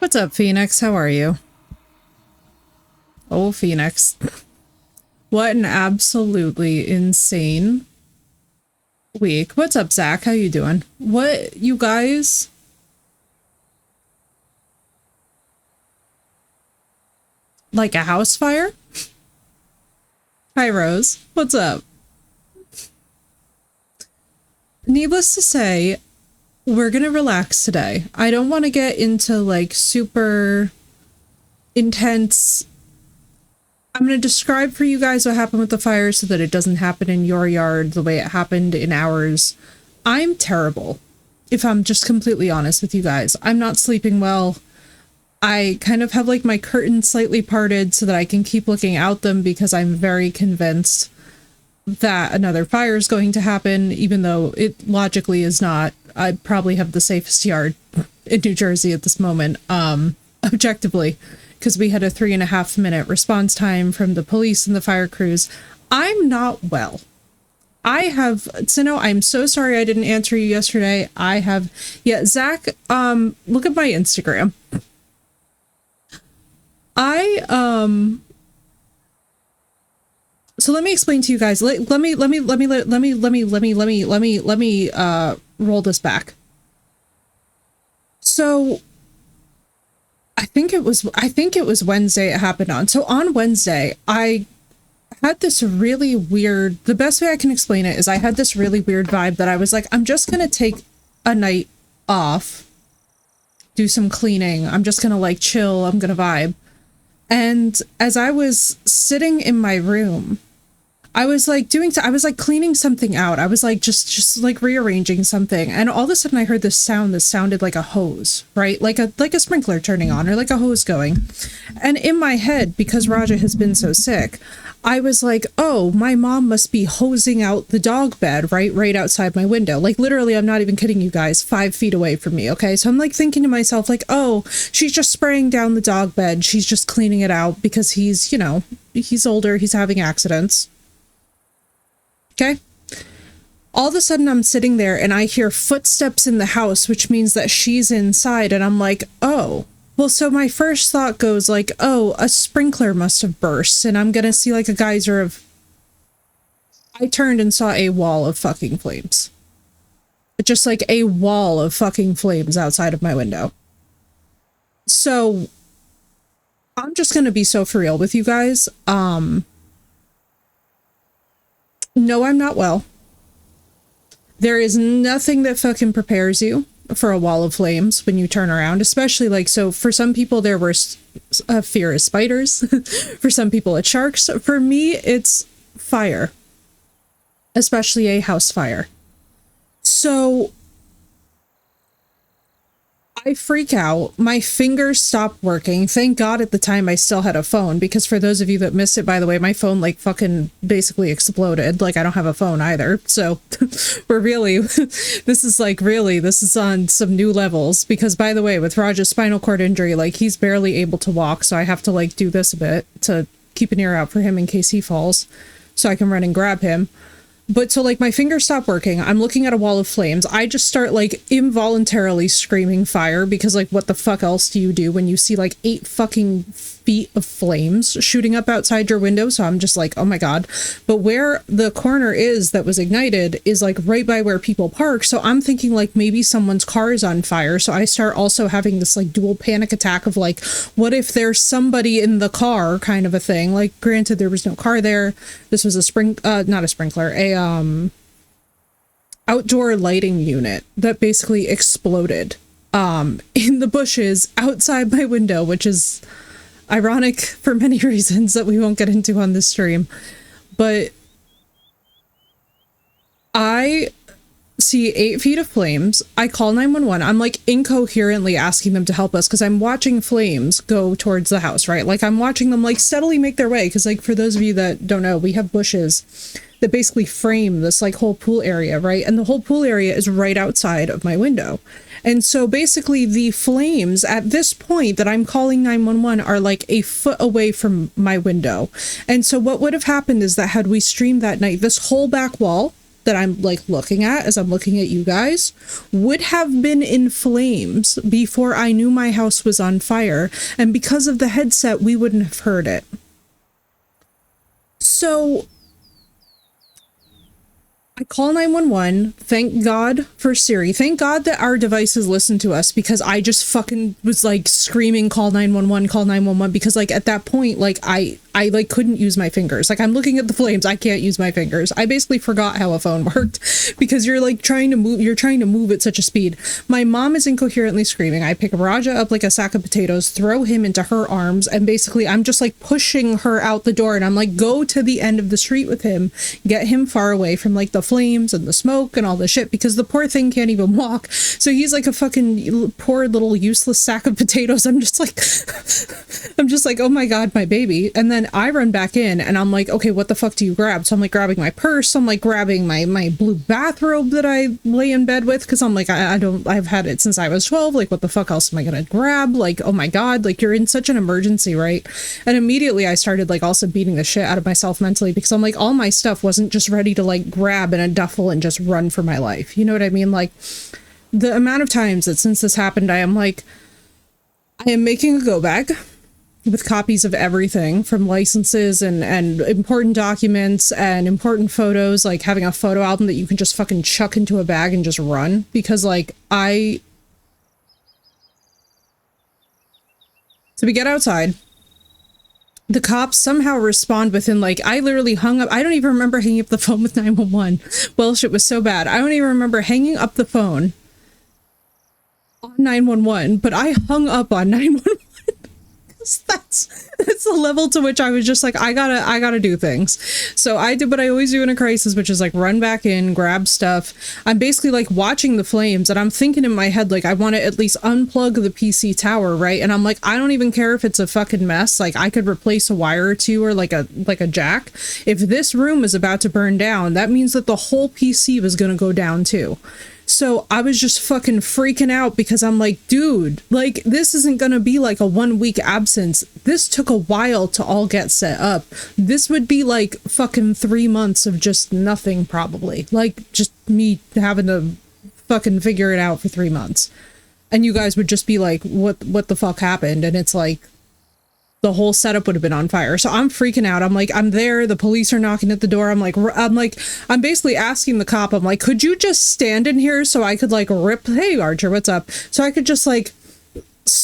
What's up, Phoenix? How are you? Oh, Phoenix. What an absolutely insane week. What's up, Zach? How you doing? What, you guys? Like a house fire? Hi, Rose. What's up? Needless to say, we're gonna relax today. I don't want to get into like super intense. I'm going to describe for you guys what happened with the fire so that it doesn't happen in your yard the way it happened in ours. I'm terrible, if I'm just completely honest with you guys. I'm not sleeping well. I kind of have like my curtains slightly parted so that I can keep looking out them because I'm very convinced that another fire is going to happen, even though it logically is not. I probably have the safest yard in New Jersey at this moment, objectively, because we had a 3.5 minute response time from the police and the fire crews. I'm not well. Sino, I'm so sorry I didn't answer you yesterday. Zach, look at my Instagram. So let me explain to you guys. Let me roll this back. So I think it was Wednesday it happened on. So on Wednesday, I had this really weird, the best way I can explain it is I had this really weird vibe that I was like, I'm just going to take a night off, do some cleaning. I'm just going to like chill. I'm going to vibe. And as I was sitting in my room, I was like cleaning something out. I was like just like rearranging something, and all of a sudden I heard this sound that sounded like a hose, right? Like a sprinkler turning on or like a hose going. And in my head, because Raja has been so sick, I was like, oh, my mom must be hosing out the dog bed right outside my window. Like literally, I'm not even kidding you guys, 5 feet away from me. Okay, so I'm like thinking to myself like, oh, she's just spraying down the dog bed. She's just cleaning it out because he's older. He's having accidents. Okay. All of a sudden I'm sitting there and I hear footsteps in the house, which means that she's inside. And I'm like, oh, well, so my first thought goes like, oh, a sprinkler must have burst and I'm going to see like a geyser of. I turned and saw a wall of fucking flames. Just like a wall of fucking flames outside of my window. So I'm just going to be so for real with you guys. No, I'm not well. There is nothing that fucking prepares you for a wall of flames when you turn around, especially like, so for some people there were fear of spiders. For some people it's sharks. For me, it's fire, especially a house fire. So I freak out. My fingers stop working. Thank God at the time I still had a phone, because for those of you that missed it, by the way, my phone like fucking basically exploded. Like I don't have a phone either. So this is on some new levels, because by the way, with Raj's spinal cord injury, like he's barely able to walk. So I have to like do this a bit to keep an ear out for him in case he falls so I can run and grab him. But so like my fingers stop working. I'm looking at a wall of flames. I just start like involuntarily screaming fire, because like what the fuck else do you do when you see like 8 fucking feet of flames shooting up outside your window? So I'm just like, oh my God. But where the corner is that was ignited is like right by where people park. So I'm thinking like maybe someone's car is on fire. So I start also having this like dual panic attack of like, what if there's somebody in the car kind of a thing? Like granted, there was no car there. This was not a sprinkler, outdoor lighting unit that basically exploded in the bushes outside my window, which is ironic for many reasons that we won't get into on this stream. But I see 8 feet of flames. I call 911. I'm like incoherently asking them to help us because I'm watching flames go towards the house, right? Like I'm watching them like steadily make their way, because like for those of you that don't know, we have bushes that basically frame this like whole pool area, right? And the whole pool area is right outside of my window. And so basically the flames at this point that I'm calling 911 are like a foot away from my window. And so what would have happened is that had we streamed that night, this whole back wall that I'm like looking at as I'm looking at you guys would have been in flames before I knew my house was on fire. And because of the headset, we wouldn't have heard it. So I call 911. Thank God for Siri. Thank God that our devices listen to us, because I just fucking was like screaming, call 911, call 911, because like at that point, like I like couldn't use my fingers. Like I'm looking at the flames, I can't use my fingers. I basically forgot how a phone worked because you're like trying to move at such a speed. My mom is incoherently screaming. I pick Raja up like a sack of potatoes, throw him into her arms, and basically I'm just like pushing her out the door, and I'm like, go to the end of the street with him, get him far away from like the flames and the smoke and all the shit, because the poor thing can't even walk. So he's like a fucking poor little useless sack of potatoes. I'm just like, oh my God, my baby. And then I run back in and I'm like, okay, what the fuck do you grab? So I'm like grabbing my purse. I'm like grabbing my blue bathrobe that I lay in bed with, because I'm like, I've had it since I was 12. Like, what the fuck else am I gonna grab? Like, oh my God, like you're in such an emergency, right? And immediately I started like also beating the shit out of myself mentally, because I'm like, all my stuff wasn't just ready to like grab in a duffel and just run for my life. You know what I mean? Like the amount of times that since this happened, I am making a go bag with copies of everything from licenses and important documents and important photos, like having a photo album that you can just fucking chuck into a bag and just run, because like so we get outside. The cops somehow respond within like, I literally hung up. I don't even remember hanging up the phone with 911. Well, shit was so bad. I don't even remember hanging up the phone on 911, but I hung up on 911. That's the level to which I was just like, I gotta do things. So I did what I always do in a crisis, which is like run back in, grab stuff. I'm basically like watching the flames, and I'm thinking in my head, like, I want to at least unplug the PC tower, right? And I'm like, I don't even care if it's a fucking mess. Like I could replace a wire or two, or like a jack. If this room is about to burn down, that means that the whole PC was gonna go down too. So I was just fucking freaking out, because I'm like, dude, like this isn't gonna be like a 1 week absence. This took a while to all get set up. This would be like fucking 3 months of just nothing, probably. Like just me having to fucking figure it out for 3 months. And you guys would just be like, what the fuck happened? And it's like, the whole setup would have been on fire. So I'm freaking out. I'm like, I'm there. The police are knocking at the door. I'm basically asking the cop, I'm like, could you just stand in here so I could like rip, hey Archer, what's up? So I could just like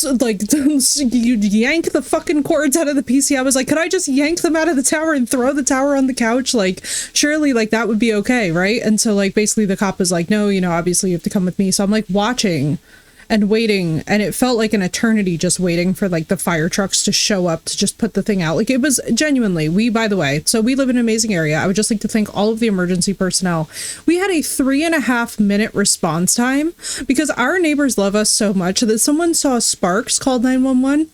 you yank the fucking cords out of the PC. I was like, could I just yank them out of the tower and throw the tower on the couch? Like, surely like that would be okay, right? And so like basically the cop was like, no, you know, obviously you have to come with me. So I'm like watching and waiting, and it felt like an eternity just waiting for like the fire trucks to show up to just put the thing out. Like it was genuinely, by the way, so we live in an amazing area. I would just like to thank all of the emergency personnel. We had a 3.5 minute response time, because our neighbors love us so much that someone saw sparks, called 911.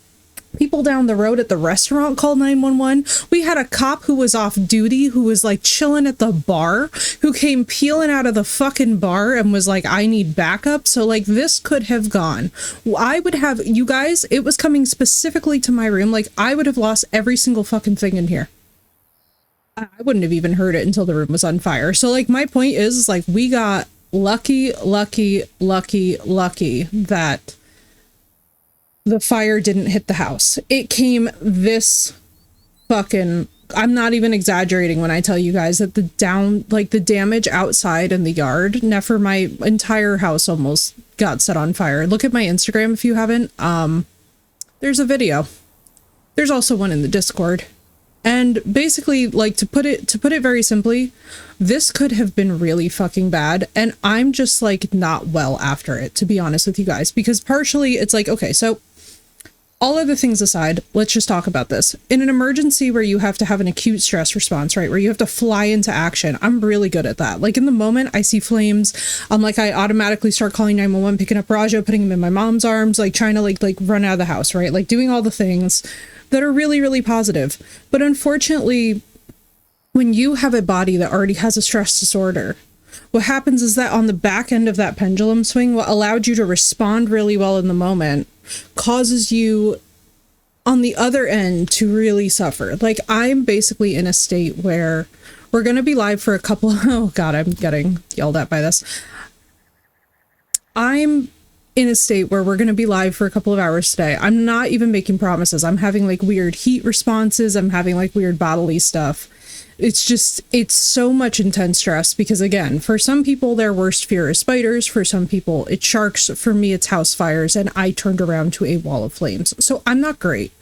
People down the road at the restaurant called 911. We had a cop who was off duty, who was like chilling at the bar, who came peeling out of the fucking bar and was like, I need backup. So like this could have gone. I would have, you guys, it was coming specifically to my room. Like I would have lost every single fucking thing in here. I wouldn't have even heard it until the room was on fire. So like my point is like we got lucky that the fire didn't hit the house. It came this fucking, I'm not even exaggerating when I tell you guys that the damage outside in the yard, never, my entire house almost got set on fire. Look at my Instagram if you haven't. There's a video. There's also one in the Discord. And basically, like, to put it very simply, this could have been really fucking bad. And I'm just like not well after it, to be honest with you guys, because partially it's like, okay, so all other things aside, let's just talk about this. In an emergency where you have to have an acute stress response, right? Where you have to fly into action. I'm really good at that. Like in the moment I see flames, I'm like, I automatically start calling 911, picking up Raja, putting him in my mom's arms, like trying to like run out of the house, right? Like doing all the things that are really, really positive. But unfortunately, when you have a body that already has a stress disorder, what happens is that on the back end of that pendulum swing, what allowed you to respond really well in the moment causes you on the other end to really suffer. Like, I'm basically in a state where we're going to be live for a couple. Oh God, I'm getting yelled at by this. I'm in a state where we're going to be live for a couple of hours today. I'm not even making promises. I'm having like weird heat responses. I'm having like weird bodily stuff. It's just, it's so much intense stress because, again, for some people, their worst fear is spiders. For some people, it's sharks. For me, it's house fires. And I turned around to a wall of flames. So I'm not great.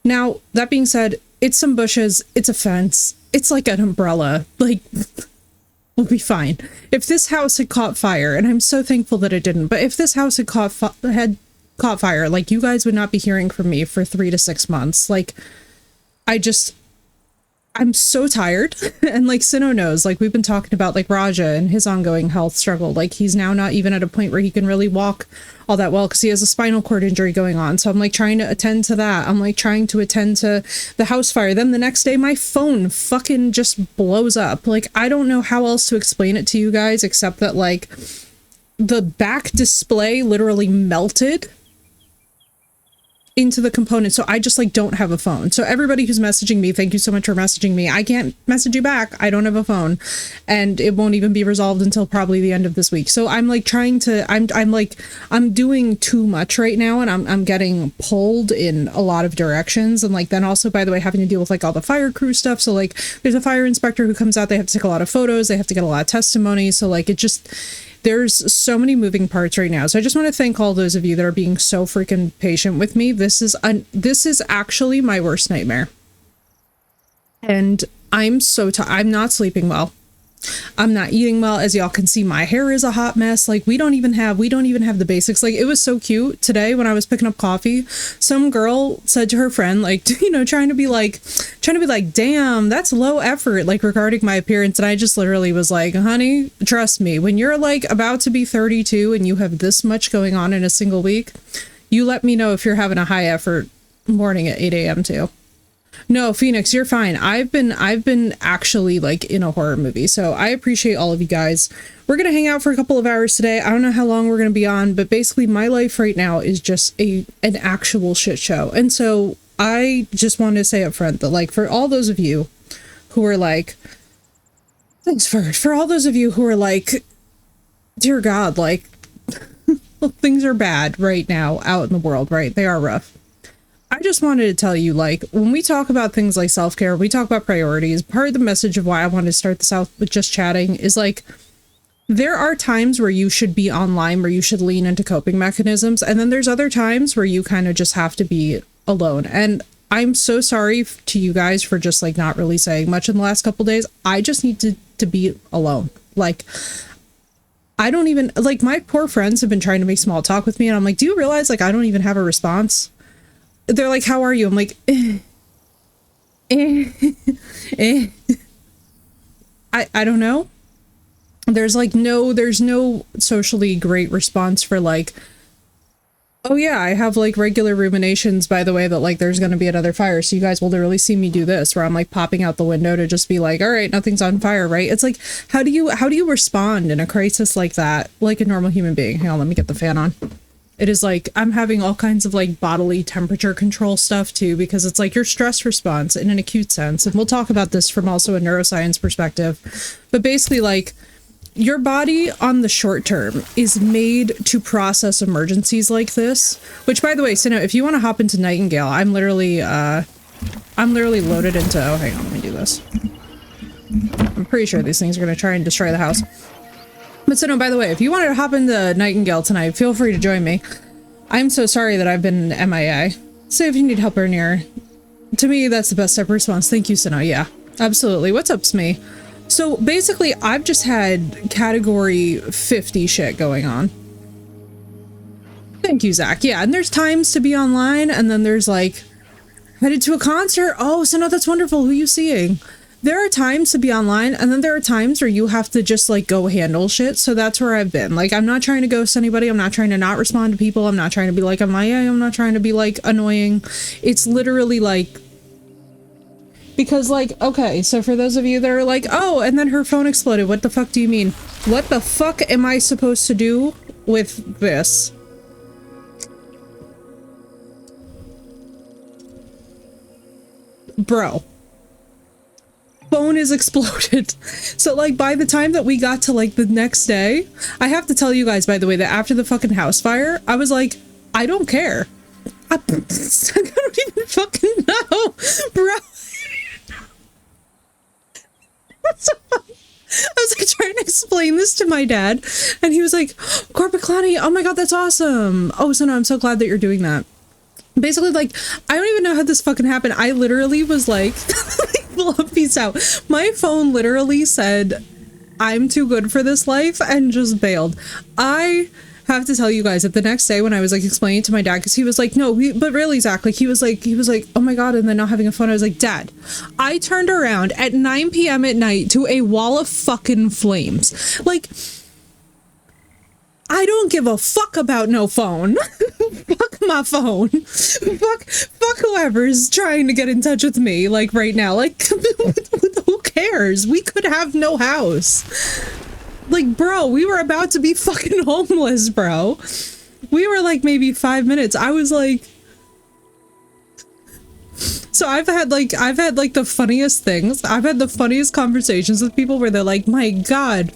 Now, that being said, it's some bushes. It's a fence. It's like an umbrella. Like, we'll be fine. If this house had caught fire, and I'm so thankful that it didn't, but if this house had caught fire, like, you guys would not be hearing from me for 3 to 6 months. Like, I'm so tired. And like Sino knows, like we've been talking about like Raja and his ongoing health struggle. Like he's now not even at a point where he can really walk all that well because he has a spinal cord injury going on. So I'm like trying to attend to that. I'm like trying to attend to the house fire. Then the next day my phone fucking just blows up. Like I don't know how else to explain it to you guys except that like the back display literally melted into the component. So I just like don't have a phone. So everybody who's messaging me, thank you so much for messaging me. I can't message you back. I don't have a phone and it won't even be resolved until probably the end of this week. So I'm like trying to, I'm doing too much right now and I'm getting pulled in a lot of directions. And like, then also, by the way, having to deal with like all the fire crew stuff. So like there's a fire inspector who comes out, they have to take a lot of photos. They have to get a lot of testimony. So like, it just, there's so many moving parts right now. So I just want to thank all those of you that are being so freaking patient with me. This is actually my worst nightmare. And I'm so tired. I'm not sleeping well. I'm not eating well. As y'all can see, my hair is a hot mess. Like we don't even have the basics. Like it was so cute today when I was picking up coffee. Some girl said to her friend, like, you know, trying to be like, damn, that's low effort, like regarding my appearance. And I just literally was like, honey, trust me, when you're like about to be 32 and you have this much going on in a single week, you let me know if you're having a high effort morning at 8 a.m. too. No, Phoenix, you're fine. I've been actually like in a horror movie. So I appreciate all of you guys. We're going to hang out for a couple of hours today. I don't know how long we're going to be on, but basically my life right now is just an actual shit show. And so I just wanted to say up front that like for all those of you who are like, thanks for all those of you who are like, dear God, like things are bad right now out in the world, right? They are rough. I just wanted to tell you, like, when we talk about things like self-care, we talk about priorities, part of the message of why I wanted to start this out with just chatting is, like, there are times where you should be online, where you should lean into coping mechanisms, and then there's other times where you kind of just have to be alone. And I'm so sorry to you guys for just, like, not really saying much in the last couple days. I just need to be alone. Like, I don't even, like, my poor friends have been trying to make small talk with me, and I'm like, do you realize, like, I don't even have a response? They're like, how are you? I'm like, I don't know. There's no socially great response for like, oh yeah, I have like regular ruminations, by the way, that like there's going to be another fire. So you guys will literally see me do this where I'm like popping out the window to just be like, all right, nothing's on fire, right? It's like, how do you respond in a crisis like that? Like a normal human being. Hang on, let me get the fan on. It is like, I'm having all kinds of like bodily temperature control stuff too, because it's like your stress response in an acute sense. And we'll talk about this from also a neuroscience perspective, but basically like your body on the short term is made to process emergencies like this, which by the way, Sino, if you want to hop into Nightingale, I'm literally loaded into, oh, hang on, let me do this. I'm pretty sure these things are going to try and destroy the house. But so no, by the way, if you wanted to hop into Nightingale tonight, feel free to join me. I'm so sorry that I've been MIA. So if you need help or near, to me, that's the best type of response. Thank you, Sino. Yeah, absolutely. What's up, Smee? So basically, I've just had category 50 shit going on. Thank you, Zach. Yeah, and there's times to be online, and then there's like, headed to a concert. Oh, Sino, that's wonderful. Who are you seeing? There are times to be online, and then there are times where you have to just, like, go handle shit, so that's where I've been. Like, I'm not trying to ghost anybody, I'm not trying to not respond to people, I'm not trying to be like, I'm not trying to be, like, annoying. It's literally, like... Because, like, okay, so for those of you that are like, oh, and then her phone exploded, what the fuck do you mean? What the fuck am I supposed to do with this? bro, phone is exploded. So like by the time that we got to like the next day, I have to tell you guys, by the way, that after the fucking house fire, I was like, I don't care. I don't even fucking know, bro. I was like trying to explain this to my dad, and he was like, Corporate Clowny, oh my god, that's awesome. Oh, so no, I'm so glad that you're doing that. Basically, like, I don't even know how this fucking happened. I literally was like, peace out. My phone literally said, I'm too good for this life, and just bailed. I have to tell you guys that the next day when I was like explaining to my dad, because he was like, no, but really, Zach, like he was like, oh my god, and then not having a phone, I was like, Dad, I turned around at 9 p.m. at night to a wall of fucking flames. Like, I don't give a fuck about no phone. Fuck my phone. Fuck whoever's trying to get in touch with me, like right now. Like, who cares? We could have no house. Like, bro, we were about to be fucking homeless, bro. We were like maybe 5 minutes. I was like, so I've had like the funniest things. I've had the funniest conversations with people where they're like, my god.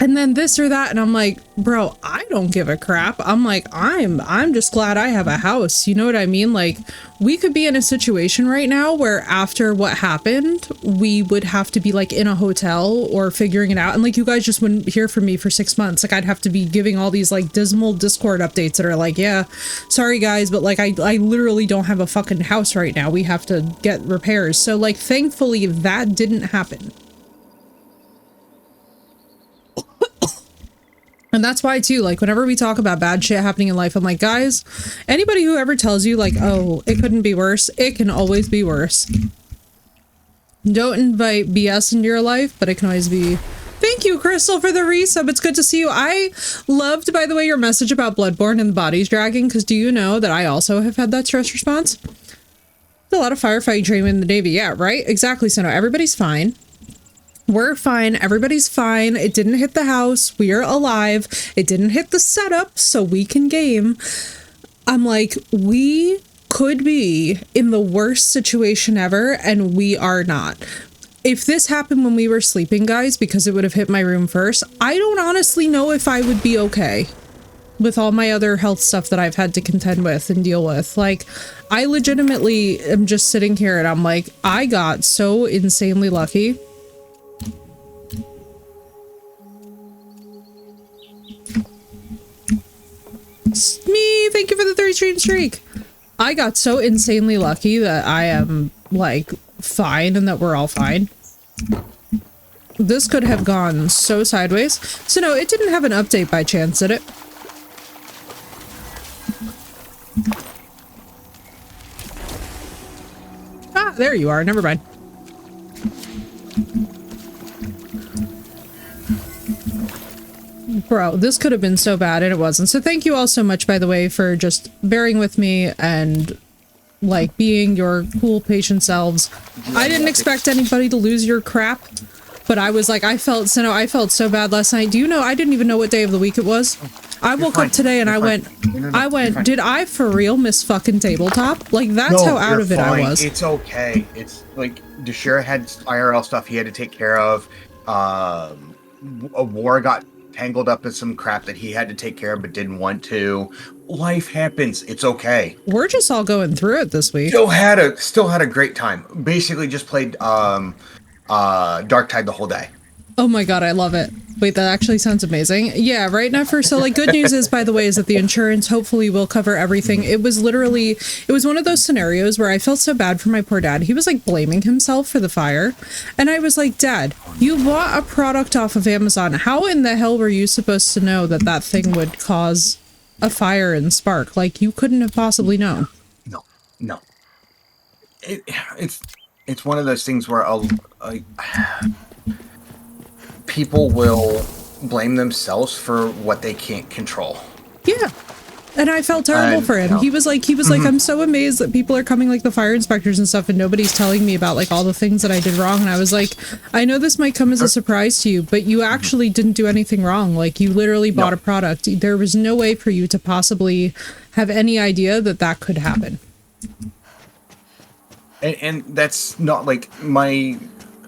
And then this or that, and I'm like, bro, I don't give a crap. I'm like, I'm just glad I have a house. You know what I mean? Like, we could be in a situation right now where after what happened, we would have to be like in a hotel or figuring it out. And like, you guys just wouldn't hear from me for 6 months. Like, I'd have to be giving all these like dismal Discord updates that are like, yeah, sorry guys, but like, I literally don't have a fucking house right now. We have to get repairs. So like, thankfully that didn't happen. And that's why too, like whenever we talk about bad shit happening in life, I'm like, guys, anybody who ever tells you like, oh, it couldn't be worse, it can always be worse. Don't invite BS into your life, but it can always be. Thank you, Crystal, for the resub. It's good to see you. I loved, by the way, your message about Bloodborne and the bodies dragging, because do you know that I also have had that stress response? There's a lot of firefighting training in the Navy. Yeah, right? Exactly. So no, everybody's fine. We're fine. Everybody's fine. It didn't hit the house. We're alive. It didn't hit the setup, so we can game. I'm like, we could be in the worst situation ever, and we are not. If this happened when we were sleeping, guys, because it would have hit my room first, I don't honestly know if I would be okay with all my other health stuff that I've had to contend with and deal with. Like, I legitimately am just sitting here and I'm like, I got so insanely lucky. Me, thank you for the 3 stream streak. I got so insanely lucky that I am like fine and that we're all fine. This could have gone so sideways. So no, it didn't have an update by chance, did it? Ah, there you are. Never mind. Bro, this could have been so bad and it wasn't. So thank you all so much, by the way, for just bearing with me and like being your cool, patient selves. I didn't expect anybody to lose your crap, but I was like, I felt so bad last night. Do you know, I didn't even know what day of the week it was. I woke up today and I went, did I for real miss fucking tabletop? Like, that's how out of it I was. It's okay. It's like, Deshira had IRL stuff he had to take care of. A war got tangled up in some crap that he had to take care of but didn't want to. Life happens. It's okay. We're just all going through it this week. Still had a great time. Basically just played Dark Tide the whole day. Oh my god, I love it. Wait, that actually sounds amazing. Yeah, right now so like good news is, by the way, is that the insurance hopefully will cover everything. It was one of those scenarios where I felt so bad for my poor dad. He was like blaming himself for the fire. And I was like, Dad, you bought a product off of Amazon. How in the hell were you supposed to know that that thing would cause a fire and spark? Like, you couldn't have possibly known. No. It's one of those things where people will blame themselves for what they can't control. Yeah. And I felt terrible for him. He was like, I'm so amazed that people are coming, like the fire inspectors and stuff, and nobody's telling me about like all the things that I did wrong. And I was like, I know this might come as a surprise to you, but you actually didn't do anything wrong. Like, you literally bought a product. There was no way for you to possibly have any idea that that could happen. And that's not like my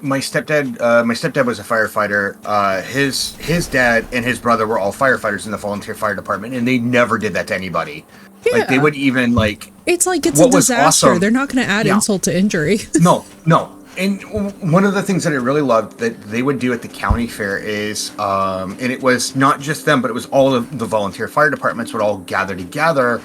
stepdad. My stepdad was a firefighter. His dad and his brother were all firefighters in the volunteer fire department, and they never did that to anybody. Like they Yeah. would even like. It's like it's What a was disaster. awesome- They're not going to add Yeah. insult to injury. No, no. And one of the things that I really loved that they would do at the county fair is, and it was not just them, but it was all of the volunteer fire departments would all gather together,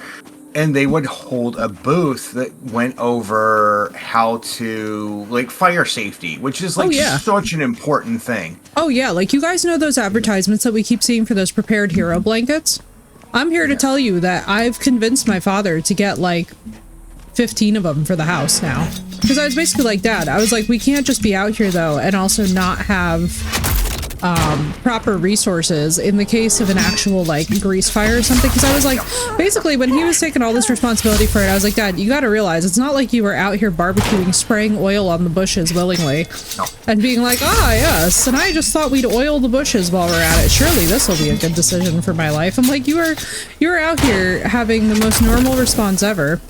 and they would hold a booth that went over how to like fire safety, which is like yeah. such an important thing. Oh yeah, like you guys know those advertisements that we keep seeing for those prepared hero blankets? I'm here to tell you that I've convinced my father to get like 15 of them for the house now. Because I was basically like, Dad, I was like, we can't just be out here though and also not have proper resources in the case of an actual like grease fire or something. Because I was like, basically when he was taking all this responsibility for it, I was like, Dad, you got to realize it's not like you were out here barbecuing, spraying oil on the bushes willingly No. and being like, ah, yes, and I just thought we'd oil the bushes while we're at it. Surely this will be a good decision for my life. I'm like, you were out here having the most normal response ever,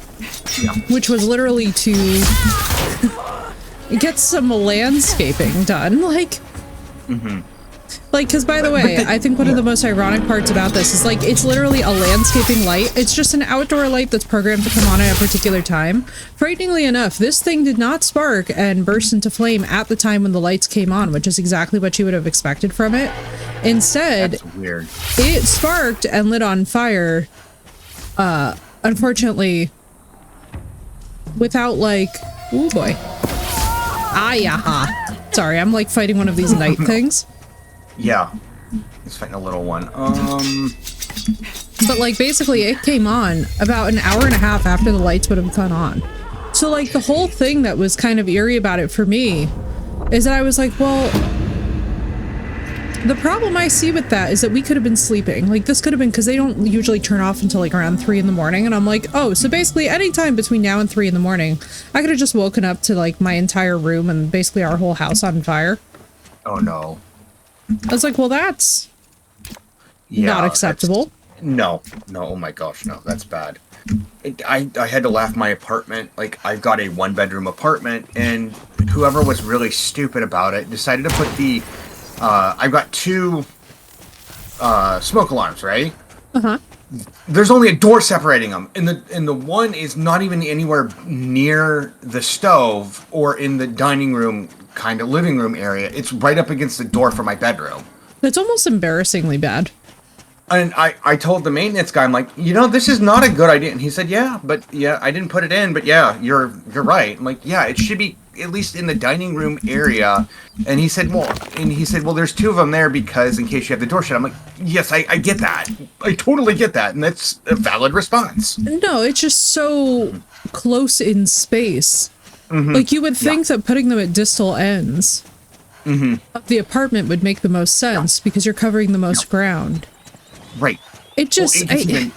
Yeah. which was literally to get some landscaping done. Like, like, because by the way, I think one of the most ironic parts about this is like, it's literally a landscaping light. It's just an outdoor light that's programmed to come on at a particular time. Frighteningly enough, this thing did not spark and burst into flame at the time when the lights came on, which is exactly what you would have expected from it. Instead, That's weird. it sparked and lit on fire, unfortunately, without like, oh boy. Ah, yeah. Sorry, I'm like fighting one of these night things. Yeah. He's fighting a little one. But like basically it came on about an hour and a half after the lights would have gone on. So like the whole thing that was kind of eerie about it for me is that I was like, well, the problem I see with that is that we could have been sleeping. Like this could have been because they don't usually turn off until like around 3 in the morning. And I'm like, oh, so basically any time between now and 3 in the morning, I could have just woken up to like my entire room and basically our whole house on fire. Oh no. I was like, well, that's Yeah, not acceptable. No, oh my gosh, no, that's bad. I had to laugh my apartment. Like, I've got a 1-bedroom apartment, and whoever was really stupid about it decided to put the. I've got 2 smoke alarms, right? Uh-huh. There's only a door separating them, and the one is not even anywhere near the stove or in the dining room, kind of living room area. It's right up against the door for my bedroom. That's almost embarrassingly bad. And I told the maintenance guy, I'm like, this is not a good idea. And he said, yeah, I didn't put it in, but yeah, you're right. I'm like, yeah, it should be at least in the dining room area. And he said, well, there's 2 of them there because in case you have the door shut. I'm like, yes, I get that. I totally get that. And that's a valid response. No, it's just so close in space. Like you would think that putting them at distal ends of the apartment would make the most sense because you're covering the most ground. Right. It just, Well, it gets even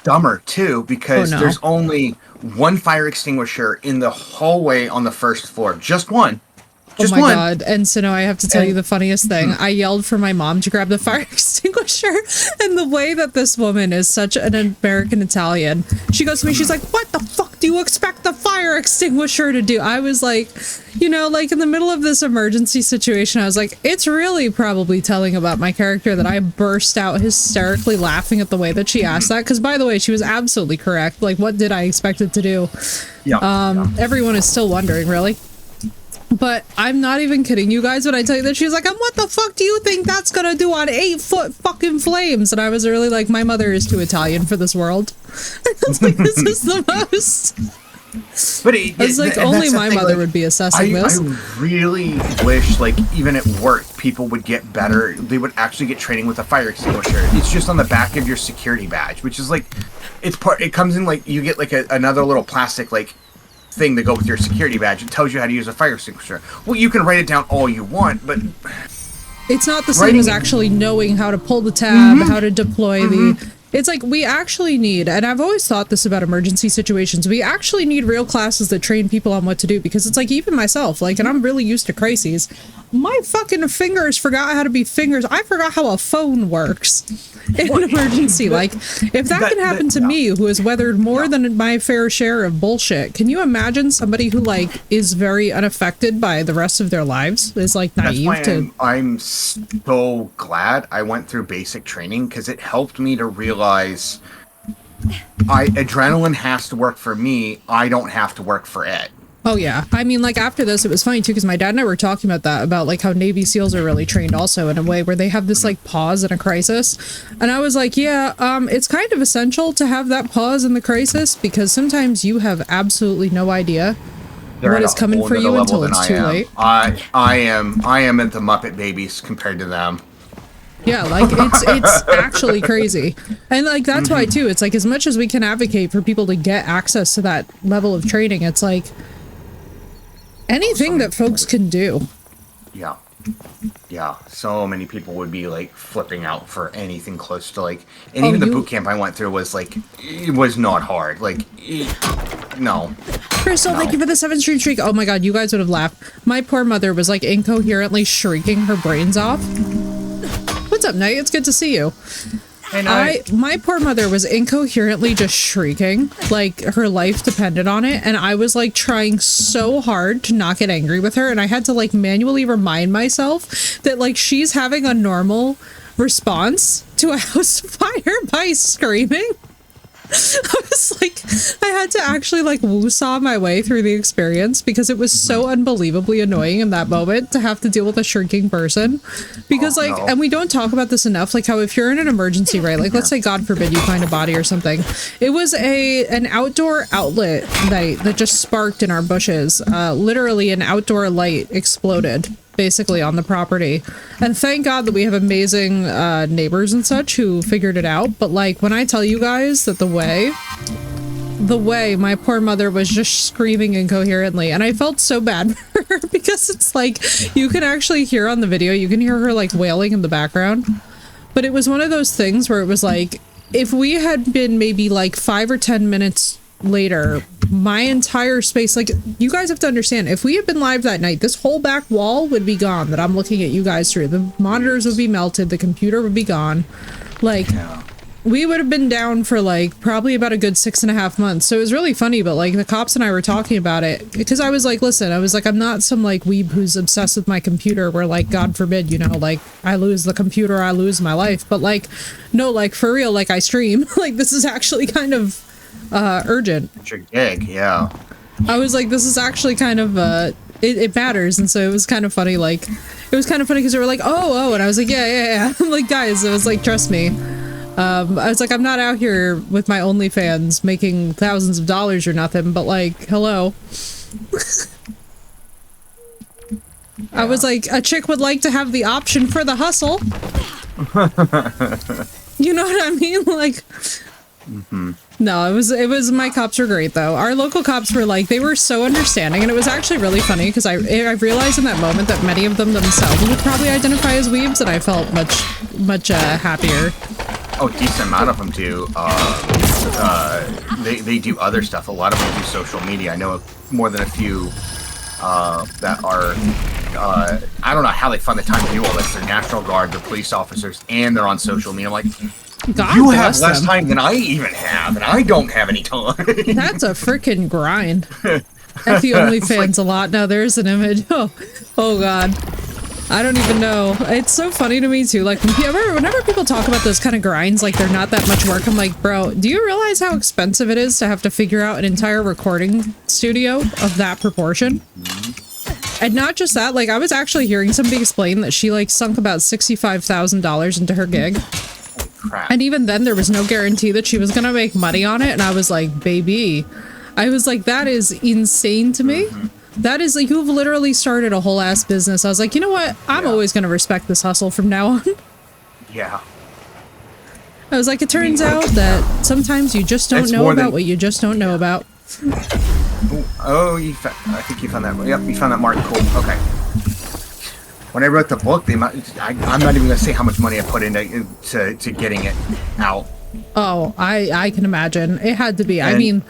dumber too because Oh, no. there's only one fire extinguisher in the hallway on the first floor. Just one. oh Just my one. God. And so now I have to tell you And- the funniest thing. I yelled for my mom to grab the fire extinguisher. And the way that this woman is such an American Italian, she goes to me, she's like, what the fuck do you expect the fire extinguisher to do? I was like, like in the middle of this emergency situation, I was like, it's really probably telling about my character that I burst out hysterically laughing at the way that she asked that. Because by the way, she was absolutely correct. Like, what did I expect it to do? Yeah. Everyone is still wondering, really. But I'm not even kidding you guys when I tell you that she's like, and what the fuck do you think that's gonna do on 8-foot fucking flames? And I was really like, my mother is too Italian for this world. I was like, this is the most. But It's like and only that's the my thing, mother like, would be assessing this. I really wish, like, even at work, people would get better. They would actually get training with a fire extinguisher. It's just on the back of your security badge, which is like, it comes in like, you get like another little plastic, like, thing to go with your security badge. It tells you how to use a fire extinguisher. Well, you can write it down all you want, but It's not the same writing- as actually knowing how to pull the tab, how to deploy the. It's like we actually need, and I've always thought this about emergency situations, we actually need real classes that train people on what to do, because it's like even myself, like, and I'm really used to crises. My fucking fingers forgot how to be fingers. I forgot how a phone works. in an emergency. Like, if that can happen to me, who has weathered more than my fair share of bullshit, can you imagine somebody who like is very unaffected by the rest of their lives, is like naive That's why to? I'm so glad I went through basic training, because it helped me to realize adrenaline has to work for me. I don't have to work for it. Oh yeah, I mean, like after this, it was funny too because my dad and I were talking about that, about like how Navy SEALs are really trained also in a way where they have this like pause in a crisis, and I was like, yeah, it's kind of essential to have that pause in the crisis because sometimes you have absolutely no idea They're what at is a coming whole for nother you level until than it's I too am. late. I am at the Muppet Babies compared to them. Yeah, like it's actually crazy. And like that's why too, it's like as much as we can advocate for people to get access to that level of training, it's like anything that folks can do. Yeah. Yeah. So many people would be like flipping out for anything close to like, and even the boot camp I went through was like, it was not hard. Like, no. Crystal, thank you for the 7th streak. Oh my god, you guys would have laughed. My poor mother was like incoherently shrieking her brains off. What's up, Knight? It's good to see you. Hey, My poor mother was incoherently just shrieking, like her life depended on it, and I was like trying so hard to not get angry with her, and I had to like manually remind myself that like she's having a normal response to a house fire by screaming. I was like, I had to actually like woo-saw my way through the experience because it was so unbelievably annoying in that moment to have to deal with a shrinking person. Because and we don't talk about this enough, like how if you're in an emergency, right? Like let's say God forbid you find a body or something. It was an outdoor outlet night that just sparked in our bushes. Literally an outdoor light exploded basically on the property, and thank God that we have amazing neighbors and such who figured it out. But like when I tell you guys that the way my poor mother was just screaming incoherently, and I felt so bad for her because it's like you can actually hear on the video, you can hear her like wailing in the background. But it was one of those things where it was like if we had been maybe like 5 or 10 minutes later, my entire space, like you guys have to understand, if we had been live that night, this whole back wall would be gone that I'm looking at you guys through. The monitors would be melted, the computer would be gone. Like we would have been down for like probably about a good 6.5 months. So it was really funny, but like the cops and I were talking about it because I was like, listen, I was like, I'm not some like weeb who's obsessed with my computer where like God forbid, you know, like I lose the computer, I lose my life. But like no, like for real, like I stream. Like this is actually kind of urgent. It's your gig, yeah. I was like, this is actually kind of it matters. And so it was kind of funny, like it was kind of funny because they were like, oh, and I was like, yeah. I'm like, guys, it was like, trust me. I was like, I'm not out here with my OnlyFans making thousands of dollars or nothing, but like, hello. I was like, a chick would like to have the option for the hustle. You know what I mean? Like, no, it was, my cops were great though. Our local cops were like, they were so understanding, and it was actually really funny because I realized in that moment that many of them themselves would probably identify as weebs, and I felt much happier. Oh, decent amount of them do. They do other stuff. A lot of them do social media. I know more than a few that are. I don't know how they find the time to do all this. They're National Guard, they're police officers, and they're on social media. I'm like, God you have bless less them. time than I even have, and I don't have any time. That's a freaking grind. At the OnlyFans a lot. Now there's an image. Oh God. I don't even know. It's so funny to me too. Like whenever people talk about those kind of grinds, like they're not that much work, I'm like, bro, do you realize how expensive it is to have to figure out an entire recording studio of that proportion? And not just that, like I was actually hearing somebody explain that she like sunk about $65,000 into her gig. Crap. And even then there was no guarantee that she was gonna make money on it. And I was like, baby, I was like, that is insane to me. That is like, you've literally started a whole ass business. I was like, you know what? I'm always going to respect this hustle from now on. Yeah. I was like, it turns out that sometimes you just don't know about what you just don't know about. Oh, I think you found that. Yep, you found that mark. Cool. Okay. When I wrote the book, I'm not even going to say how much money I put into getting it out. Oh, I can imagine. It had to be. I mean,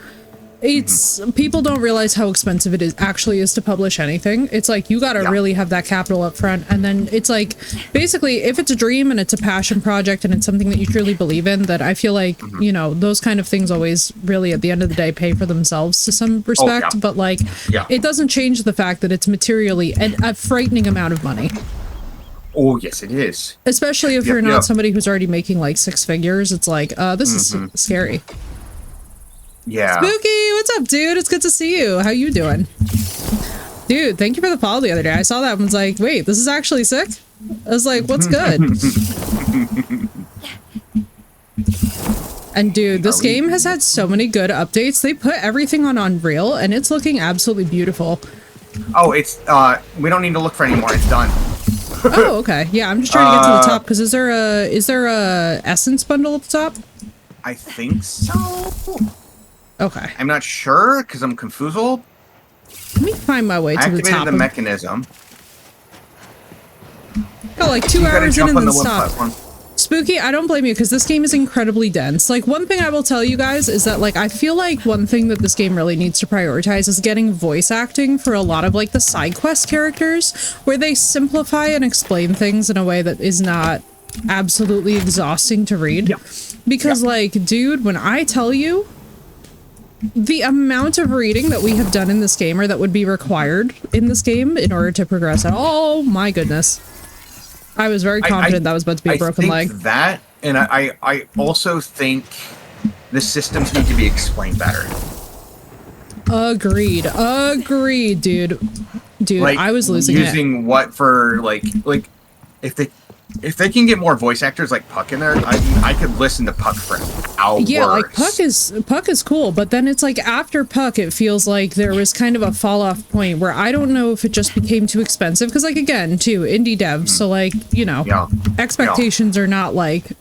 it's people don't realize how expensive it is actually is to publish anything. It's like you got to really have that capital up front, and then it's like basically if it's a dream and it's a passion project and it's something that you truly believe in, that I feel like you know those kind of things always really at the end of the day pay for themselves to some respect. But like it doesn't change the fact that it's materially a frightening amount of money. Oh yes, it is. Especially if you're not somebody who's already making like six figures. It's like this is scary. Yeah. Spooky, what's up, dude? It's good to see you. How you doing? Dude, thank you for the follow the other day. I saw that and was like, wait, this is actually sick? I was like, what's good? And dude, this game has had so many good updates. They put everything on Unreal and it's looking absolutely beautiful. Oh, it's we don't need to look for any more. It's done. Oh, okay. Yeah, I'm just trying to get to the top because is there a Essence bundle at the top? I think so. Okay. I'm not sure because I'm confused. Let me find my way to the top. Activated the mechanism. Got like 2 hours in and then stop. Spooky, I don't blame you because this game is incredibly dense. Like one thing I will tell you guys is that like I feel like one thing that this game really needs to prioritize is getting voice acting for a lot of like the side quest characters where they simplify and explain things in a way that is not absolutely exhausting to read. Because like, dude, when I tell you the amount of reading that we have done in this game or that would be required in this game in order to progress at all, my goodness. I was very confident that was about to be a broken leg. That, and I also think the systems need to be explained better. Agreed, dude. Like, I was losing using what for like if they can get more voice actors like Puck in there, I could listen to Puck for hours. Yeah, like Puck is cool, but then it's like after Puck, it feels like there was kind of a fall off point where I don't know if it just became too expensive because like again, too indie devs, so like you know, expectations are not like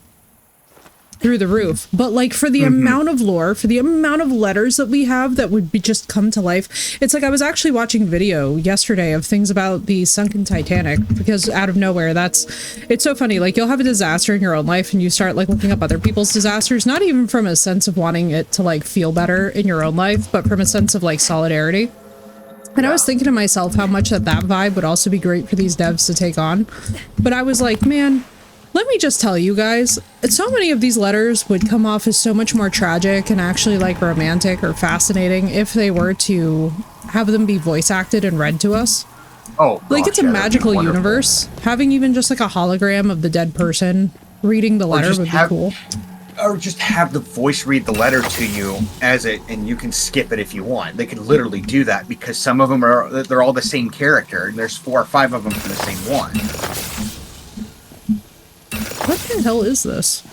through the roof, but like for the amount of lore, for the amount of letters that we have that would be just come to life. It's like I was actually watching video yesterday of things about the sunken Titanic because out of nowhere, it's so funny. Like you'll have a disaster in your own life and you start like looking up other people's disasters, not even from a sense of wanting it to like feel better in your own life, but from a sense of like solidarity. And I was thinking to myself how much that vibe would also be great for these devs to take on. But I was like, man, let me just tell you guys, so many of these letters would come off as so much more tragic and actually like romantic or fascinating if they were to have them be voice acted and read to us. Oh, like it's a magical universe. Having even just like a hologram of the dead person reading the letter would be cool. Or just have the voice read the letter to you as it, and you can skip it if you want. They could literally do that because some of them they're all the same character. And there's 4 or 5 of them from the same one. What the hell is this?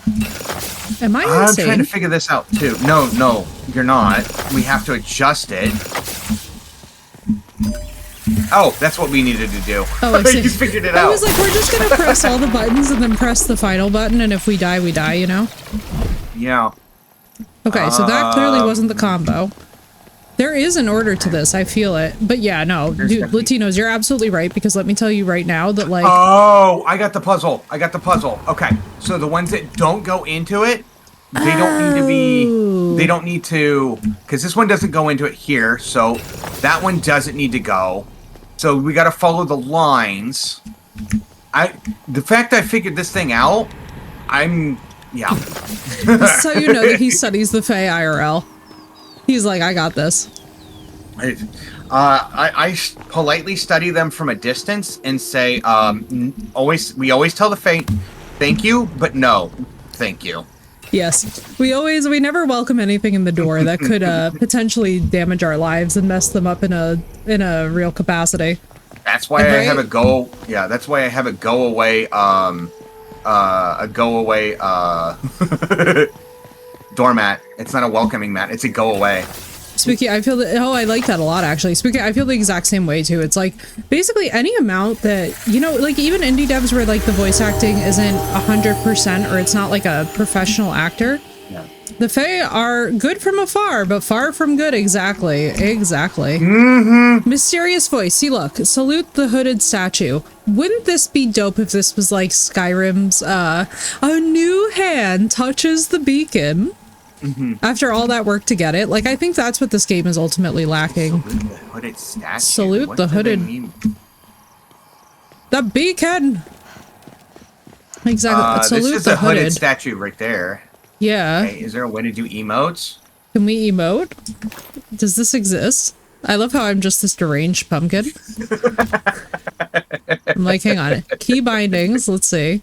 Am I insane? I'm trying to figure this out too. No, you're not. We have to adjust it. Oh, that's what we needed to do. Oh, I see. You figured it out. I was like, we're just gonna press all the buttons and then press the final button, and if we die, we die, you know? Yeah. Okay, so that clearly wasn't the combo. There is an order to this, I feel it. But yeah, no, dude, Latinos, you're absolutely right, because let me tell you right now that, like... Oh, I got the puzzle. Okay, so the ones that don't go into it, they don't need to be... They don't need to... Because this one doesn't go into it here, so that one doesn't need to go. So we got to follow the lines. The fact I figured this thing out, yeah. So you know that he studies the Fae IRL. He's like, I got this. I politely study them from a distance and say, we always tell the Fae, thank you, but no, thank you. Yes, we never welcome anything in the door that could potentially damage our lives and mess them up in a real capacity. That's why I have a go. Yeah, that's why I have a go away. Doormat. It's not a welcoming mat. It's a go away. Spooky, I feel that. Oh, I like that a lot, actually. Spooky, I feel the exact same way too. It's like basically any amount that, you know, like even indie devs where like the voice acting isn't 100% or it's not like a professional actor. Yeah. The Fae are good from afar, but far from good. Exactly. Mysterious voice. See, look. Salute the hooded statue. Wouldn't this be dope if this was like Skyrim's, a new hand touches the beacon? After all that work to get it, like I think that's what this game is ultimately lacking. Salute the hooded statue. Salute What the do they hooded- mean? The beacon. Exactly. This Salute is the a hooded hooded. statue right there. Yeah. Hey, is there a way to do emotes? Can we emote? Does this exist? I love how I'm just this deranged pumpkin. I'm like, hang on. Key bindings. Let's see.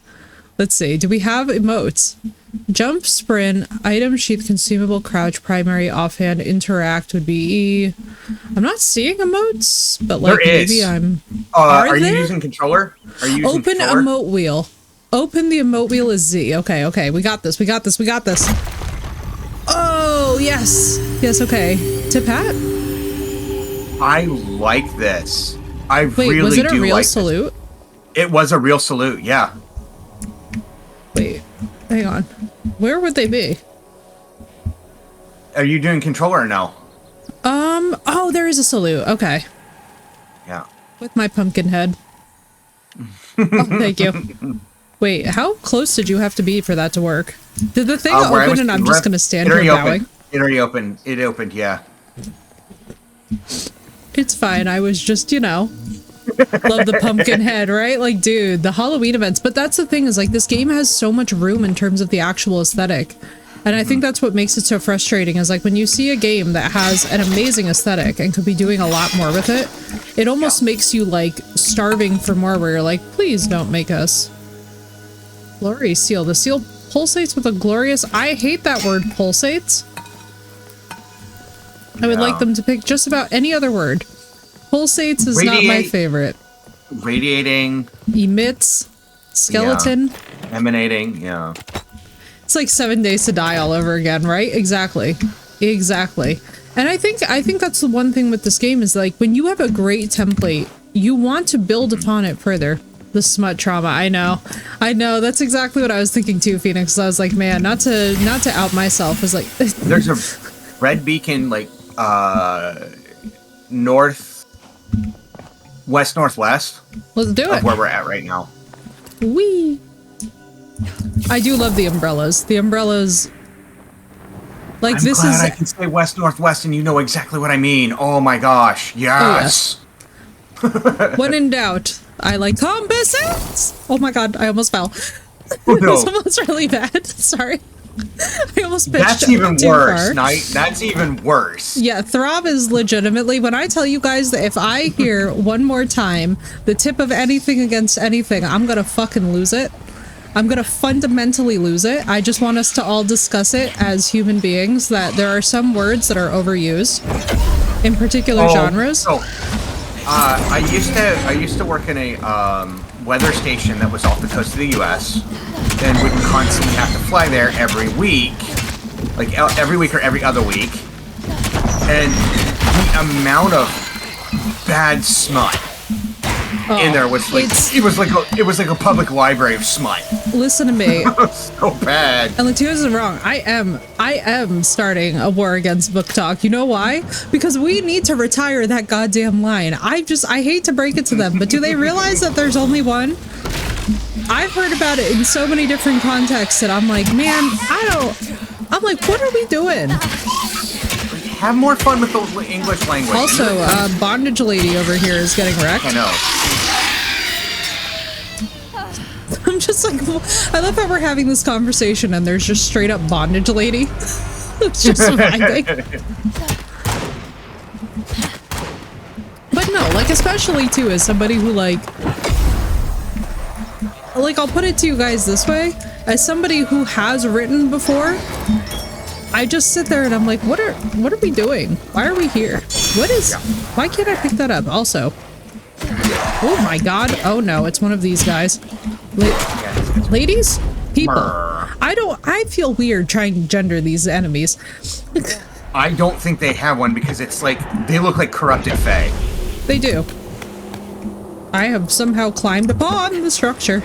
Let's see. Do we have emotes? Jump, sprint, item, sheath, consumable, crouch, primary, offhand, interact would be E. I'm not seeing emotes, but like There is. maybe I'm. Are you there? using controller? Are you using Open controller? emote wheel. Open the emote wheel is Z. Okay, okay. We got this. We got this. We got this. Oh, yes. Yes, okay. Tip hat? I like this. I Wait, really was it a do real like this. salute? It was a real salute, yeah. Wait, hang on. Where would they be? Are you doing controller or no? Oh, there is a salute. Okay. Yeah. With my pumpkin head. Oh, thank you. Wait, how close did you have to be for that to work? Did the thing Where I open was- and I'm where- just gonna stand it here already bowing? opened. It already opened. It opened, yeah. It's fine. I was just, you know, love the pumpkin head, right? Like, dude, the Halloween events. But that's the thing is, like, this game has so much room in terms of the actual aesthetic. And I think that's what makes it so frustrating is, like, when you see a game that has an amazing aesthetic and could be doing a lot more with it, it almost makes you, like, starving for more where you're like, please don't make us. Glory seal. The seal pulsates with a glorious... I hate that word, pulsates. I would Yeah. like them to pick just about any other word. Pulsates is not my Radiate. favorite. Radiating, Emits, skeleton. emanating, yeah. It's like 7 Days to Die all over again, right? Exactly. Exactly. And I think that's the one thing with this game is like when you have a great template, you want to build upon it further. The smut trauma, I know. That's exactly what I was thinking too, Phoenix. I was like, man, not to out myself is like There's a red beacon, like, west-northwest let's do of it. where we're at right now. Wee. I do love the umbrellas. The umbrellas like I'm this glad is I can say west-northwest and you know exactly what I mean. Oh my gosh, yes. when in doubt, I like compasses. Oh my god, I almost fell. Oh, no. This almost really bad. Sorry. I almost pitched That's even too worse, far. Knight. That's even worse. Yeah, throb is legitimately, when I tell you guys that if I hear one more time the tip of anything against anything, I'm gonna fucking lose it. I'm gonna fundamentally lose it. I just want us to all discuss it as human beings, that there are some words that are overused in particular genres. So, I used to work in a weather station that was off the coast of the U.S. and would constantly have to fly there every week, like every week or every other week, and the amount of bad smut in there was like it was like a public library of smut. Listen to me. So bad. And Latios isn't wrong. I am starting a war against book talk. You know why? Because we need to retire that goddamn line. I hate to break it to them, but do they realize that there's only one? I've heard about it in so many different contexts that I'm like, man, I'm like, what are we doing? Have more fun with the English language. Also, Bondage Lady over here is getting wrecked. I know. I'm just like, I love how we're having this conversation and there's just straight up Bondage Lady. It's just surviving. But no, like especially too as somebody who like I'll put it to you guys this way, as somebody who has written before, I just sit there and I'm like, what are we doing? Why are we here? Why can't I pick that up? Also, oh my god, oh no, it's one of these guys. Ladies? People. I feel weird trying to gender these enemies. I don't think they have one because it's like they look like corrupted fae. They do. I have somehow climbed upon the structure.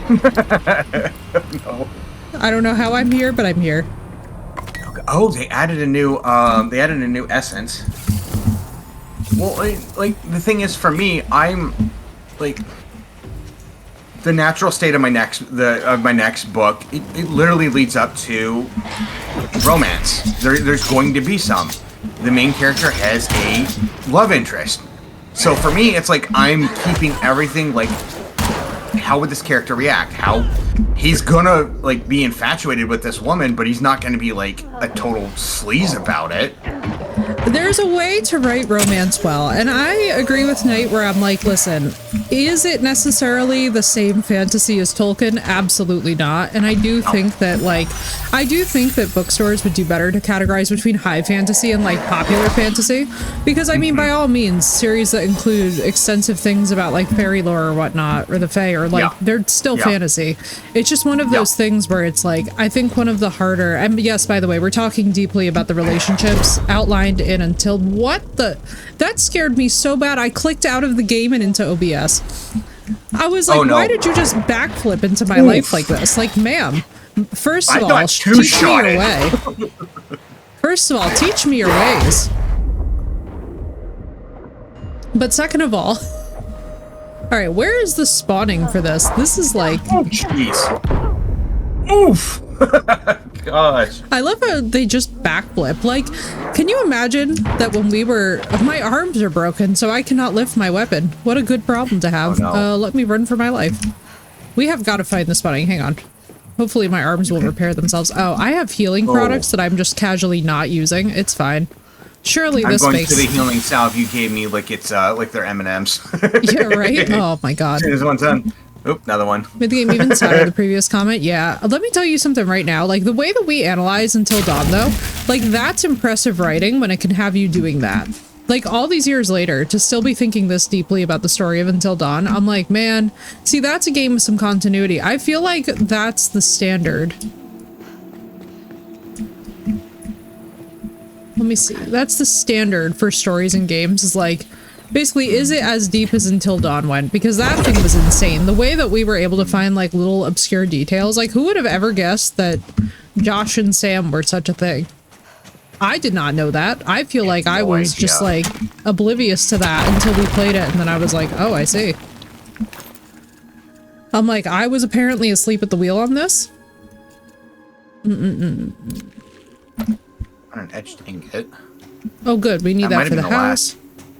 No. I don't know how I'm here, but I'm here. Oh, they added a new essence. Well, like the thing is, for me, I'm like the natural state of my next book, it literally leads up to romance. There's going to be some. The main character has a love interest. So for me, it's like I'm keeping everything like, how would this character react? How he's gonna like be infatuated with this woman, but he's not gonna be like a total sleaze about it. There's a way to write romance well, and I agree with Knight where I'm like, listen, is it necessarily the same fantasy as Tolkien? Absolutely not. And I do think that bookstores would do better to categorize between high fantasy and like popular fantasy, because I mean, by all means, series that include extensive things about like fairy lore or whatnot, or the fae, or like they're still fantasy. It's just one of those things where it's like, I think one of the harder, and yes, by the way, we're talking deeply about the relationships outlined in Until that scared me so bad I clicked out of the game and into OBS. I was like, why did you just backflip into my life like this? Like, ma'am, first of all, teach me your way. First of all, teach me your ways. But second of all right, where is the spawning for this? This is like, oh jeez. Oof. Gosh. I love how they just backflip. Like, can you imagine that when my arms are broken, so I cannot lift my weapon? What a good problem to have. Oh, no. Let me run for my life. We have got to find the spawning. Hang on. Hopefully my arms will repair themselves. Oh, I have healing products that I'm just casually not using. It's fine. Surely this makes... I'm going to the healing salve you gave me like it's like they're M&Ms. Yeah, right? Oh my god. There's one done. Oop, another one. Made the game even sadder, the previous comment. Yeah, let me tell you something right now. Like, the way that we analyze Until Dawn, though, like, that's impressive writing when it can have you doing that. Like, all these years later, to still be thinking this deeply about the story of Until Dawn, I'm like, man, see, that's a game with some continuity. I feel like that's the standard. Let me see. That's the standard for stories in games, is like, basically, is it as deep as Until Dawn went? Because that thing was insane. The way that we were able to find, like, little obscure details. Like, who would have ever guessed that Josh and Sam were such a thing? I did not know that. I feel like I was just, like, oblivious to that until we played it, and then I was like, oh, I see. I'm like, I was apparently asleep at the wheel on this? On an etched ingot. Oh, good. We need that for the house.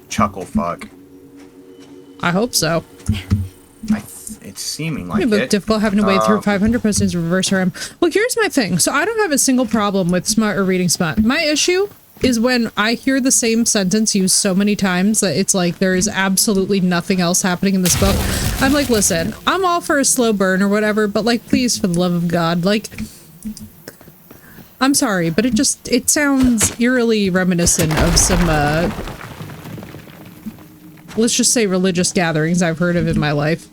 Chuckle fuck. I hope so. It's seeming like it. Difficult having to wade through 500 postings reverse RM. Well, here's my thing. So I don't have a single problem with smut or reading smut. My issue is when I hear the same sentence used so many times that it's like there is absolutely nothing else happening in this book. I'm like, listen, I'm all for a slow burn or whatever, but like, please, for the love of God, like, I'm sorry, but it sounds eerily reminiscent of some, let's just say religious gatherings I've heard of in my life.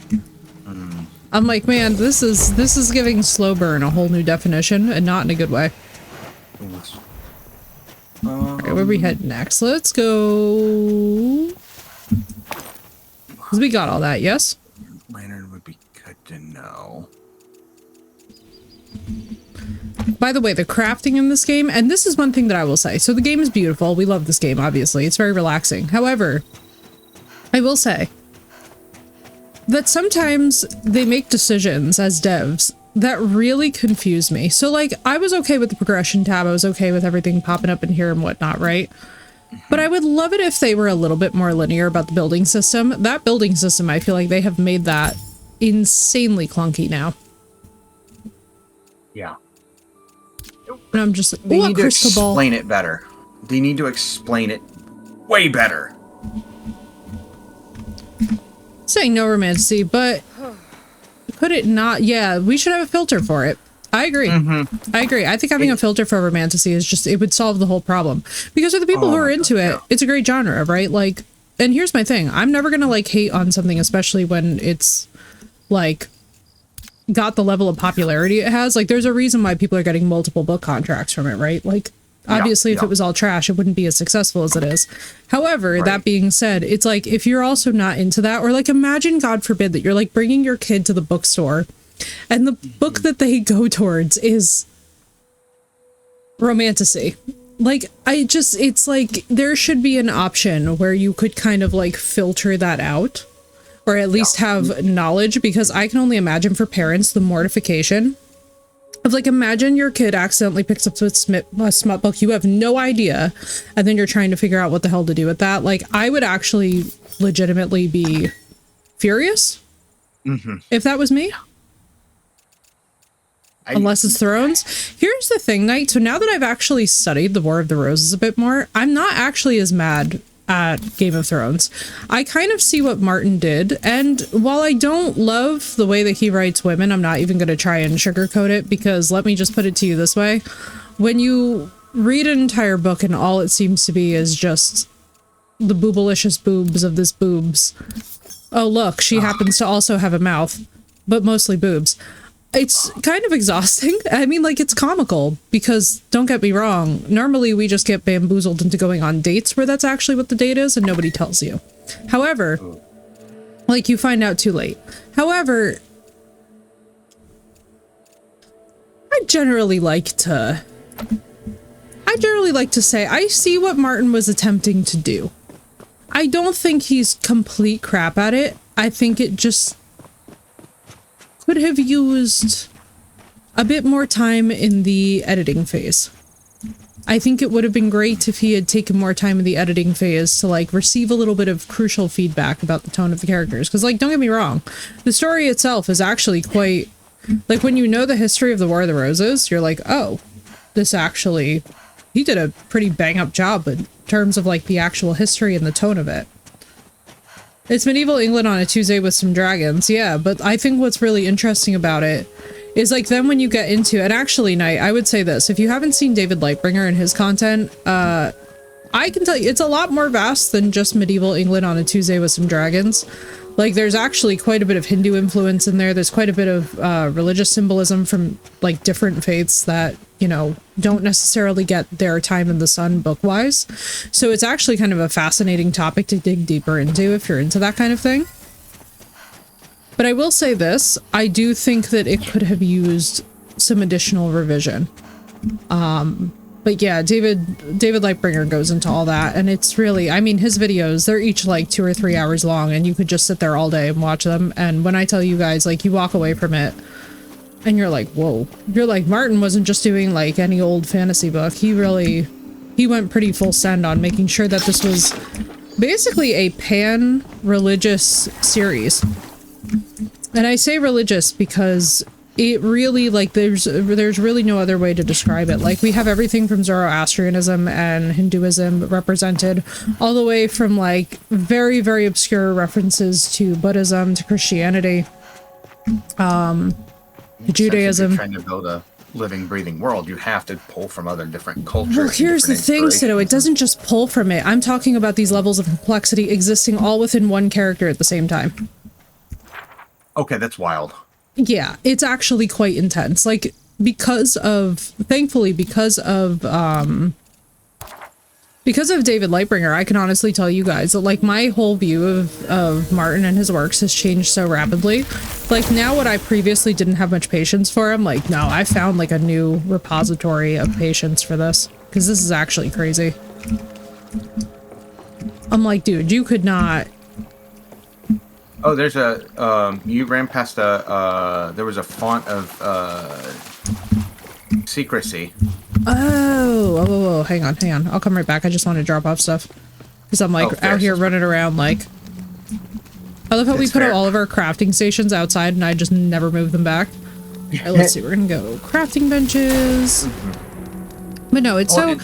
I'm like, man, this is giving slow burn a whole new definition, and not in a good way. Alright, where we head next? Let's go. Because we got all that, yes? Lantern would be good to know. By the way, the crafting in this game, and this is one thing that I will say. So the game is beautiful. We love this game, obviously. It's very relaxing. However, I will say that sometimes they make decisions as devs that really confuse me. So, like, I was okay with the progression tab. I was okay with everything popping up in here and whatnot, right? But I would love it if they were a little bit more linear about the building system. That building system, I feel like they have made that insanely clunky now. Yeah. And I'm just like, they need to explain it better. They need to explain it way better. Saying no romancy, but could it not? Yeah, we should have a filter for it. I agree. I agree. I think having a filter for romantasy is just, it would solve the whole problem. Because for the people who are into it, it's a great genre, right? Like, and here's my thing. I'm never gonna, like, hate on something, especially when it's, like, got the level of popularity it has. Like, there's a reason why people are getting multiple book contracts from it, right? Like, obviously, if it was all trash, it wouldn't be as successful as it is. However, that being said, it's like, if you're also not into that, or like, imagine, God forbid, that you're like bringing your kid to the bookstore and the book that they go towards is romantasy. Like, it's like, there should be an option where you could kind of like filter that out. or at least have knowledge, because I can only imagine for parents the mortification of, like, imagine your kid accidentally picks up a smut book, you have no idea, and then you're trying to figure out what the hell to do with that. Like, I would actually legitimately be furious if that was me. Unless it's Thrones. Here's the thing, Knight. So now that I've actually studied the War of the Roses a bit more, I'm not actually as mad at Game of Thrones. I kind of see what Martin did, and while I don't love the way that he writes women, I'm not even going to try and sugarcoat it, because let me just put it to you this way. When you read an entire book and all it seems to be is just the boobalicious boobs of this boobs. Oh, look, she happens to also have a mouth, but mostly boobs. It's kind of exhausting. I mean, like, it's comical, because don't get me wrong, normally we just get bamboozled into going on dates where that's actually what the date is and nobody tells you. However, like, you find out too late. However, I generally like to say I see what Martin was attempting to do. I don't think he's complete crap at it. I think it just could have used a bit more time in the editing phase. I think it would have been great if he had taken more time in the editing phase to, like, receive a little bit of crucial feedback about the tone of the characters. Because, like, don't get me wrong, the story itself is actually quite, like, when you know the history of the War of the Roses, you're like, oh, this actually, he did a pretty bang-up job in terms of, like, the actual history and the tone of it. It's medieval England on a Tuesday with some dragons, yeah, but I think what's really interesting about it is, like, then when you get into, and actually, Knight, I would say this, if you haven't seen David Lightbringer and his content, I can tell you, it's a lot more vast than just medieval England on a Tuesday with some dragons. Like, there's actually quite a bit of Hindu influence in there. There's quite a bit of religious symbolism from, like, different faiths that, you know, don't necessarily get their time in the sun book-wise. So it's actually kind of a fascinating topic to dig deeper into if you're into that kind of thing. But I will say this, I do think that it could have used some additional revision. But yeah, David Lightbringer goes into all that, and it's really, I mean, his videos, they're each like 2 or 3 hours long, and you could just sit there all day and watch them. And when I tell you guys, like, you walk away from it and you're like, whoa, you're like, Martin wasn't just doing like any old fantasy book. He went pretty full send on making sure that this was basically a pan-religious series. And I say religious because it really, like, there's really no other way to describe it. Like, we have everything from Zoroastrianism and Hinduism represented, all the way from, like, very, very obscure references to Buddhism, to Christianity, to Judaism. If you're trying to build a living, breathing world, you have to pull from other different cultures. Well, here's the thing, Sido, it doesn't just pull from it. I'm talking about these levels of complexity existing all within one character at the same time. Okay, that's wild. Yeah, it's actually quite intense. Like, thankfully, because of David Lightbringer, I can honestly tell you guys that, like, my whole view of Martin and his works has changed so rapidly. Like, now what I previously didn't have much patience for, I'm like, no, I found, like, a new repository of patience for this, because this is actually crazy. I'm like, dude, you could not... Oh, there's you ran past there was a font of, secrecy. Oh, hang on. I'll come right back. I just want to drop off stuff. Because I'm, like, out here running around, like... I love how we put all of our crafting stations outside and I just never move them back. Alright, let's see. We're gonna go crafting benches. But no, it's so...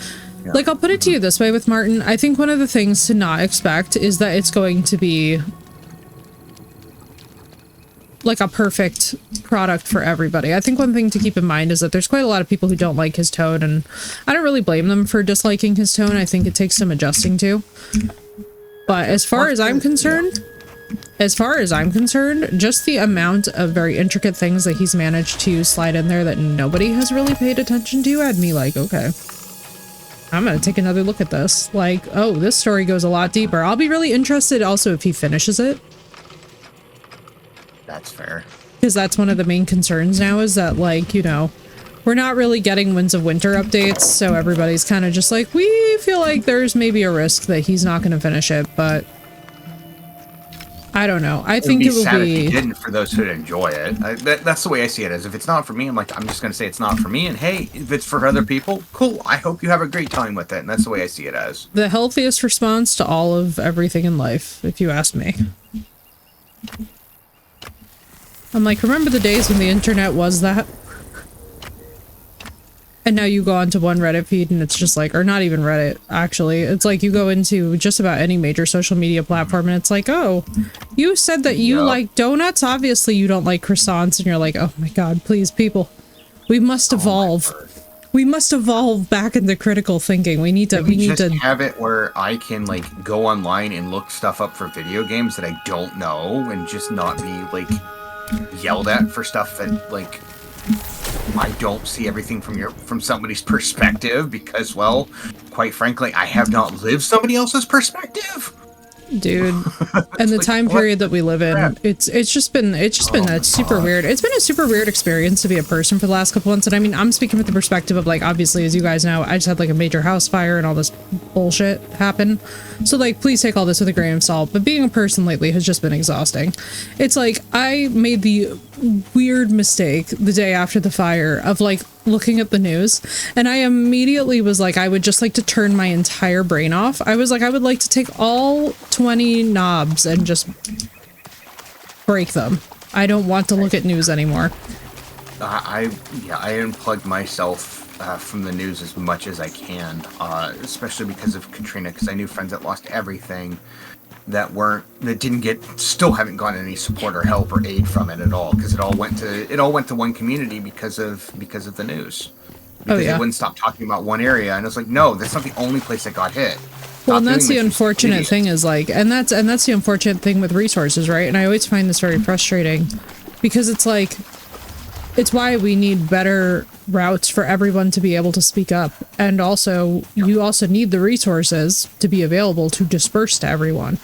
Yeah. Like, I'll put it to you this way with Martin. I think one of the things to not expect is that it's going to be... like a perfect product for everybody. I think one thing to keep in mind is that there's quite a lot of people who don't like his tone, and I don't really blame them for disliking his tone. I think it takes some adjusting to. But as far as I'm concerned, just the amount of very intricate things that he's managed to slide in there that nobody has really paid attention to had me like, okay, I'm gonna take another look at this. Like, oh, this story goes a lot deeper. I'll be really interested also if he finishes it. That's fair. Because that's one of the main concerns now, is that, like, you know, we're not really getting Winds of Winter updates, so everybody's kind of just like, we feel like there's maybe a risk that he's not going to finish it, but I don't know. I It would think be it will sad if you be. didn't for those who enjoy it. That's the way I see it. Is if it's not for me, I'm like, I'm just going to say it's not for me. And hey, if it's for other people, cool. I hope you have a great time with it. And that's the way I see it as. The healthiest response to all of everything in life, if you ask me. I'm like, remember the days when the internet was that? And now you go onto one Reddit feed and it's just like, or not even Reddit, actually. It's like you go into just about any major social media platform and it's like, oh, you said that you like donuts? Obviously you don't like croissants. And you're like, oh my god, please, people. We must evolve. We must evolve back into critical thinking. We need to, we need to have it where I can like go online and look stuff up for video games that I don't know and just not be like yelled at for stuff that like I don't see everything from somebody's perspective because, well, quite frankly, I have not lived somebody else's perspective. Dude, and the like, time period that we live in, crap? it's just been a super weird. It's been a super weird experience to be a person for the last couple months. And I mean, I'm speaking with the perspective of like, obviously, as you guys know, I just had like a major house fire and all this bullshit happen. So like, please take all this with a grain of salt. But being a person lately has just been exhausting. It's like I made the weird mistake the day after the fire of like looking at the news, and I immediately was like, I would just like to turn my entire brain off. I was like, I would like to take all 20 knobs and just break them. I don't want to look at news anymore. I unplugged myself from the news as much as I can, especially because of Katrina, because I knew friends that lost everything that still haven't gotten any support or help or aid from it at all, because it all went to one community because of the news. Because they wouldn't stop talking about one area, and it's like, no, that's not the only place that got hit. Well, and that's the unfortunate thing is like, and that's the unfortunate thing with resources, right? And I always find this very frustrating because it's like, it's why we need better routes for everyone to be able to speak up. And also, you also need the resources to be available to disperse to everyone.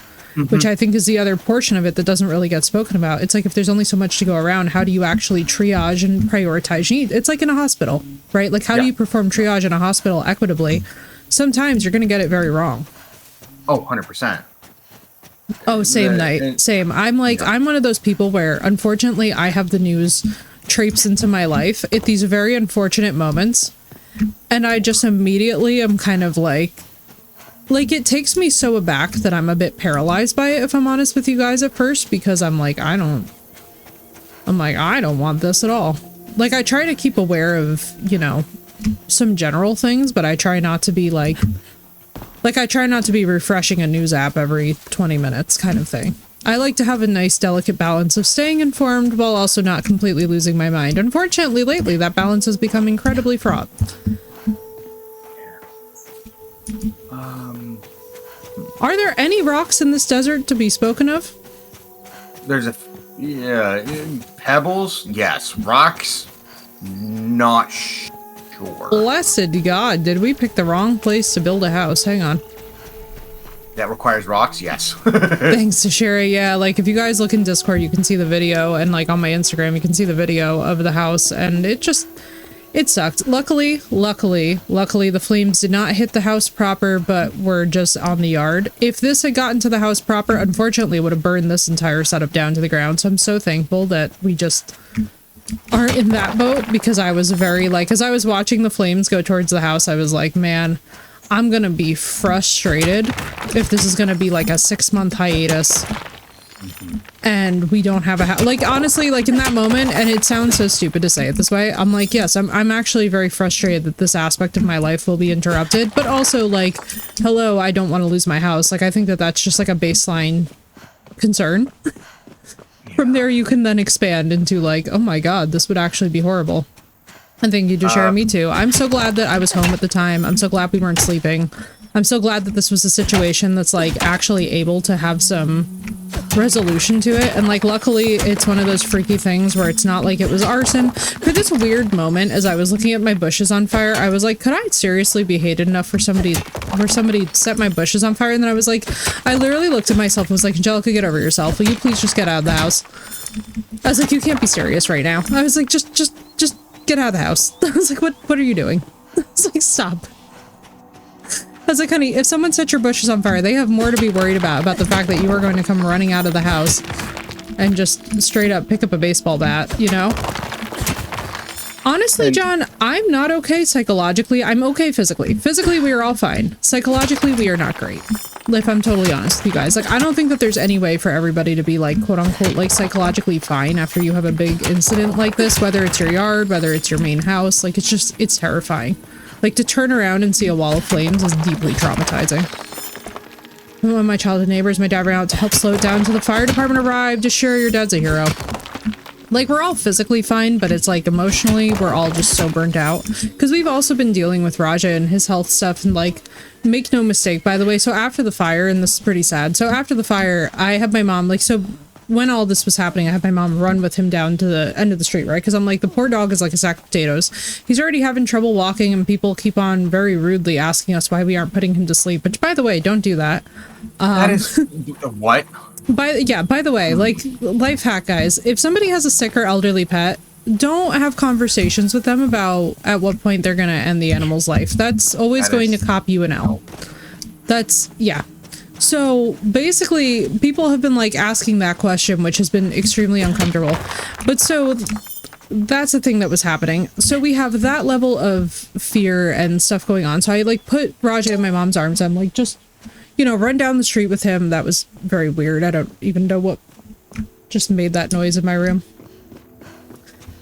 Which I think is the other portion of it that doesn't really get spoken about. It's like, if there's only so much to go around, how do you actually triage and prioritize needs? It's like in a hospital, right? Like, how do you perform triage in a hospital equitably? Sometimes you're going to get it very wrong. Oh, 100%. Oh, same night. Same. I'm like, I'm one of those people where, unfortunately, I have the news traipse into my life at these very unfortunate moments. And I just immediately am kind of like, it takes me so aback that I'm a bit paralyzed by it, if I'm honest with you guys at first, because I'm like, I don't want this at all. Like, I try to keep aware of, you know, some general things, but I try not to be like I try not to be refreshing a news app every 20 minutes kind of thing. I like to have a nice, delicate balance of staying informed while also not completely losing my mind. Unfortunately, lately, that balance has become incredibly fraught. Are there any rocks in this desert to be spoken of? There's pebbles, yes. Rocks, not sure. Blessed God, did we pick the wrong place to build a house? Hang on. That requires rocks, yes. Thanks to Sherry. Yeah, like if you guys look in Discord, you can see the video, and like on my Instagram, you can see the video of the house, and it sucked. Luckily, the flames did not hit the house proper, but were just on the yard. If this had gotten to the house proper, unfortunately, it would have burned this entire setup down to the ground. So I'm so thankful that we just aren't in that boat, because I was very like, as I was watching the flames go towards the house, I was like, man, I'm gonna be frustrated if this is gonna be like a 6-month hiatus. And we don't have a house. Like, honestly, like in that moment, and it sounds so stupid to say it this way, I'm like, yes, I'm actually very frustrated that this aspect of my life will be interrupted, but also like, hello, I don't want to lose my house. Like, I think that that's just like a baseline concern. From there, you can then expand into like, oh my god, this would actually be horrible. And thank you to sharing me too. I'm so glad that I was home at the time. I'm so glad we weren't sleeping. I'm so glad that this was a situation that's like actually able to have some resolution to it. And like, luckily it's one of those freaky things where it's not like it was arson. For this weird moment, as I was looking at my bushes on fire, I was like, could I seriously be hated enough for somebody set my bushes on fire? And then I was like, I literally looked at myself and was like, Angelica, get over yourself. Will you please just get out of the house? I was like, you can't be serious right now. I was like, just get out of the house. I was like, what are you doing? I was like, stop. I was like, honey, if someone set your bushes on fire, they have more to be worried about the fact that you are going to come running out of the house and just straight up pick up a baseball bat, you know? Honestly, John, I'm not okay psychologically. I'm okay physically. Physically, we are all fine. Psychologically, we are not great. If I'm totally honest with you guys. Like, I don't think that there's any way for everybody to be, like, quote-unquote, like, psychologically fine after you have a big incident like this, whether it's your yard, whether it's your main house. Like, it's just, it's terrifying. Like, to turn around and see a wall of flames is deeply traumatizing. One of my childhood neighbors, my dad ran out to help slow it down until the fire department arrived. Just sure your dad's a hero. Like, we're all physically fine, but it's like emotionally, we're all just so burnt out. Because we've also been dealing with Raja and his health stuff, and like, make no mistake, by the way, so after the fire, and this is pretty sad, so after the fire, I had my mom, like, so when all this was happening, I had my mom run with him down to the end of the street, right? Because I'm like, the poor dog is like a sack of potatoes. He's already having trouble walking, and people keep on very rudely asking us why we aren't putting him to sleep, which, by the way, don't do that. That is... What? By the way, like, life hack, guys, if somebody has a sick or elderly pet, don't have conversations with them about at what point they're gonna end the animal's life. That's always going to cop you an L. That's, yeah. So basically, people have been like asking that question, which has been extremely uncomfortable. But so that's the thing that was happening. So we have that level of fear and stuff going on. So I like put Raja in my mom's arms. I'm like, just, you know, run down the street with him. That was very weird. I don't even know what just made that noise in my room.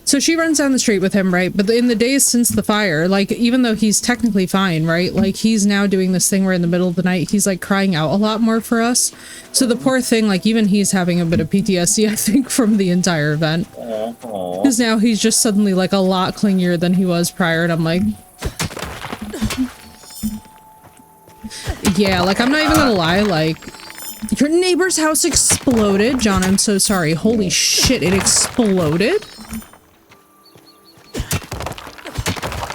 So she runs down the street with him, right? But in the days since the fire, like, even though he's technically fine, right? Like, he's now doing this thing where in the middle of the night, he's, like, crying out a lot more for us. So the poor thing, like, even he's having a bit of PTSD, I think, from the entire event. Because now he's just suddenly, like, a lot clingier than he was prior, and I'm like... Yeah, like, I'm not even gonna lie, like... Your neighbor's house exploded? John, I'm so sorry. Holy shit, it exploded?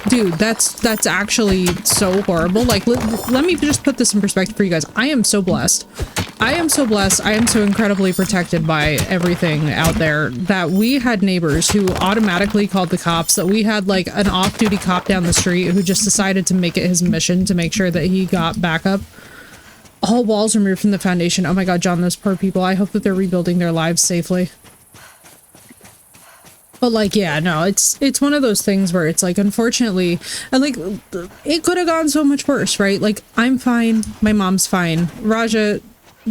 Dude, that's actually so horrible. Like, let me just put this in perspective for you guys. I am so blessed. I am so blessed. I am so incredibly protected by everything out there that we had neighbors who automatically called the cops, that we had like an off-duty cop down the street who just decided to make it his mission to make sure that he got backup. All walls removed from the foundation. Oh my god, John, those poor people. I hope that they're rebuilding their lives safely. But like, yeah, no, it's one of those things where it's like, unfortunately, and like, it could have gone so much worse, right? Like, I'm fine, my mom's fine, Raja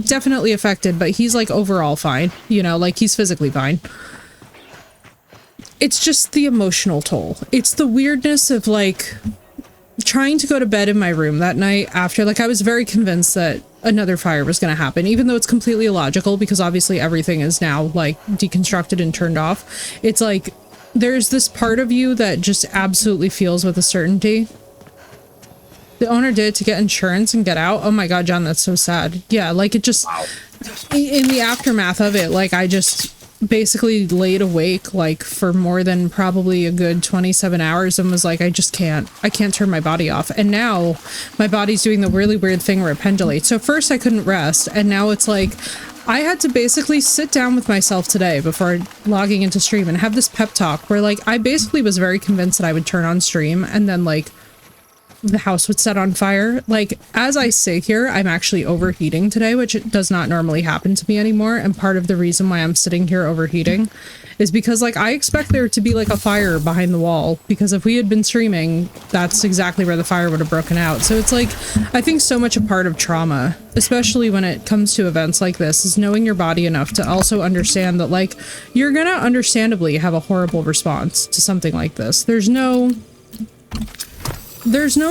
definitely affected, but he's like overall fine, you know, like he's physically fine. It's just the emotional toll. It's the weirdness of like trying to go to bed in my room that night after, like, I was very convinced that another fire was going to happen, even though it's completely illogical because obviously everything is now like deconstructed and turned off. It's like there's this part of you that just absolutely feels with a certainty. The owner did to get insurance and get out. Oh my god, John, that's so sad. Yeah, like it just, in the aftermath of it, like I just basically laid awake like for more than probably a good 27 hours and was like, I can't turn my body off. And now my body's doing the really weird thing where it pendulates. So first I couldn't rest, and now it's like I had to basically sit down with myself today before logging into stream and have this pep talk where like I basically was very convinced that I would turn on stream and then like the house would set on fire. Like, as I sit here, I'm actually overheating today, which does not normally happen to me anymore. And part of the reason why I'm sitting here overheating is because, like, I expect there to be, like, a fire behind the wall. Because if we had been streaming, that's exactly where the fire would have broken out. So it's, like, I think so much a part of trauma, especially when it comes to events like this, is knowing your body enough to also understand that, like, you're gonna understandably have a horrible response to something like this. There's no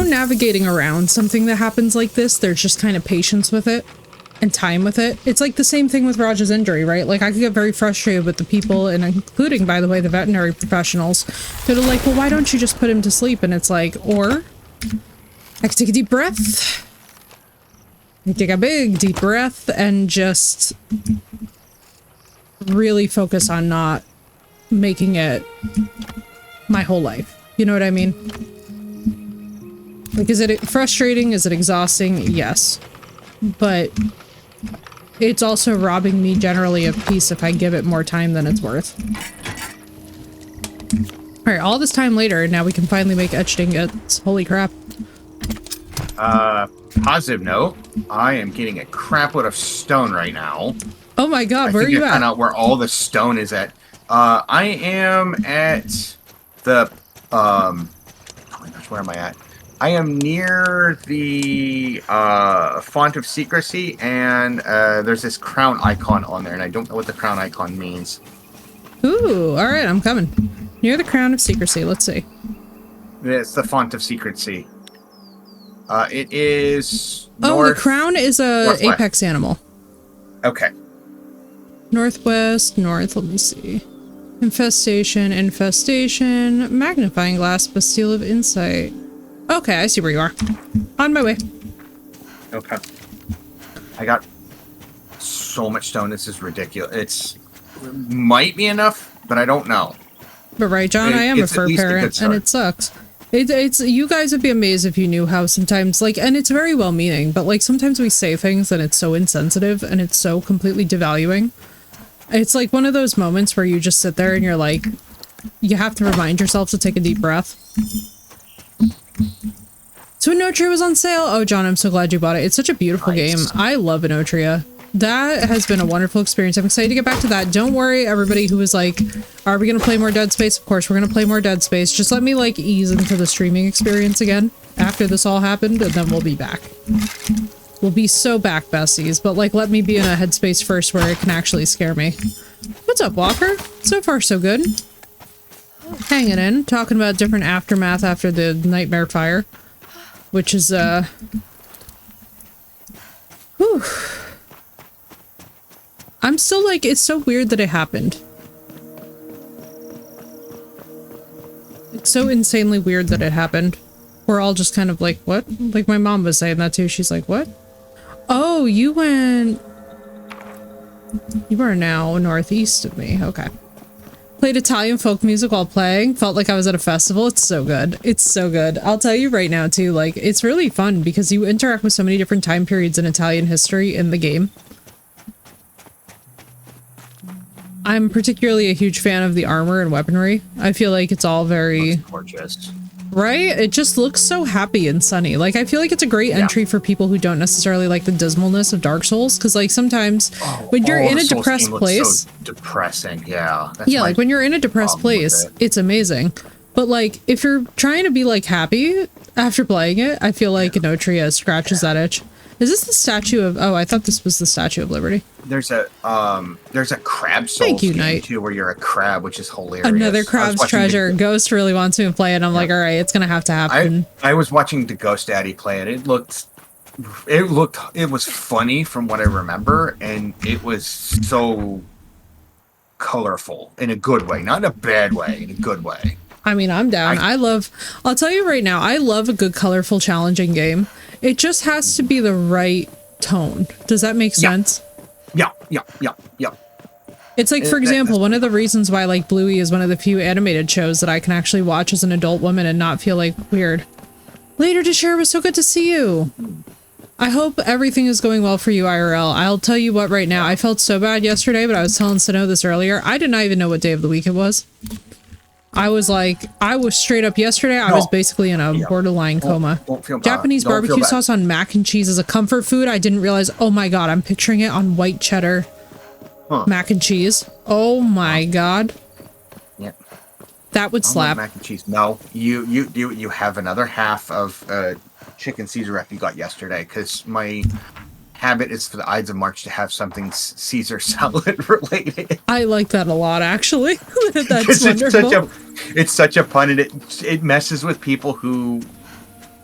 navigating around something that happens like this. There's just kind of patience with it and time with it. It's like the same thing with Raja's injury, right? Like I could get very frustrated with the people, and including, by the way, the veterinary professionals that are like, well, why don't you just put him to sleep? And it's like, or I could take a deep breath. I take a big deep breath and just really focus on not making it my whole life. You know what I mean? Like, is it frustrating? Is it exhausting? Yes. But it's also robbing me generally of peace if I give it more time than it's worth. Alright, all this time later, now we can finally make etched ingots. Holy crap. positive note, I am getting a crap load of stone right now. Oh my god, where are think you I found at? out where all the stone is at. I am at the oh my gosh, where am I at? I am near the font of secrecy, and there's this crown icon on there, and I don't know what the crown icon means. Ooh, all right, I'm coming. Near the crown of secrecy. Let's see. It's the font of secrecy. It is. Oh, the crown is a northwest. apex animal. Okay. Northwest, north. Let me see. Infestation, infestation, magnifying glass, Bastille of Insight. Okay, I see where you are. On my way. Okay. I got so much stone. This is ridiculous. It's might be enough, but I don't know. But right, John, I am a It's at fur least a good parent, start. and it sucks. It's you guys would be amazed if you knew how sometimes, like, and it's very well meaning, but like sometimes we say things and it's so insensitive and it's so completely devaluing. It's like one of those moments where you just sit there and you're like, you have to remind yourself to take a deep breath. So Inotria was on sale. Oh, John, I'm so glad you bought it. It's such a beautiful game. I love Inotria. That has been a wonderful experience. I'm excited to get back to that. Don't worry, everybody who was like, are we going to play more Dead Space? Of course, we're going to play more Dead Space. Just let me, like, ease into the streaming experience again after this all happened, and then we'll be back. We'll be so back, besties, but, like, let me be in a headspace first where it can actually scare me. What's up, Walker? So far, so good. Hanging in, talking about different aftermath after the Nightmare Fire, which is, whew. I'm still like, it's so weird that it happened. It's so insanely weird that it happened. We're all just kind of like, what? Like my mom was saying that too. She's like, what? Oh, you went... You are now northeast of me. Okay. Played Italian folk music while playing. Felt like I was at a festival. It's so good. It's so good. I'll tell you right now too, like, it's really fun because you interact with so many different time periods in Italian history in the game. I'm particularly a huge fan of the armor and weaponry. I feel like it's all very... gorgeous. Right? It just looks so happy and sunny. Like, I feel like it's a great entry for people who don't necessarily like the dismalness of Dark Souls, because, like, sometimes when you're in a depressed place... So depressing, yeah. Yeah, like, when you're in a depressed place, it's amazing. But, like, if you're trying to be, like, happy after playing it, I feel like Inotria scratches that itch. Is this the Statue of... Oh, I thought this was the Statue of Liberty. There's a crab Souls game Knight. too, where you're a crab, which is hilarious. Another crab's treasure. Ghost really wants me to play it. I'm like, all right, it's gonna have to happen. I was watching the Ghost Daddy play it. It was funny from what I remember, and it was so colorful in a good way, not in a bad way, in a good way. I mean, I'm down. I'll tell you right now, I love a good, colorful, challenging game. It just has to be the right tone. Does that make sense? Yeah. It's like, for example, one of the reasons why, like, Bluey is one of the few animated shows that I can actually watch as an adult woman and not feel, like, weird. Later, Deshare, was so good to see you. I hope everything is going well for you, IRL. I'll tell you what right now. I felt so bad yesterday, but I was telling Sino this earlier. I did not even know what day of the week it was. I was straight up yesterday. I was basically in a borderline coma. Don't feel bad. Japanese barbecue sauce on mac and cheese is a comfort food. I didn't realize. Oh my god, I'm picturing it on white cheddar mac and cheese. Oh my god. Yeah. That would slap. Mac and cheese. No, you have another half of chicken Caesar wrap you got yesterday, because my habit is for the Ides of March to have something Caesar salad related. I like that a lot, actually. That's wonderful. It's such a pun, and it messes with people who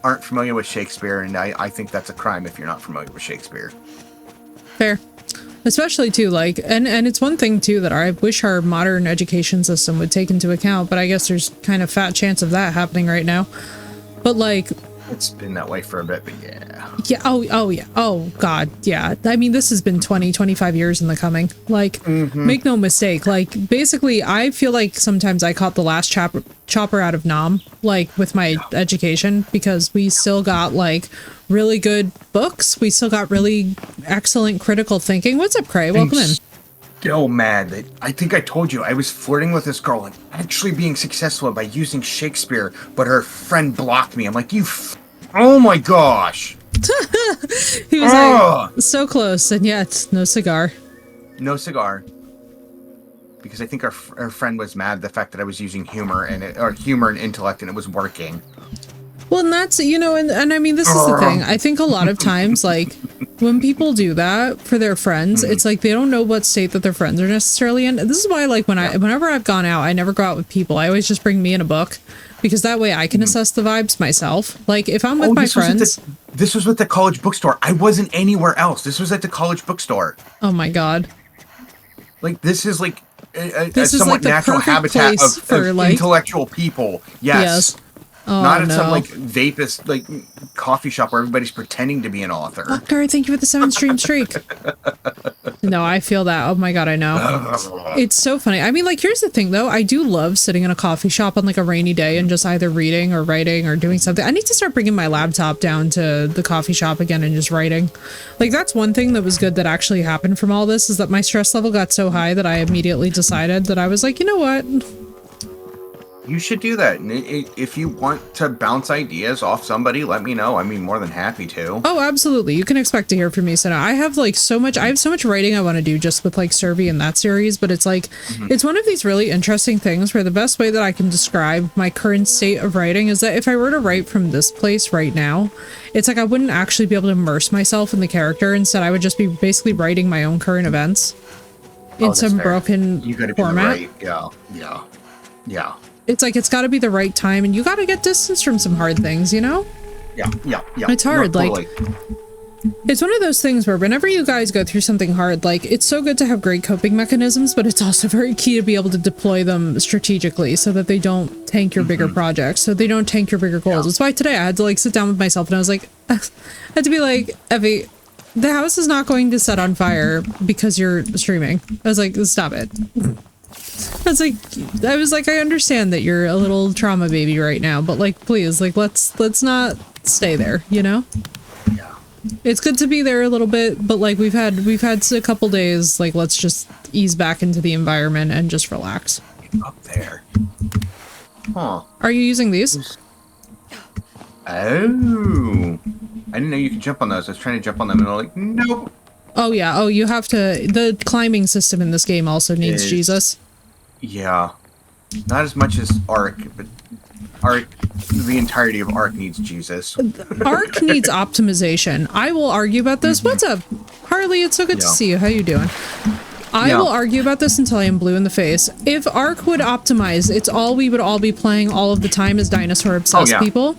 aren't familiar with Shakespeare, and I think that's a crime if you're not familiar with Shakespeare. Fair. Especially too, like, and it's one thing too that I wish our modern education system would take into account, but I guess there's kind of fat chance of that happening right now. But like, it's been that way for a bit, but yeah. Yeah. Oh yeah. Oh god. Yeah. I mean, this has been 25 years in the coming. Like, make no mistake. Like, basically, I feel like sometimes I caught the last chopper out of Nam, like, with my education, because we still got, like, really good books. We still got really excellent critical thinking. What's up, Cray? Welcome in. Still mad that I think I told you I was flirting with this girl and actually being successful by using Shakespeare, but her friend blocked me. I'm like, oh my gosh. He was Ugh. like, so close, and yet no cigar. No cigar. Because I think our friend was mad at the fact that I was using humor and intellect, and it was working. Well, and that's, you know, and I mean, this is the thing. I think a lot of times, like, when people do that for their friends, it's like they don't know what state that their friends are necessarily in. This is why, like, whenever I've gone out, I never go out with people. I always just bring me and a book, because that way I can assess the vibes myself. Like, if I'm with my friends... This was with the college bookstore. I wasn't anywhere else. This was at the college bookstore. Oh, my God. Like, this is, like, a This is somewhat like the natural perfect habitat place of for, like... intellectual people. Yes. Oh, Not at no. some, like, vapist, like, coffee shop where everybody's pretending to be an author. Oscar, thank you for the 7-stream streak. No, I feel that. Oh my God, I know. It's so funny. I mean, like, here's the thing, though. I do love sitting in a coffee shop on, like, a rainy day and just either reading or writing or doing something. I need to start bringing my laptop down to the coffee shop again and just writing. Like, that's one thing that was good that actually happened from all this, is that my stress level got so high that I immediately decided that I was like, you know what? You should do that. And if you want to bounce ideas off somebody, let me know. I'd be more than happy to. Oh, absolutely. You can expect to hear from me. So now I have like I have so much writing I want to do just with like Survey and that series, but it's like, it's one of these really interesting things where the best way that I can describe my current state of writing is that if I were to write from this place right now, it's like I wouldn't actually be able to immerse myself in the character. Instead, I would just be basically writing my own current events in some broken You gotta be format. Yeah. It's like, it's got to be the right time, and you got to get distance from some hard things, you know? Yeah. It's hard, No, like, it's one of those things where whenever you guys go through something hard, like, it's so good to have great coping mechanisms, but it's also very key to be able to deploy them strategically so that they don't tank your bigger projects, so they don't tank your bigger goals. That's why today I had to, like, sit down with myself, and I was like, I had to be like, Evie, the house is not going to set on fire because you're streaming. I was like, stop it. I was like, I understand that you're a little trauma baby right now, but like, please, like, let's not stay there, you know? Yeah. It's good to be there a little bit, but like, we've had a couple days, like, let's just ease back into the environment and just relax. Up there. Huh. Are you using these? Oh. I didn't know you could jump on those. I was trying to jump on them and they're like, nope. Oh yeah, oh, you have to, the climbing system in this game also needs Jesus. Yeah. Not as much as Ark, but Ark, the entirety of Ark needs Jesus. Ark needs optimization. I will argue about this. What's up, Harley? It's so good to see you. How you doing? I will argue about this until I am blue in the face. If Ark would optimize, it's all we would all be playing all of the time as dinosaur-obsessed people.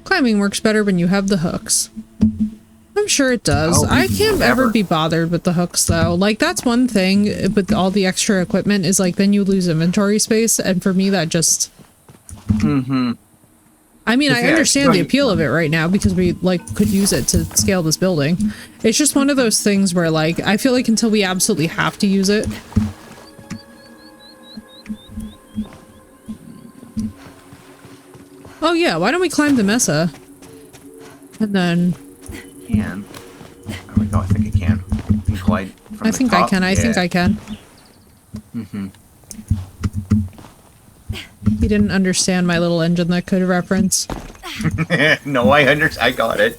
Climbing works better when you have the hooks. I'm sure it does. I can't ever be bothered with the hooks, though. Like, that's one thing with all the extra equipment is, like, then you lose inventory space, and for me, that just... I mean, I understand the appeal of it right now, because we, like, could use it to scale this building. It's just one of those things where, like, I feel like until we absolutely have to use it... Oh, yeah, why don't we climb the mesa? And then... Can. Oh my god, I think I can. You glide from I think I can. I think I can. He didn't understand my little engine that could reference. No, I got it.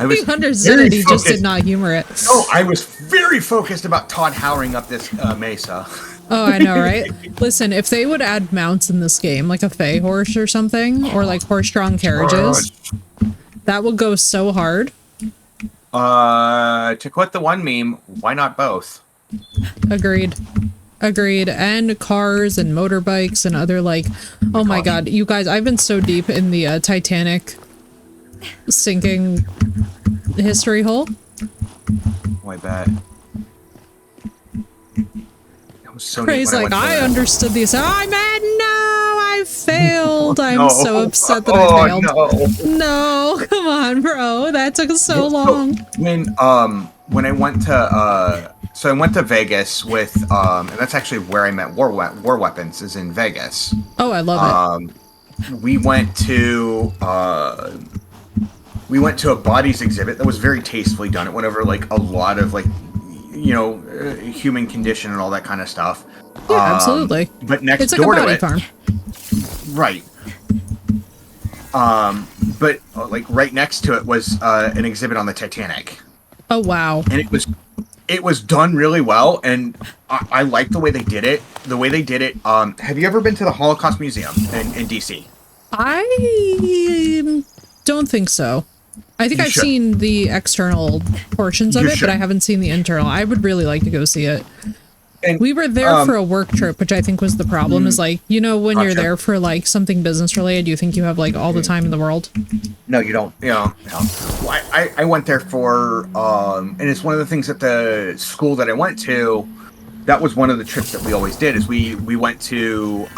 I was He understood it, he just did not humor it. Oh, I was very focused about Todd Howering up this mesa. Oh, I know, right? Listen, if they would add mounts in this game, like a Fey horse or something, or like horse-drawn carriages, that would go so hard. To quote the one meme, why not both? Agreed. Agreed. And cars and motorbikes and other, like, oh my god, you guys, I've been so deep in the Titanic sinking history hole. Oh, I bet. That was so Ray's like, I understood these. I'm mad. No, I failed. I'm so upset that I failed. No, come on, bro. That took so long. When I went to so I went to Vegas with and that's actually where I met War Weapons is in Vegas. Oh, I love it. We went to a bodies exhibit that was very tastefully done. It went over like a lot of like, you know, human condition and all that kind of stuff. Yeah, absolutely. But next it's like door a body to it, farm. right? But like right next to it was an exhibit on the Titanic, Oh wow. and it was done really well, and I like the way they did it. The way they did it. Have you ever been to the Holocaust Museum in DC? I don't think so. I think You I've should. seen the external portions of You it, should. but I haven't seen the internal. I would really like to go see it. And We were there for a work trip, which I think was the problem. Is like, you know, when you're Gotcha. there for like something business related, you think you have like all the time in the world. no, you don't. You know, no. Well, I went there for, and it's one of the things at the school that I went to. That was one of the trips that we always did. Is we went to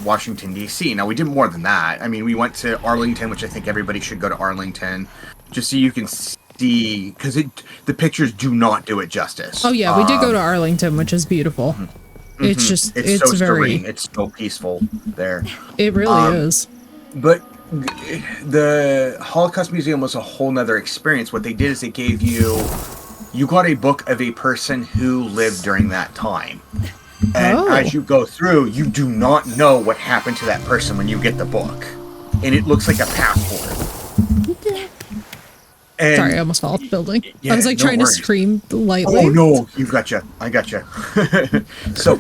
Washington D.C. Now we did more than that. I mean, we went to Arlington, which I think everybody should go to Arlington, just so you can see, because the pictures do not do it justice. Oh yeah, we did go to Arlington, which is beautiful. It's just It's so very serene. It's so peaceful there. it really is. But the Holocaust Museum was a whole nother experience. What they did is they gave you got a book of a person who lived during that time. And Oh. as you go through, you do not know what happened to that person when you get the book. And it looks like a passport. And Sorry, I almost fell off the building. yeah, I was like no trying worries. to scream lightly. Oh no, you gotcha. I gotcha. So,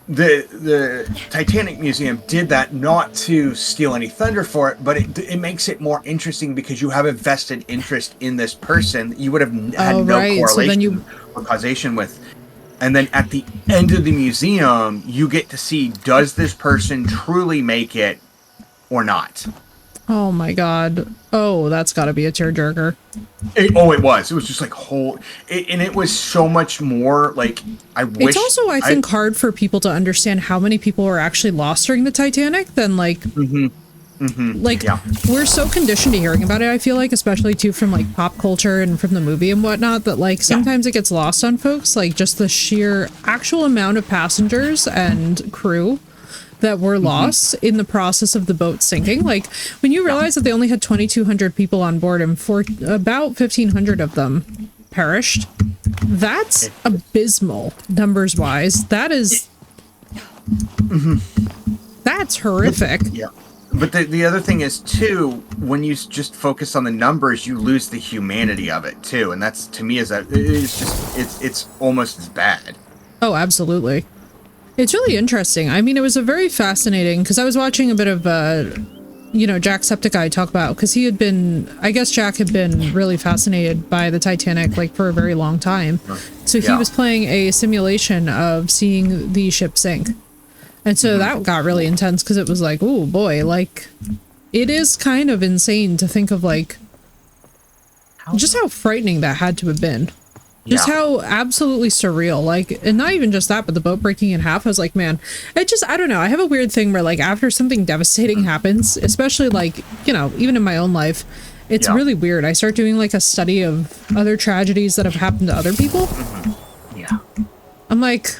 the Titanic Museum did that not to steal any thunder for it, but it makes it more interesting because you have a vested interest in this person that you would have had Oh, no right. So correlation then you- or causation with. And then at the end of the museum, you get to see, does this person truly make it or not? Oh my god. Oh, that's got to be a tearjerker. It was just like and it was so much more like, I wish. It's also, I think, hard for people to understand how many people were actually lost during the Titanic than like like Yeah. we're so conditioned to hearing about it, I feel like, especially too from like pop culture and from the movie and whatnot, that like sometimes it gets lost on folks, like just the sheer actual amount of passengers and crew that were lost in the process of the boat sinking. Like when you realize that they only had 2,200 people on board and for about 1,500 of them perished, that's abysmal numbers wise. That is that's horrific. Yeah. But the other thing is too, when you just focus on the numbers, you lose the humanity of it too, and that's, to me, it's almost as bad. Oh, absolutely. It's really interesting. I mean, it was a very fascinating, because I was watching a bit of Jacksepticeye talk about, because I guess Jack had been really fascinated by the Titanic like for a very long time. So he Yeah. was playing a simulation of seeing the ship sink. And so that got really intense because it was like, oh boy, like it is kind of insane to think of like just how frightening that had to have been. Just Yeah. how absolutely surreal, like, and not even just that, but the boat breaking in half. I was like, man, I don't know. I have a weird thing where like after something devastating happens, especially like, even in my own life, it's Yeah. really weird. I start doing like a study of other tragedies that have happened to other people. Yeah. I'm like,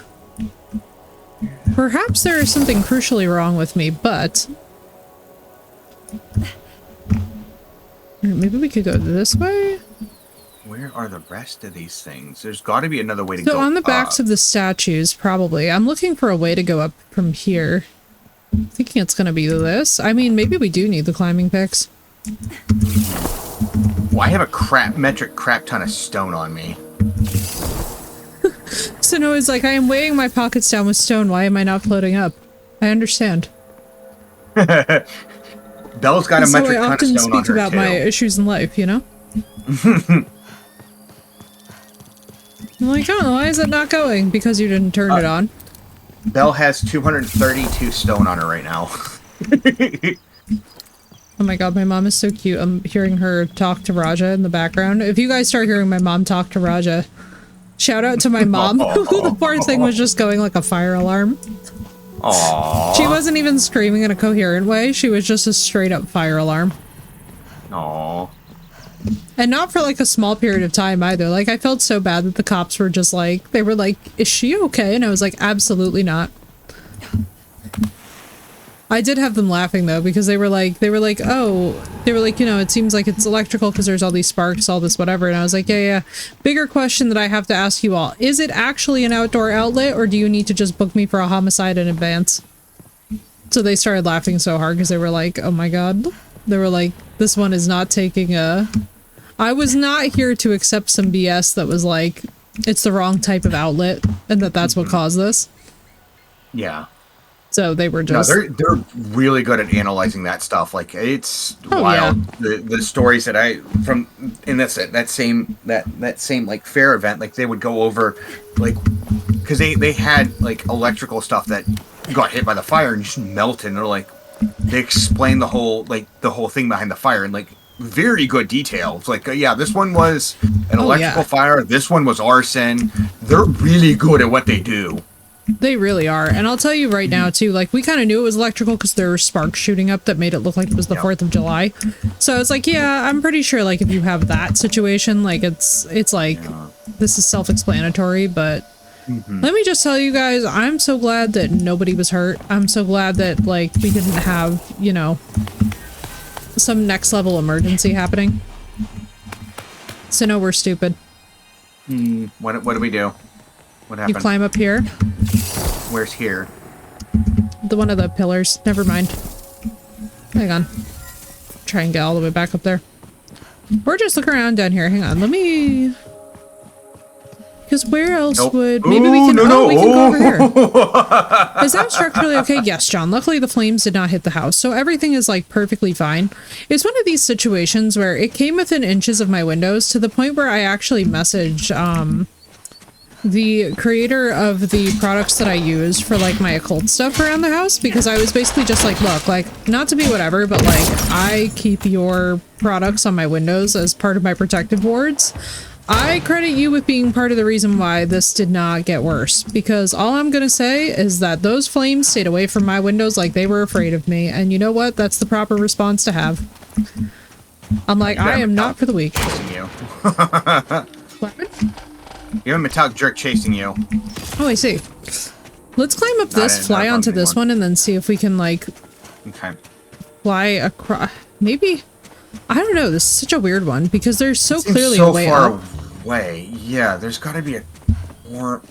perhaps there is something crucially wrong with me, but maybe we could go this way. Where are the rest of these things? There's got to be another way to go. So on the backs of the statues, probably. I'm looking for a way to go up from here. Thinking it's gonna be this. I mean, maybe we do need the climbing picks. Well, I have a metric crap ton of stone on me. So no, it's like I am weighing my pockets down with stone. Why am I not floating up? I understand. Belle's got a So metric I ton of often stone on speak her about too. my issues in life, you know? I'm like, oh, why is it not going? Because you didn't turn it on. Belle has 232 stone on her right now. Oh my god, my mom is so cute. I'm hearing her talk to Raja in the background. If you guys start hearing my mom talk to Raja, shout out to my mom, who the poor thing was just going like a fire alarm. Aww. She wasn't even screaming in a coherent way. She was just a straight up fire alarm. Aww. And not for like a small period of time either. Like I felt so bad that the cops were just like, they were like, is she okay? And I was like, absolutely not. I did have them laughing though, because they were like, it seems like it's electrical because there's all these sparks, all this whatever. And I was like, yeah. Bigger question that I have to ask you all. Is it actually an outdoor outlet or do you need to just book me for a homicide in advance? So they started laughing so hard because they were like, oh my god. They were like, this one is not taking a... I was not here to accept some BS that was like, it's the wrong type of outlet, and that's what caused this. Yeah. So they were just... No, they're really good at analyzing that stuff. Like, it's wild. Yeah. The stories that from that same like fair event, like they would go over, like, because they had like electrical stuff that got hit by the fire and just melted. And they're like, they explained the whole thing behind the fire in like very good detail. It's like, yeah, this one was an electrical fire. This one was arson. They're really good at what they do. They really are. And I'll tell you right now, too, like, we kind of knew it was electrical because there were sparks shooting up that made it look like it was the 4th of July. So it's like, yeah, I'm pretty sure, like, if you have that situation, like, it's like, this is self-explanatory, but let me just tell you guys, I'm so glad that nobody was hurt. I'm so glad that, like, we didn't have, you know, some next-level emergency happening. So no, we're stupid. What do we do? What happened? You climb up here. Where's here? The one of the pillars. Never mind. Hang on. Try and get all the way back up there. Or just look around down here. Hang on. Let me... Because where else would... Maybe we can... we can go over here. Is that structurally okay? Yes, John. Luckily, the flames did not hit the house, so everything is, like, perfectly fine. It's one of these situations where it came within inches of my windows to the point where I actually messaged, the creator of the products that I use for, like, my occult stuff around the house, because I was basically just like, look, like, not to be whatever, but, like, I keep your products on my windows as part of my protective wards. I credit you with being part of the reason why this did not get worse, because all I'm gonna say is that those flames stayed away from my windows like they were afraid of me, and you know what? That's the proper response to have. I'm like, I am not for the weak. You. What? You have a metallic jerk chasing you. Oh, I see. Let's climb up this, fly onto this one, and then see if we can, like, fly across. Maybe? I don't know. This is such a weird one, because there's so clearly a way up. Away. Yeah, there's got to be a more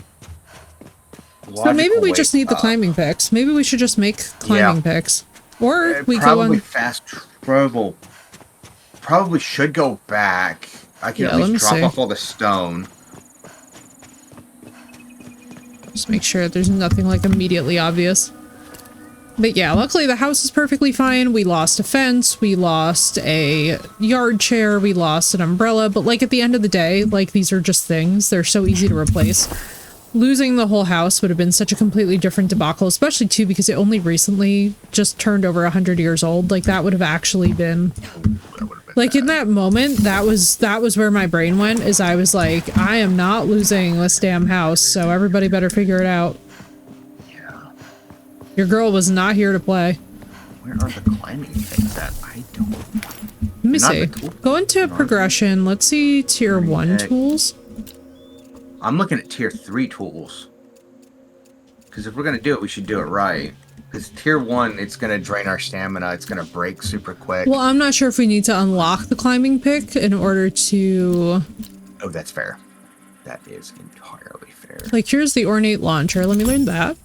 so maybe we just need the climbing picks. Maybe we should just make climbing picks. Or we go on... Probably fast travel. Probably should go back. I can at least drop off all the stone. Just make sure there's nothing, like, immediately obvious. But yeah, luckily the house is perfectly fine. We lost a fence, we lost a yard chair, we lost an umbrella, but, like, at the end of the day, like, these are just things. They're so easy to replace. Losing the whole house would have been such a completely different debacle, especially, too, because it only recently just turned over 100 years old. Like, that would have actually been... Like, in that moment, that was where my brain went, is I was like, I am not losing this damn house, so everybody better figure it out. Yeah. Your girl was not here to play. Where are the climbing things at? I don't... Let me see. Go into progression. Let's see tier 1 tools. I'm looking at tier 3 tools. Because if we're going to do it, we should do it right. Because tier 1, it's going to drain our stamina. It's going to break super quick. Well, I'm not sure if we need to unlock the climbing pick in order to... Oh, that's fair. That is entirely fair. Like, here's the ornate launcher. Let me learn that.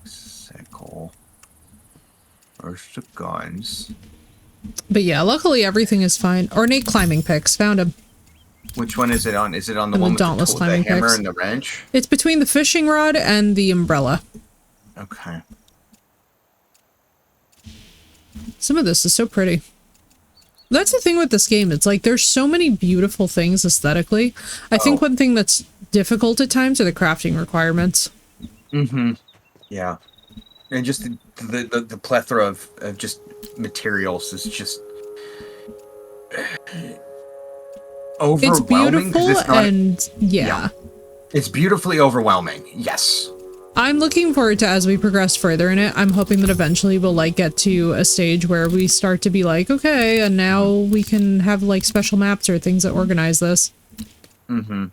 Sickle. Where's the guns? But yeah, luckily everything is fine. Ornate climbing picks. Found them. Which one is it on? Is it on the one with dauntless climbing the hammer picks. and the wrench? It's between the fishing rod and the umbrella. Okay. Some of this is so pretty. That's the thing with this game. It's like there's so many beautiful things aesthetically. I think one thing that's difficult at times are the crafting requirements. Mm-hmm. Yeah. And just the plethora of just materials is just overwhelming. It's beautiful and yeah. It's beautifully overwhelming. Yes. I'm looking forward to, as we progress further in it, I'm hoping that eventually we'll, like, get to a stage where we start to be like, okay, and now we can have, like, special maps or things that organize this. Mm-hmm.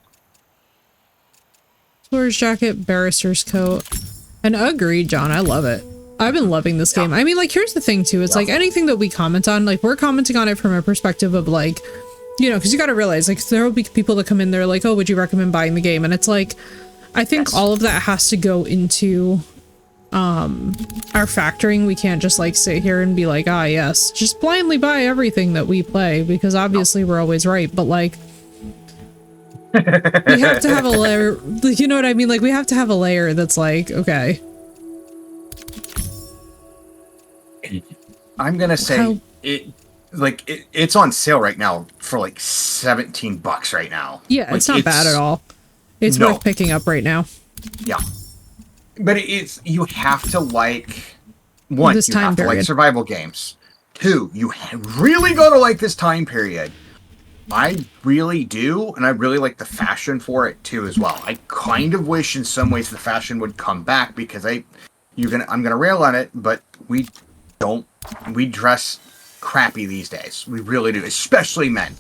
Explorer's jacket, barrister's coat. And agreed, John, I love it. I've been loving this game. I mean, like, here's the thing, too. It's like anything that we comment on, like, we're commenting on it from a perspective of, like, you know, because you gotta realize, like, there will be people that come in there like, oh, would you recommend buying the game? And it's like, I think all of that has to go into our factoring, we can't just like sit here and be like, ah, yes, just blindly buy everything that we play, because obviously we're always right, but like we have to have a layer, you know what I mean? Like we have to have a layer that's like, okay. I'm gonna say it's on sale right now for like $17 right now. Yeah, like, it's not bad at all. It's worth picking up right now. Yeah. But it's, you have to like, one, This you time have to like period. survival games. Two, you really gotta like this time period. I really do, and I really like the fashion for it too as well. I kind of wish in some ways the fashion would come back, because I'm gonna rail on it, but we dress crappy these days. We really do, especially men.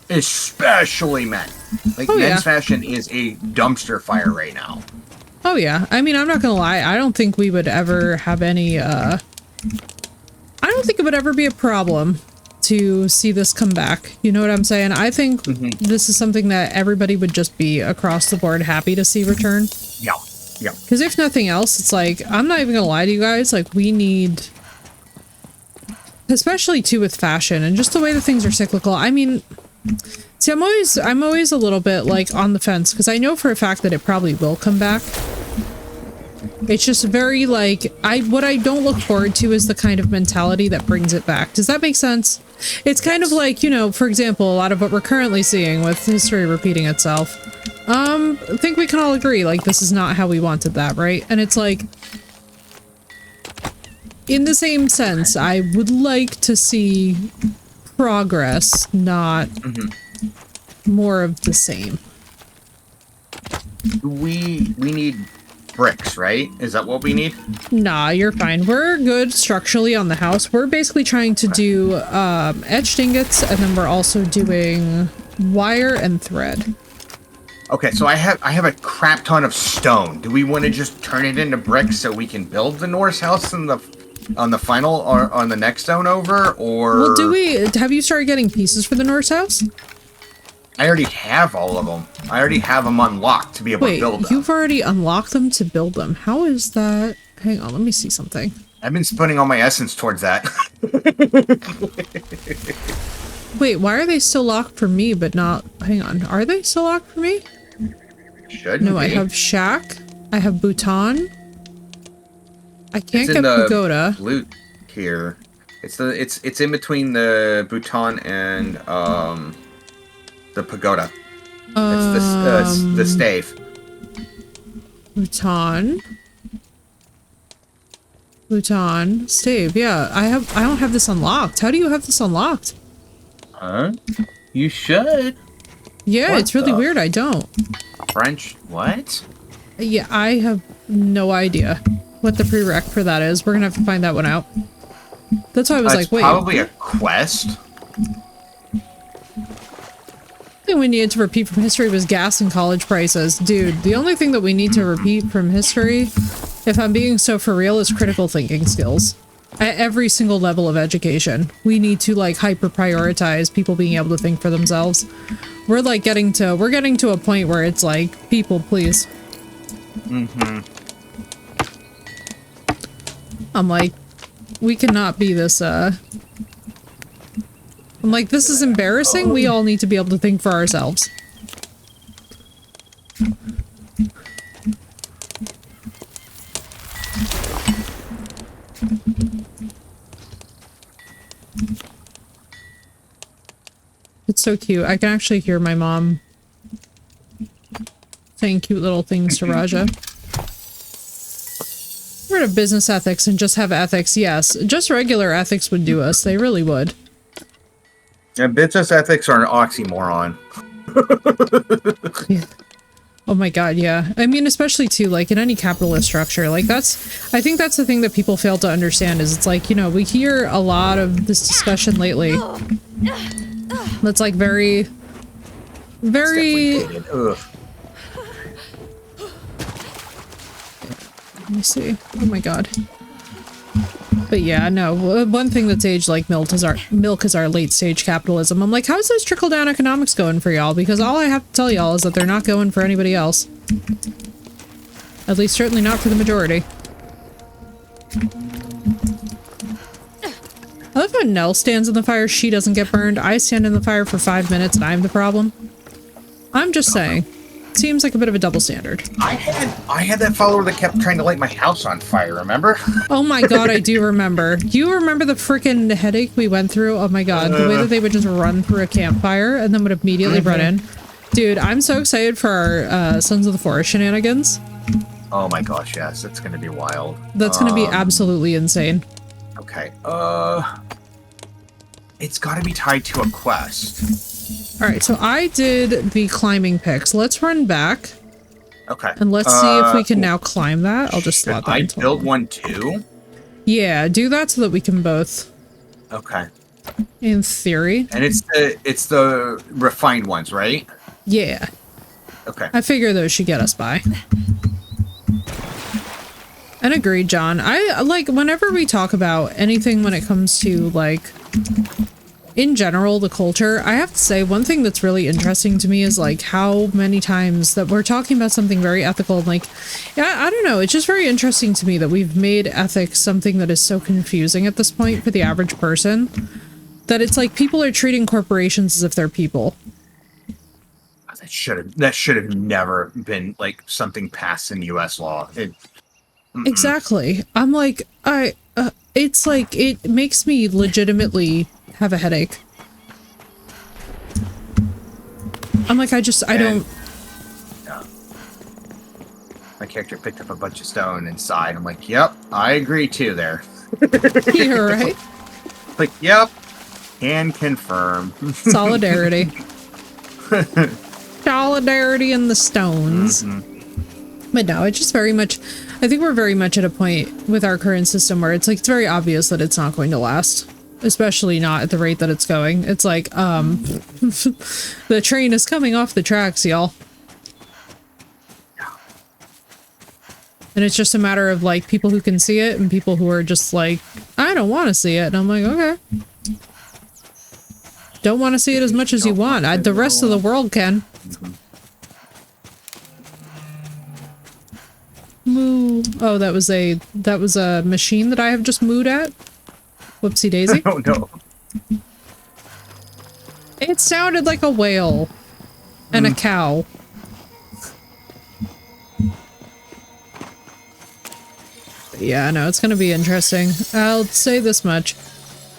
Especially men. Like, men's fashion is a dumpster fire right now. Oh yeah, I mean, I'm not gonna lie, I don't think we would ever have any, I don't think it would ever be a problem to see this come back. You know what I'm saying? I think this is something that everybody would just be across the board happy to see return. Yeah, yeah. Because if nothing else, it's like, I'm not even gonna lie to you guys, like, we need, especially too with fashion and just the way that things are cyclical. I mean, see, I'm always a little bit like on the fence, because I know for a fact that it probably will come back. It's just very like, what I don't look forward to is the kind of mentality that brings it back. Does that make sense? It's kind of like, you know, for example, a lot of what we're currently seeing with history repeating itself. I think we can all agree, like, this is not how we wanted that, right? And it's like, in the same sense, I would like to see progress, not more of the same. We need bricks, right? Is that what we need? Nah, you're fine. We're good structurally on the house. We're basically trying to do etched ingots, and then we're also doing wire and thread. Okay, so I have a crap ton of stone. Do we want to just turn it into bricks so we can build the Norse house on the final, or on the next stone over, or... Well, have you started getting pieces for the Norse house? I already have all of them. I already have them unlocked to be able to build them. Wait, you've already unlocked them to build them. How is that? Hang on, let me see something. I've been spending all my essence towards that. Wait, why are they still locked for me, but not... Hang on, are they still locked for me? Shouldn't No, be. I have Shack. I have Bhutan. I can't It's get in the Pagoda. loot here. It's in between the Bhutan and the pagoda. It's the stave. Bhutan, stave. Yeah, I don't have this unlocked. How do you have this unlocked? Huh? You should. Yeah, What it's really the- weird. I don't. French? What? Yeah, I have no idea what the prereq for that is. We're gonna have to find that one out. That's why I was It's like, wait. probably a quest. The thing we needed to repeat from history was gas and college prices. Dude, the only thing that we need to repeat from history, if I'm being so for real, is critical thinking skills. At every single level of education, we need to like hyper prioritize people being able to think for themselves. We're like getting to a point where it's like, people, please. I'm like, we cannot be this, I'm like, this is embarrassing. We all need to be able to think for ourselves. It's so cute. I can actually hear my mom saying cute little things to Raja. Get rid of business ethics and just have ethics. Yes, just regular ethics would do us. They really would. Yeah, business ethics are an oxymoron. Yeah. Oh my god, yeah. I mean, especially too, like, in any capitalist structure, like, I think that's the thing that people fail to understand, is it's like, you know, we hear a lot of this discussion lately that's, like, very... Ugh. Let me see. Oh my god. But yeah, no, one thing that's aged like milk is our late stage capitalism. I'm like, how's those trickle down economics going for y'all? Because all I have to tell y'all is that they're not going for anybody else. At least certainly not for the majority. I love how Nell stands in the fire, she doesn't get burned. I stand in the fire for 5 minutes and I'm the problem. I'm just saying. Seems like a bit of a double standard. I had that follower that kept trying to light my house on fire, remember? Oh my god, I do remember. You remember the freaking headache we went through? Oh my god, the way that they would just run through a campfire and then would immediately run in. Dude, I'm so excited for our Sons of the Forest shenanigans. Oh my gosh, yes, it's gonna be wild. That's gonna be absolutely insane. Okay, it's gotta be tied to a quest. Alright, so I did the climbing picks. Let's run back. Okay. And let's see if we can now climb that. I'll just slot that I into build one too? Yeah, do that so that we can both. Okay. In theory. And it's the refined ones, right? Yeah. Okay. I figure those should get us by. And agreed, John. I like whenever we talk about anything when it comes to like in general the culture, I have to say one thing that's really interesting to me is like how many times that we're talking about something very ethical and like yeah, I don't know, it's just very interesting to me that we've made ethics something that is so confusing at this point for the average person that it's like people are treating corporations as if they're people. That should have never been like something passed in US law. Exactly. I'm like it's like it makes me legitimately have a headache. I'm like I don't. Yeah. My character picked up a bunch of stone and sighed. I'm like, yep, I agree too there. You're right. Like, yep, can confirm. Solidarity. Solidarity in the stones. But no, it's just very much, I think we're very much at a point with our current system where it's like, it's very obvious that it's not going to last. Especially not at the rate that it's going. It's like, the train is coming off the tracks, y'all. And it's just a matter of like people who can see it and people who are just like, I don't want to see it. And I'm like, okay. Don't want to see it as much as you want. The rest of the world can. Moo. Oh, that was a machine that I have just mooed at. Whoopsie daisy. Oh no. It sounded like a whale and a cow. Yeah, no, it's gonna be interesting. I'll say this much.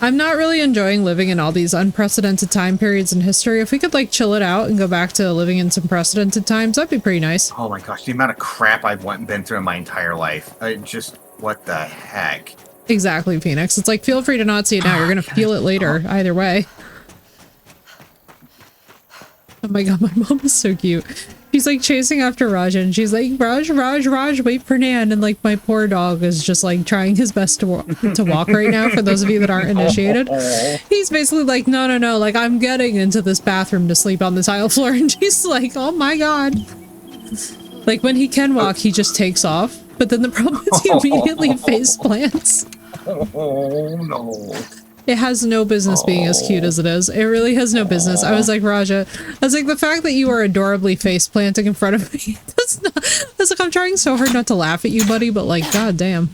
I'm not really enjoying living in all these unprecedented time periods in history. If we could like chill it out and go back to living in some precedented times, that'd be pretty nice. Oh my gosh, the amount of crap I've been through in my entire life. What the heck? Exactly, Phoenix. It's like, feel free to not see it now. You're gonna feel it later, either way. Oh my god, my mom is so cute. She's like chasing after Raj and she's like, Raj, wait for Nan. And like my poor dog is just like trying his best to walk right now. For those of you that aren't initiated, he's basically like, no, like I'm getting into this bathroom to sleep on the tile floor. And she's like, oh my god. Like when he can walk, he just takes off. But then the problem is he immediately face plants. Oh no. It has no business being as cute as it is. It really has no business. I was like, Raja, I was like, the fact that you are adorably face planting in front of me, that's not, I was like, I'm trying so hard not to laugh at you, buddy, but like, god damn.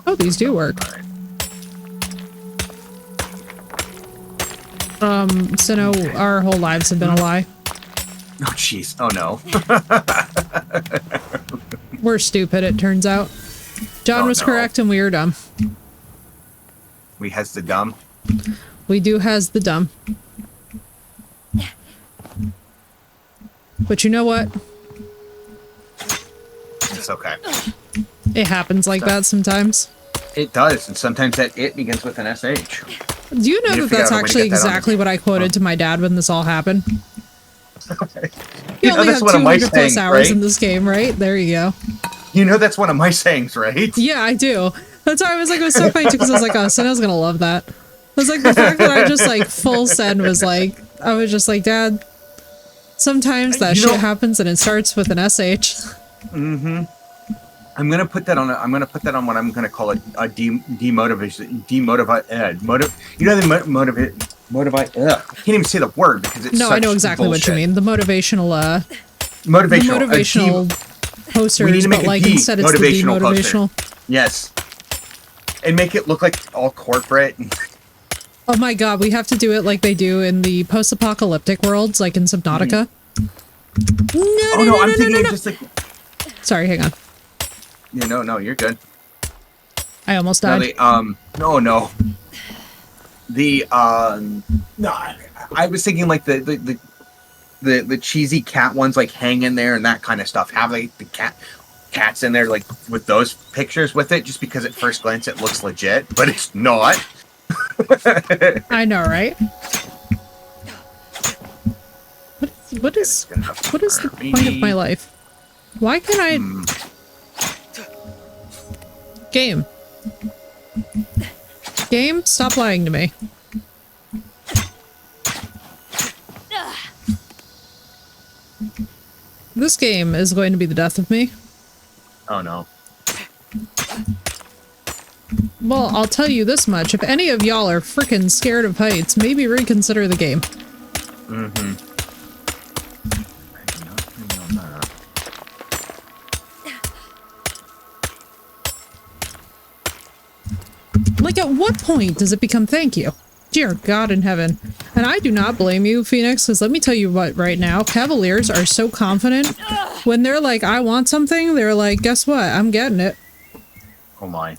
Oh, these do work. So no, our whole lives have been a lie. Oh jeez. Oh no. We're stupid, it turns out. John was correct and we are dumb. We has the dumb. We do has the dumb. But you know what? It's okay. It happens like that sometimes. It does, and sometimes that it begins with an SH. Do you know that that's actually exactly what I quoted to my dad when this all happened? You only have 200 plus hours in this game, right? There you go. You know that's one of my sayings, right? Yeah, I do. That's why I was like, it was so funny too, because I was like, oh, Senna's gonna love that. I was like, the fact that I just like full send was like, I was just like, Dad, sometimes that shit happens and it starts with an SH. Mm-hmm. I'm gonna put that on what I'm gonna call a demotivation. You know the motivate. I can't even say the word because it's no. I know exactly what you mean. The motivational. Motivational. posters, make but it like the instead it's the motivational poster. demotivational. Yes. And make it look like all corporate. Oh my god, we have to do it like they do in the post-apocalyptic worlds, like in Subnautica. Oh no, I'm thinking of just like. Sorry, hang on. Yeah, no, you're good. I almost No, died. no. No, I was thinking like the cheesy cat ones like hang in there and that kind of stuff. Have like the cats in there like with those pictures with it, just because at first glance it looks legit, but it's not. I know, right? What is the point of my life? Why can I... Game. Game, stop lying to me. This game is going to be the death of me. Oh no. Well, I'll tell you this much. If any of y'all are freaking scared of heights, maybe reconsider the game. Mm-hmm. Like, at what point does it become thank you? Dear God in heaven. And I do not blame you, Phoenix, because let me tell you what, right now, Cavaliers are so confident. When they're like, I want something, they're like, guess what? I'm getting it. Oh my.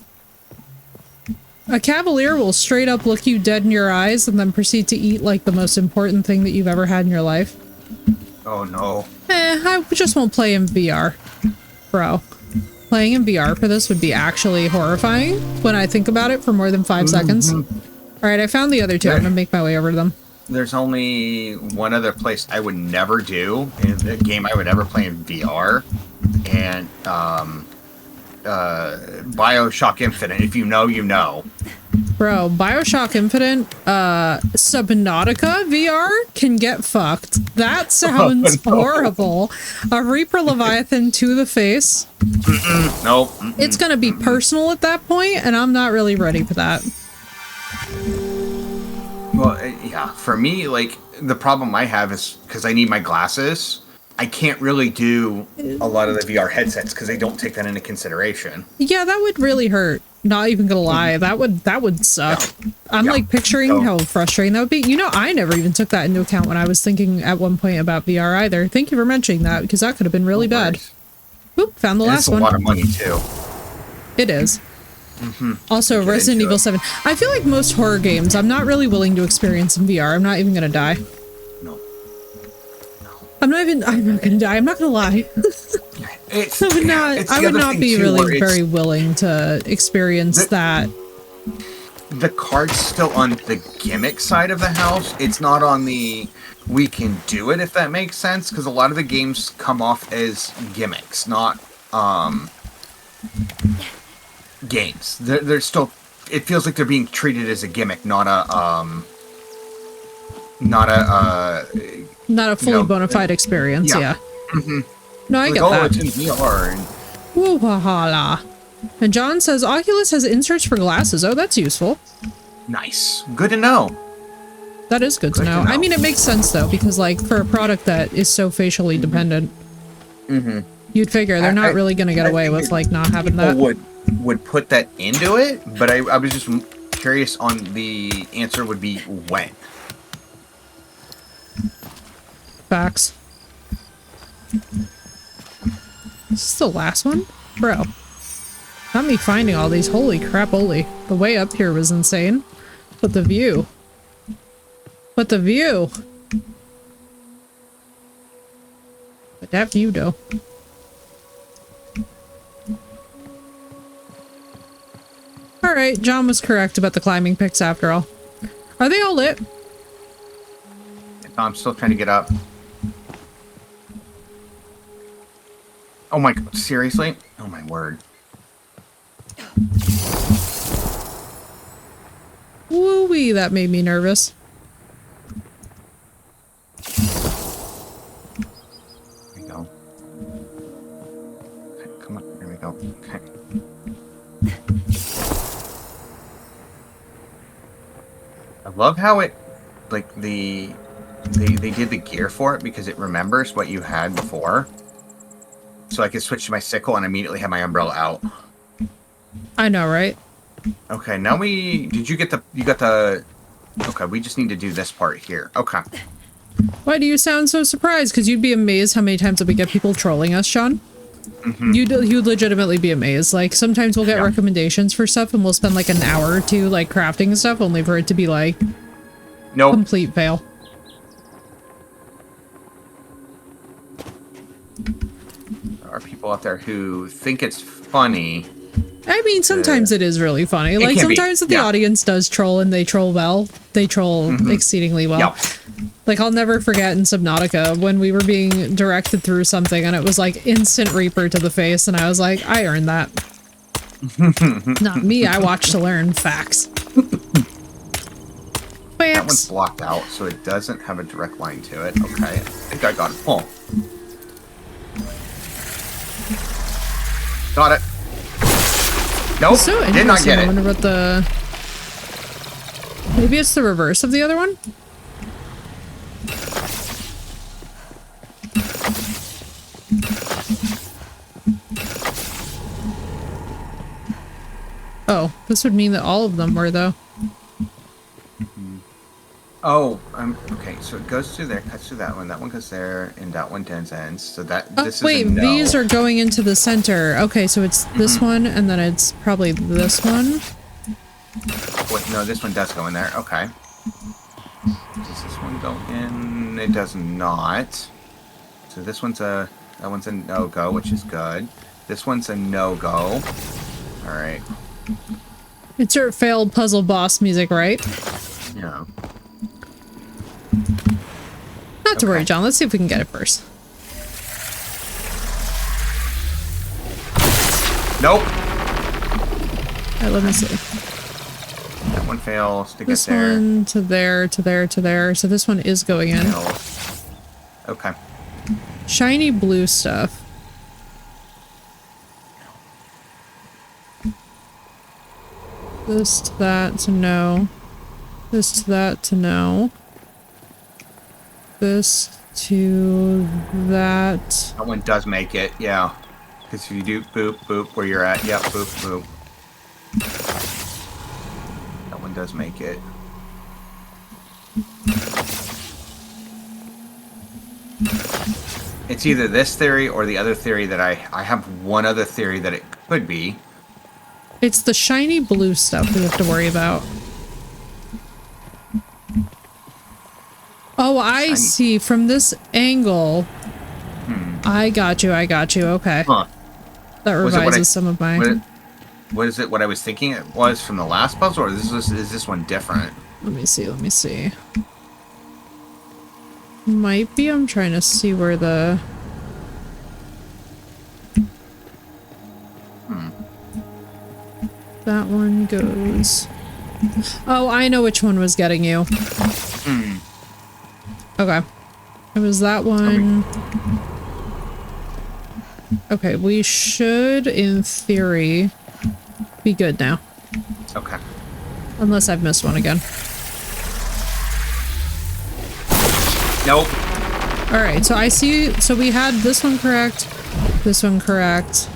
A Cavalier will straight up look you dead in your eyes and then proceed to eat like the most important thing that you've ever had in your life. Oh no. I just won't play in VR. Bro. Playing in VR for this would be actually horrifying when I think about it for more than 5 seconds. Alright, I found the other two. I'm gonna make my way over to them. There's only one other place I would never do, in a game I would ever play in VR, and BioShock Infinite. If you know, you know. Bro, BioShock Infinite, Subnautica VR can get fucked. That sounds horrible. A Reaper Leviathan to the face. Nope. It's gonna be personal at that point, and I'm not really ready for that. Well, yeah, for me, like, the problem I have is because I need my glasses, I can't really do a lot of the VR headsets because they don't take that into consideration. Yeah, that would really hurt. Not even gonna lie, that would suck. Yeah. I'm Yeah. like picturing So- how frustrating that would be. You know, I never even took that into account when I was thinking at one point about VR either. Thank you for mentioning that, because that could have been really bad. Oop, found the And last it's a one. lot of money, too. It is. Also, Get Resident into Evil it. 7. I feel like most horror games, I'm not really willing to experience in VR. I'm not even gonna die. No. I'm not gonna die. I'm not gonna lie. It's, I would not, it's I the would other not thing, be too, really where it's- very willing to experience that. The card's still on the gimmick side of the house. It's not on the we can do it, if that makes sense, because a lot of the games come off as gimmicks, not games. They're still. It feels like they're being treated as a gimmick, not a Not a fully know, bona fide experience, yeah. yeah. No, I Like, get oh, that. it's in VR. And Woo ha ha la. And John says Oculus has inserts for glasses. Oh, that's useful. nice. Good to know. That is good to know. I mean, it makes sense though, because like for a product that is so facially dependent, you'd figure they're not really going to get I away with figured like not having people that. would put that into it, but I was just curious on the answer would be when. Facts. This is the last one? Bro. Not me finding all these. Holy crap-oly. The way up here was insane. But the view. But the view. But that view, though. Alright, John was correct about the climbing picks after all. Are they all lit? I'm still trying to get up. Oh my god, seriously? Oh my word. Woo-wee, that made me nervous. There we go. Okay, come on, there we go. Okay. I love how it, like, they did the gear for it because it remembers what you had before. so I could switch to my sickle and immediately have my umbrella out. I know, right? Okay, now you got the, okay, we just need to do this part here. Okay. Why do you sound so surprised? Because you'd be amazed how many times that we get people trolling us, Sean. You'd legitimately be amazed. Like, sometimes we'll get recommendations for stuff and we'll spend like an hour or two like crafting stuff only for it to be like Nope. complete fail. There are people out there who think it's funny. I mean, sometimes it is really funny. Like, can be, sometimes the yeah. audience does troll and they troll well. They troll exceedingly well. Yeah. Like, I'll never forget in Subnautica when we were being directed through something and it was like instant Reaper to the face and I was like, I earned that. Not me, I watched to learn facts. That one's blocked out, so it doesn't have a direct line to it. Okay, I think I got it. Oh. Got it. Nope, So interesting. did not get I it. wonder what the... Maybe it's the reverse of the other one? Oh, this would mean that all of them were, though. Oh, okay, so it goes through there, cuts through that one goes there, and that one ends. So that, Oh, this wait, is a no. these are going into the center. Okay, so it's this one, and then it's probably this one. Wait, no, this one does go in there. Okay. Does this one go in? It does not. So this one's that one's a no-go, which is good. This one's a no-go. Alright. Insert failed puzzle boss music, right? Yeah. Not to worry, John. Let's see if we can get it first. Nope. Alright, let me see. That one fails to This get there. one to there, to there, to there. So this one is going in. Fails. Okay. Shiny blue stuff. This to that to no. This to that to no. This to that. That one does make it, yeah. Because if you do boop, boop, where you're at, yep, boop, boop. That one does make it. It's either this theory or the other theory that I have one other theory that it could be. It's the shiny blue stuff we have to worry about. Oh, I Shiny. see. From this angle. I got you. Okay. Huh. That Was it what revises some of my... What is it what I was thinking it was from the last puzzle, or is this one different? Let me see. Might be. I'm trying to see where the... That one goes... Oh, I know which one was getting you. Okay. It was that one. Okay, we should, in theory, be good now. Okay. Unless I've missed one again. Nope. Alright, so I see, so we had this one correct, this one correct.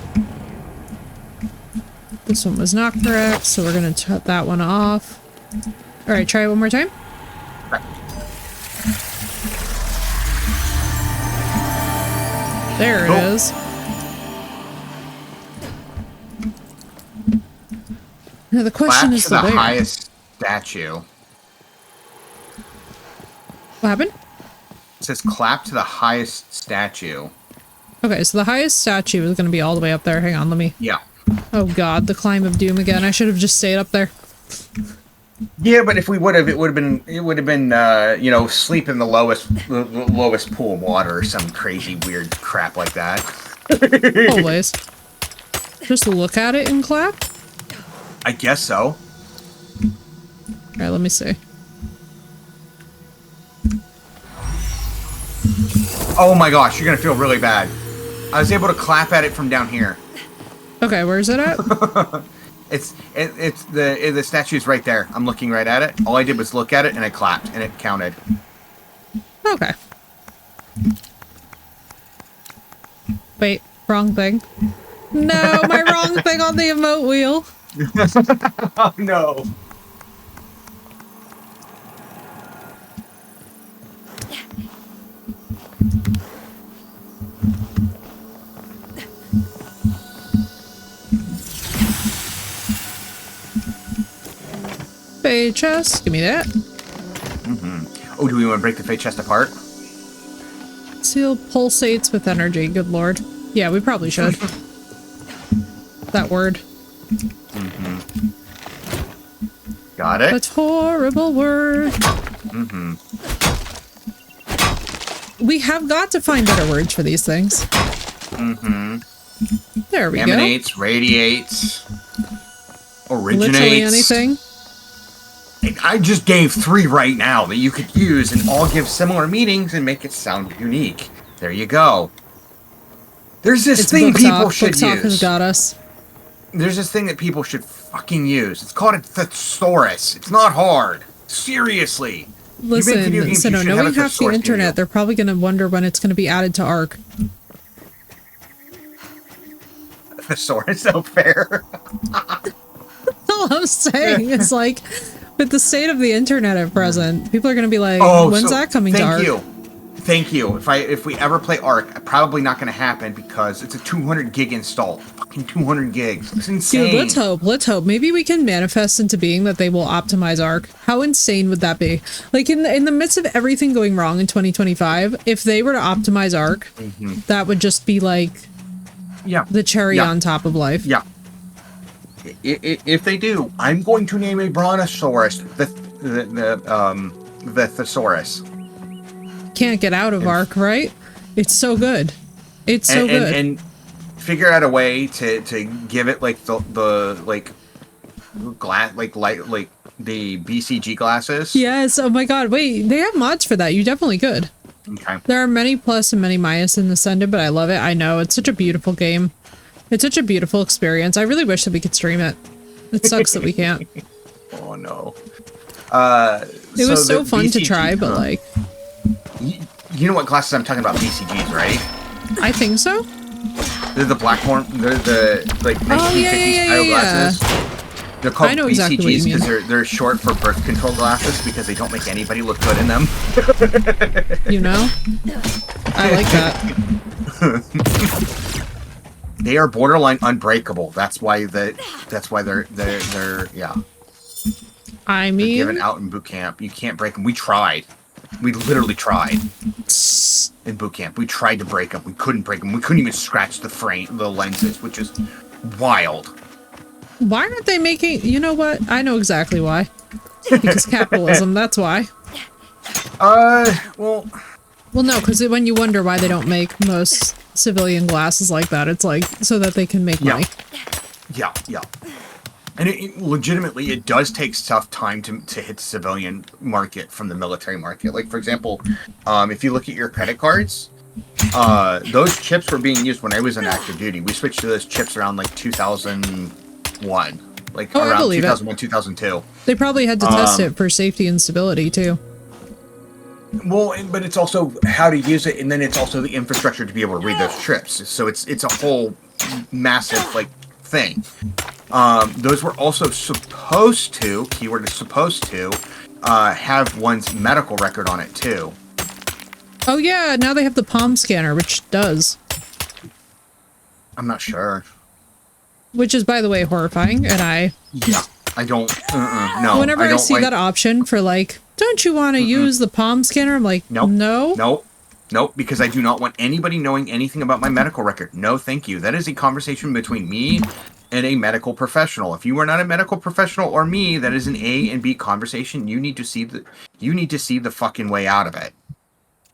This one was not correct, so we're gonna cut that one off. Alright, try it one more time. There it is. Now the question Clap is to the where. highest statue. What happened? It says clap to the highest statue. Okay, so the highest statue is going to be all the way up there. Hang on, let me... Yeah. Oh god, the climb of doom again. I should have just stayed up there. Yeah, but if we would have, it would have been, you know, sleep in the lowest pool of water or some crazy weird crap like that. Always. Just look at it and clap? I guess so. Alright, let me see. Oh my gosh, you're gonna feel really bad. I was able to clap at it from down here. Okay, where's it at? It's the statue's right there. I'm looking right at it. All I did was look at it and I clapped and it counted. Okay. Wait, Wrong thing. No, my wrong thing on the emote wheel. Oh no. Fate chest, give me that. Oh, do we want to break the fate chest apart? Seal pulsates with energy, good lord. Yeah, we probably should. That word. Got it. That horrible word. We have got to find better words for these things. There we Emanates, radiates, go. originates. Literally anything. And I just gave 3 right now that you could use and all give similar meanings and make it sound unique. There you go. There's this It's thing book people talk. should Book talk has use. got us. There's this thing that people should fucking use. It's called a thesaurus. It's not hard. Seriously. Listen, video games, so you no, should knowing have a half the thesaurus internet, video. they're probably going to wonder when it's going to be added to ARC. Thesaurus, so fair. All I'm saying is like, with the state of the internet at present, people are going to be like, Oh, when's so that coming to ARC? Thank you. If we ever play Ark, probably not going to happen because it's a 200 gig install. Fucking 200 gigs. It's insane. Dude, let's hope. Let's hope. Maybe we can manifest into being that they will optimize ARC. How insane would that be? Like in the midst of everything going wrong in 2025, if they were to optimize ARC, that would just be like Yeah. the cherry Yeah. on top of life. Yeah. If they do, I'm going to name a brontosaurus the thesaurus. Can't get out of ARC, right? It's so good. It's so good. And figure out a way to give it like the like glass like the BCG glasses. Yes. Oh my god. Wait, they have mods for that. You definitely could. Okay. There are many plus and many minus in Ascended, but I love it. I know. It's such a beautiful game. It's such a beautiful experience. I really wish that we could stream it. It sucks that we can't. Oh no. It was so fun to try, but like... You know what glasses I'm talking about, BCGs, right? I think so. They're the Blackhorn, they're the like 1950s style glasses. They're called I know exactly what you BCGs mean. because they're short for birth control glasses because they don't make anybody look good in them. You know? I like that. They are borderline unbreakable. That's why they're yeah. I They're mean... given out in boot camp. You can't break them. We tried. We literally tried in boot camp. We tried to break them. We couldn't break them. We couldn't even scratch the lenses, which is wild. Why aren't they making... You know what? I know exactly why. Because capitalism, that's why. Well... Well, no, because when you wonder why they don't make most civilian glasses like that, it's like, so that they can make money. Yeah. And legitimately, it does take tough time to hit the civilian market from the military market. Like, for example, if you look at your credit cards, those chips were being used when I was on active duty. We switched to those chips around, like, 2001. Like, I around believe 2001, 2002. They probably had to test it for safety and stability, too. Well, but it's also how to use it, and then it's also the infrastructure to be able to read those chips. So it's a whole massive, like, thing. Those were also supposed to, keyword is supposed to, have one's medical record on it too. Oh yeah, now they have the palm scanner, which does. I'm not sure. Which is, by the way, horrifying, and I... Yeah, I don't, no. Whenever I don't see like, that option for like, don't you want to use the palm scanner? I'm like, Nope. no. Nope, because I do not want anybody knowing anything about my medical record. No, thank you. That is a conversation between me and a medical professional. If you are not a medical professional or me, that is an A and B conversation. You need to see the fucking way out of it.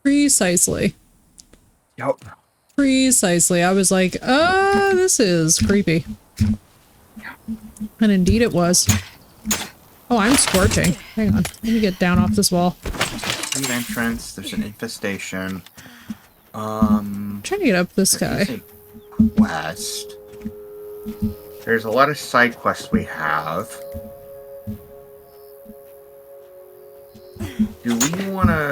Precisely. Yep. Precisely. I was like, this is creepy. And indeed it was. Oh, I'm scorching. Hang on. Let me get down off this wall. Street entrance. There's an infestation. I'm trying to get up this guy. There's a quest. There's a lot of side quests we have. Do we want to,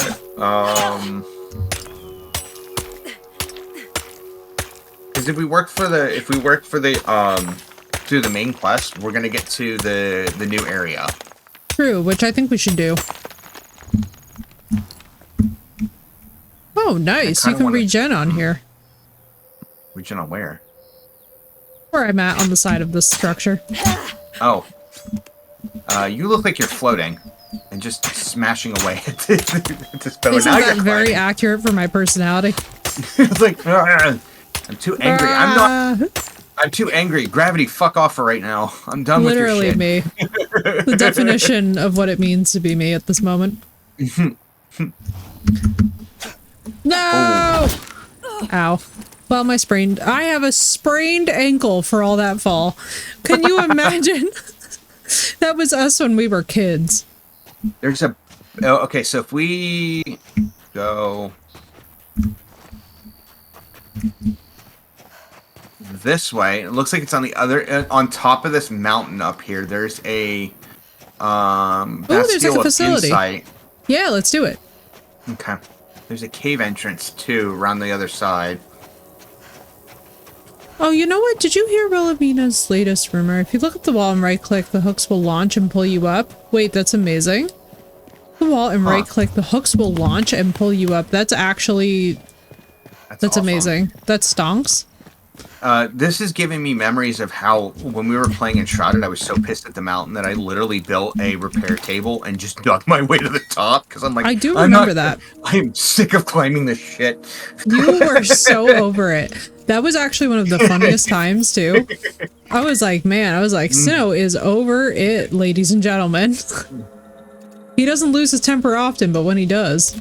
Because if we work for the through the main quest, we're gonna get to the new area. True, which I think we should do. Oh, nice. You can regen on here. Regen on where? Where I'm at on the side of this structure. Oh. You look like you're floating and just smashing away at this bow. Isn't Now that you're very climbing. accurate for my personality? It's like, "Ugh, I'm too angry. I'm too angry. Gravity, fuck off for right now. I'm done Literally with your shit. me. The definition of what it means to be me at this moment. No! Ow. Well, I have a sprained ankle for all that fall. Can you imagine? That was us when we were kids. There's a... Oh, okay, so if we go... this way, it looks like it's on the other... on top of this mountain up here, there's a... there's like a facility. Insight. Yeah, let's do it. Okay. There's a cave entrance, too, around the other side. Oh, you know what? Did you hear Wilhelmina's latest rumor? If you look at the wall and right-click, the hooks will launch and pull you up. Wait, that's amazing. The wall and right-click, the hooks will launch and pull you up. That's actually... That's awesome. amazing. That stonks. This is giving me memories of how, when we were playing Enshrouded, I was so pissed at the mountain that I literally built a repair table and just dug my way to the top, because I'm like, I do remember that. I'm sick of climbing this shit. You were so over it. That was actually one of the funniest times, too. I was like, Sinnoh is over it, ladies and gentlemen. He doesn't lose his temper often, but when he does...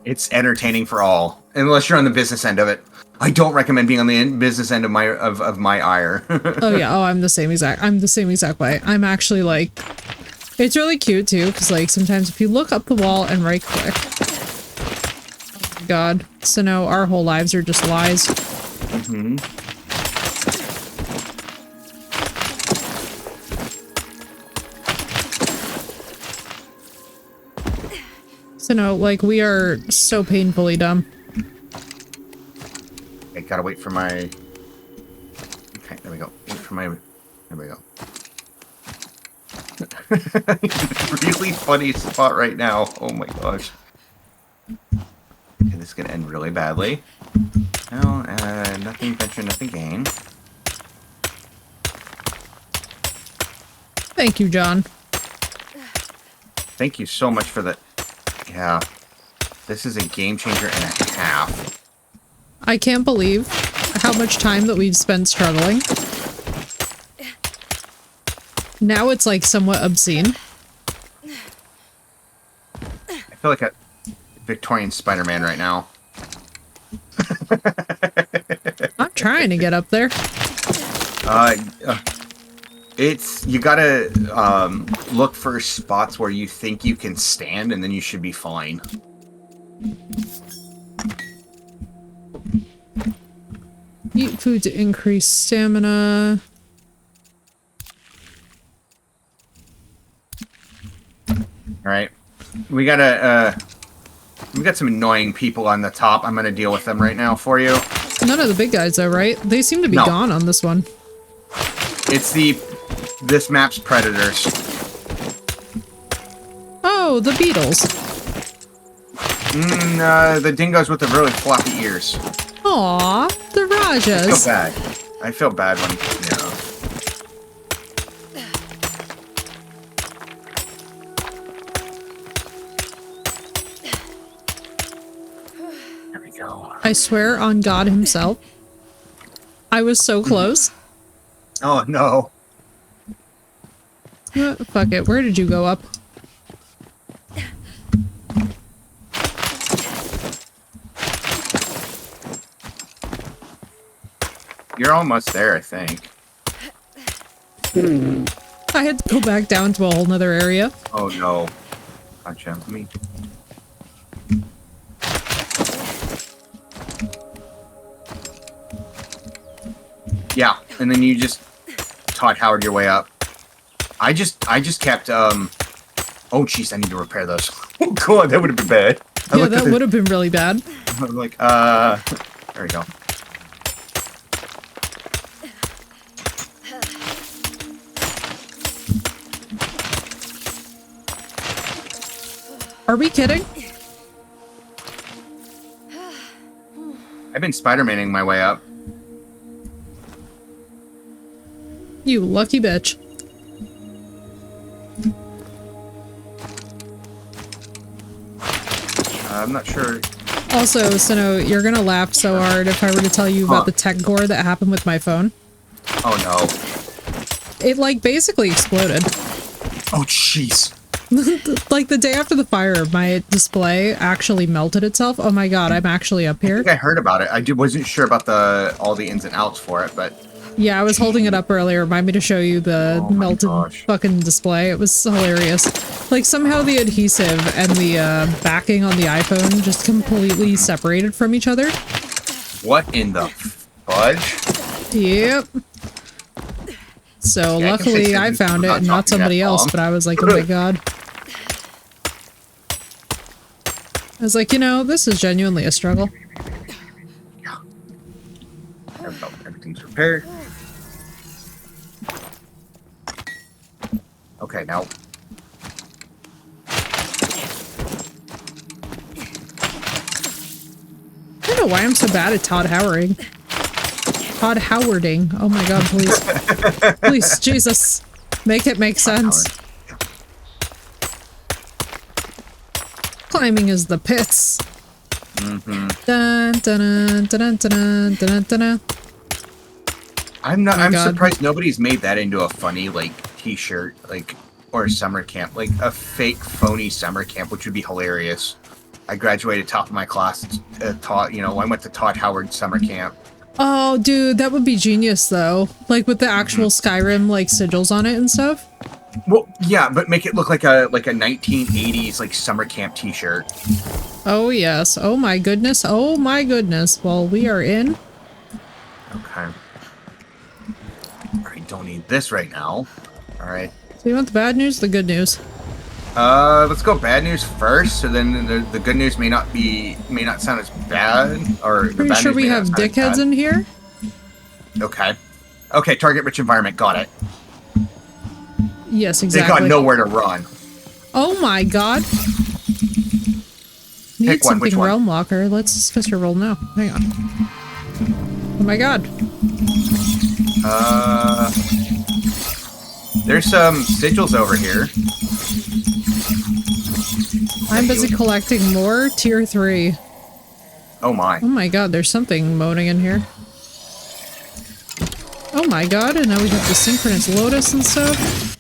It's entertaining for all, unless you're on the business end of it. I don't recommend being on the business end of my ire. Oh yeah, I'm the same exact way. I'm actually like, it's really cute too, because like sometimes if you look up the wall and right click, oh my god, so no, our whole lives are just lies. Mm-hmm. So no, like we are so painfully dumb. I gotta wait for my... Okay, there we go. Wait for my... There we go. Really funny spot right now. Oh my gosh. Okay, this is gonna end really badly. No, nothing venture, nothing gain. Thank you, John. Thank you so much for the... Yeah. This is a game changer and a half. I can't believe how much time that we've spent struggling. Now it's like somewhat obscene. I feel like a Victorian Spider-Man right now. I'm trying to get up there. It's... You gotta look for spots where you think you can stand, and then you should be fine. Eat food to increase stamina. Alright. We got some annoying people on the top. I'm gonna deal with them right now for you. None of the big guys though, right? They seem to be gone on this one. It's this map's predators. Oh, the beetles. The dingoes with the really floppy ears. Aw, the Rajas. I feel bad when, you know. There we go. I swear on God himself. I was so close. Oh, no. Fuck it, where did you go up? You're almost there, I think. I had to go back down to a whole nother area. Oh, no. Gotcha. Let me... Yeah, and then you just Todd Howard your way up. I just kept, oh, jeez, I need to repair those. Oh, God, that would have been bad. Yeah, that would have been really bad. I'm like, there we go. Are we kidding? I've been Spider-Maning my way up. You lucky bitch. I'm not sure. Also, Sinnoh, you're gonna laugh so hard if I were to tell you about the tech gore that happened with my phone. Oh no. It, like, basically exploded. Oh jeez. Like, the day after the fire, my display actually melted itself. Oh my god, I'm actually up I here. think I heard about it. Wasn't sure about all the ins and outs for it, but Yeah, I was holding it up earlier. Remind me to show you the Oh my melted gosh. fucking display. It was hilarious. Like, somehow the adhesive and the backing on the iPhone just completely separated from each other. what in the fudge? Yep. So Yeah, I can say luckily I something found it about and not dropping that somebody else, bomb. but I was like, oh my god. I was like, you know, this is genuinely a struggle. Everything's repaired. Okay, now. I don't know why I'm so bad at Todd Howarding. Todd Howarding. Oh my god, please. Please, Jesus. Make it make sense. Climbing is the pits. Mm-hmm. Dun, dun, dun, dun, dun, dun, dun, dun. I'm not. Oh my I'm God. surprised nobody's made that into a funny like T-shirt, like or summer camp, like a fake phony summer camp, which would be hilarious. I graduated top of my class. Taught, I went to Todd Howard summer camp. Oh, dude, that would be genius, though. Like, with the actual Skyrim, like, sigils on it and stuff. Well, yeah, but make it look like a 1980s like summer camp T-shirt. Oh, yes. Oh, my goodness. Oh, my goodness. Well, we are in. Okay. All right, don't need this right now. All right. So you want the bad news or the good news? Let's go bad news first. So then the good news may not sound as bad, or the Pretty bad sure news we may not have sound as dickheads bad. in here? Okay. Okay, target rich environment. Got it. Yes, They exactly. got nowhere to run. Oh, my God. Need Pick one, which something one? Realm Walker. Let's discuss your roll now. Hang on. Oh, my God. There's some sigils over here. I'm busy collecting more tier 3. Oh my. Oh my god, there's something moaning in here. Oh my god, and now we have the synchronous lotus and stuff.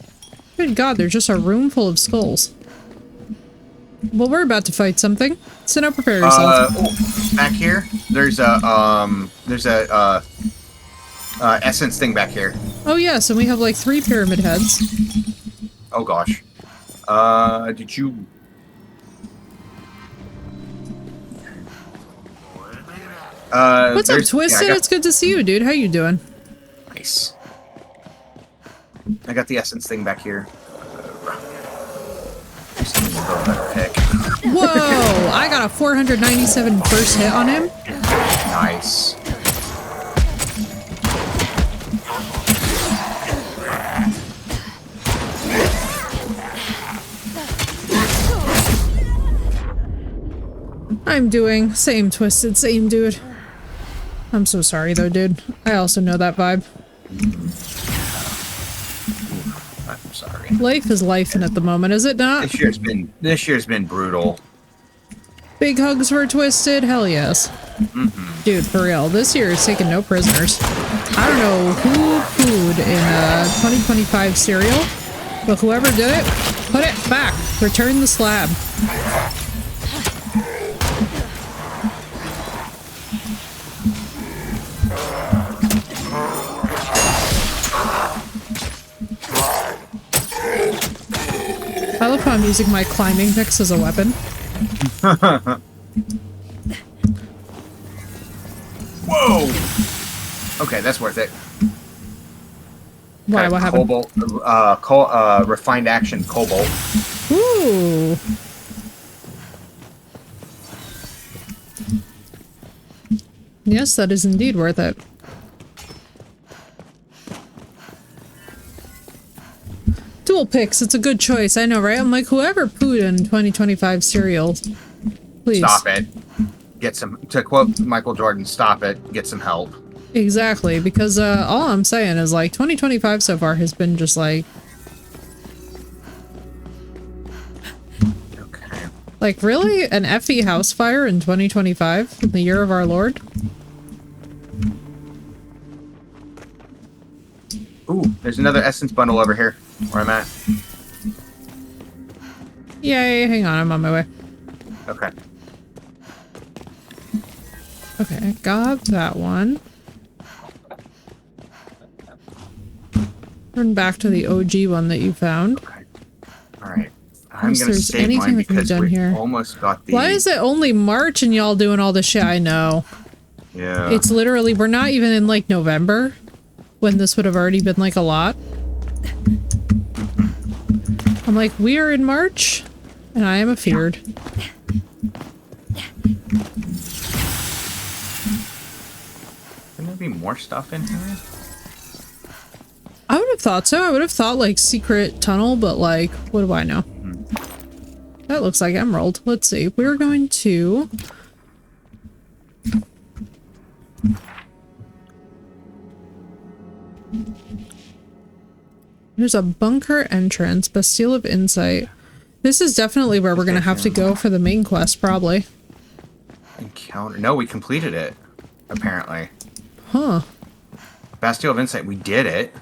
Good god, there's just a room full of skulls. Well, we're about to fight something. So now prepare yourself. Back here, there's a essence thing back here. Oh yes, and we have like 3 pyramid heads. Oh gosh. Did you? What's up, there's- Twisted? yeah, I got- It's good to see you, dude. How you doing? Nice. I got the essence thing back here. Something to throw a better pick. Whoa! I got a 497 first hit on him. Nice. I'm doing same Twisted, same dude. I'm so sorry though, dude. I also know that vibe. I'm sorry. Life is lifing at the moment, is it not? This year's been brutal. Big hugs for Twisted? Hell yes. Dude, for real, this year is taking no prisoners. I don't know who food in 2025 cereal, but whoever did it, put it back. Return the slab. I love how I'm using my climbing picks as a weapon. Whoa! Okay, that's worth it. Why? Okay, What happened? Cobalt, refined action cobalt. Ooh. Yes, that is indeed worth it. Dual picks, it's a good choice. I know, right? I'm like, whoever pooed in 2025 cereal, please. Stop it. Get some, to quote Michael Jordan, stop it. Get some help. Exactly, because all I'm saying is like 2025 so far has been just like Okay. Like, really? An FE house fire in 2025? In the year of our Lord? Ooh, there's another essence bundle over here where I'm at. Yay, hang on, I'm on my way. Okay. Okay, I got that one. Turn back to the OG one that you found. Okay. Alright. I'm Unless gonna there's save anything mine that can be because done we here. almost got the... Why is it only March and y'all doing all this shit? I know. Yeah. It's literally, we're not even in like November, when this would have already been like a lot. I'm like, we are in March, and I am afeared. Can there be more stuff in here? I would have thought so. I would have thought like secret tunnel, but like, what do I know? That looks like emerald. Let's see. We're going to... There's a bunker entrance, Bastille of Insight. This is definitely where we're going to have to go for the main quest, probably. Encounter. No, we completed it. Apparently. Huh. Bastille of Insight, we did it.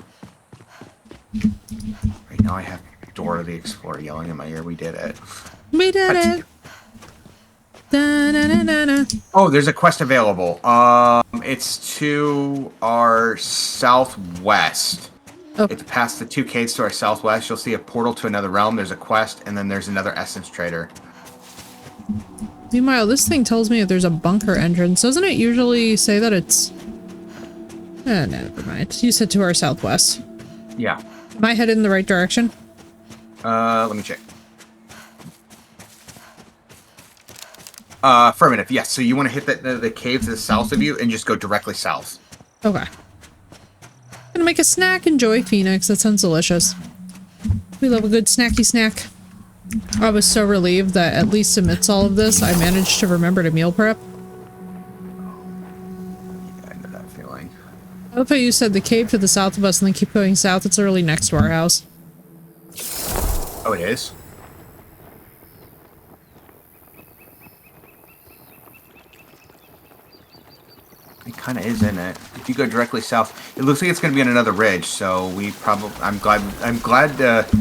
Right now I have Dora the Explorer yelling in my ear, we did it. We did it! Da-na-na-na-na. Oh, there's a quest available. It's to our southwest. Oh. It's past the two caves to our southwest. You'll see a portal to another realm. There's a quest, and then there's another essence trader. Meanwhile, this thing tells me if there's a bunker entrance. Doesn't it usually say that it's... never mind. You said to our southwest. Yeah. Am I headed in the right direction? Let me check. Affirmative, yes. So you want to hit the cave to the south of you and just go directly south. Okay. Gonna make a snack. Enjoy, Phoenix. That sounds delicious. We love a good snacky snack. I was so relieved that at least amidst all of this, I managed to remember to meal prep. Yeah, I know that feeling. I love how you said the cave to the south of us and then keep going south. It's literally next to our house. Oh, it is? It kind of is, isn't it? If you go directly south, it looks like it's going to be on another ridge. So we probably, I'm glad.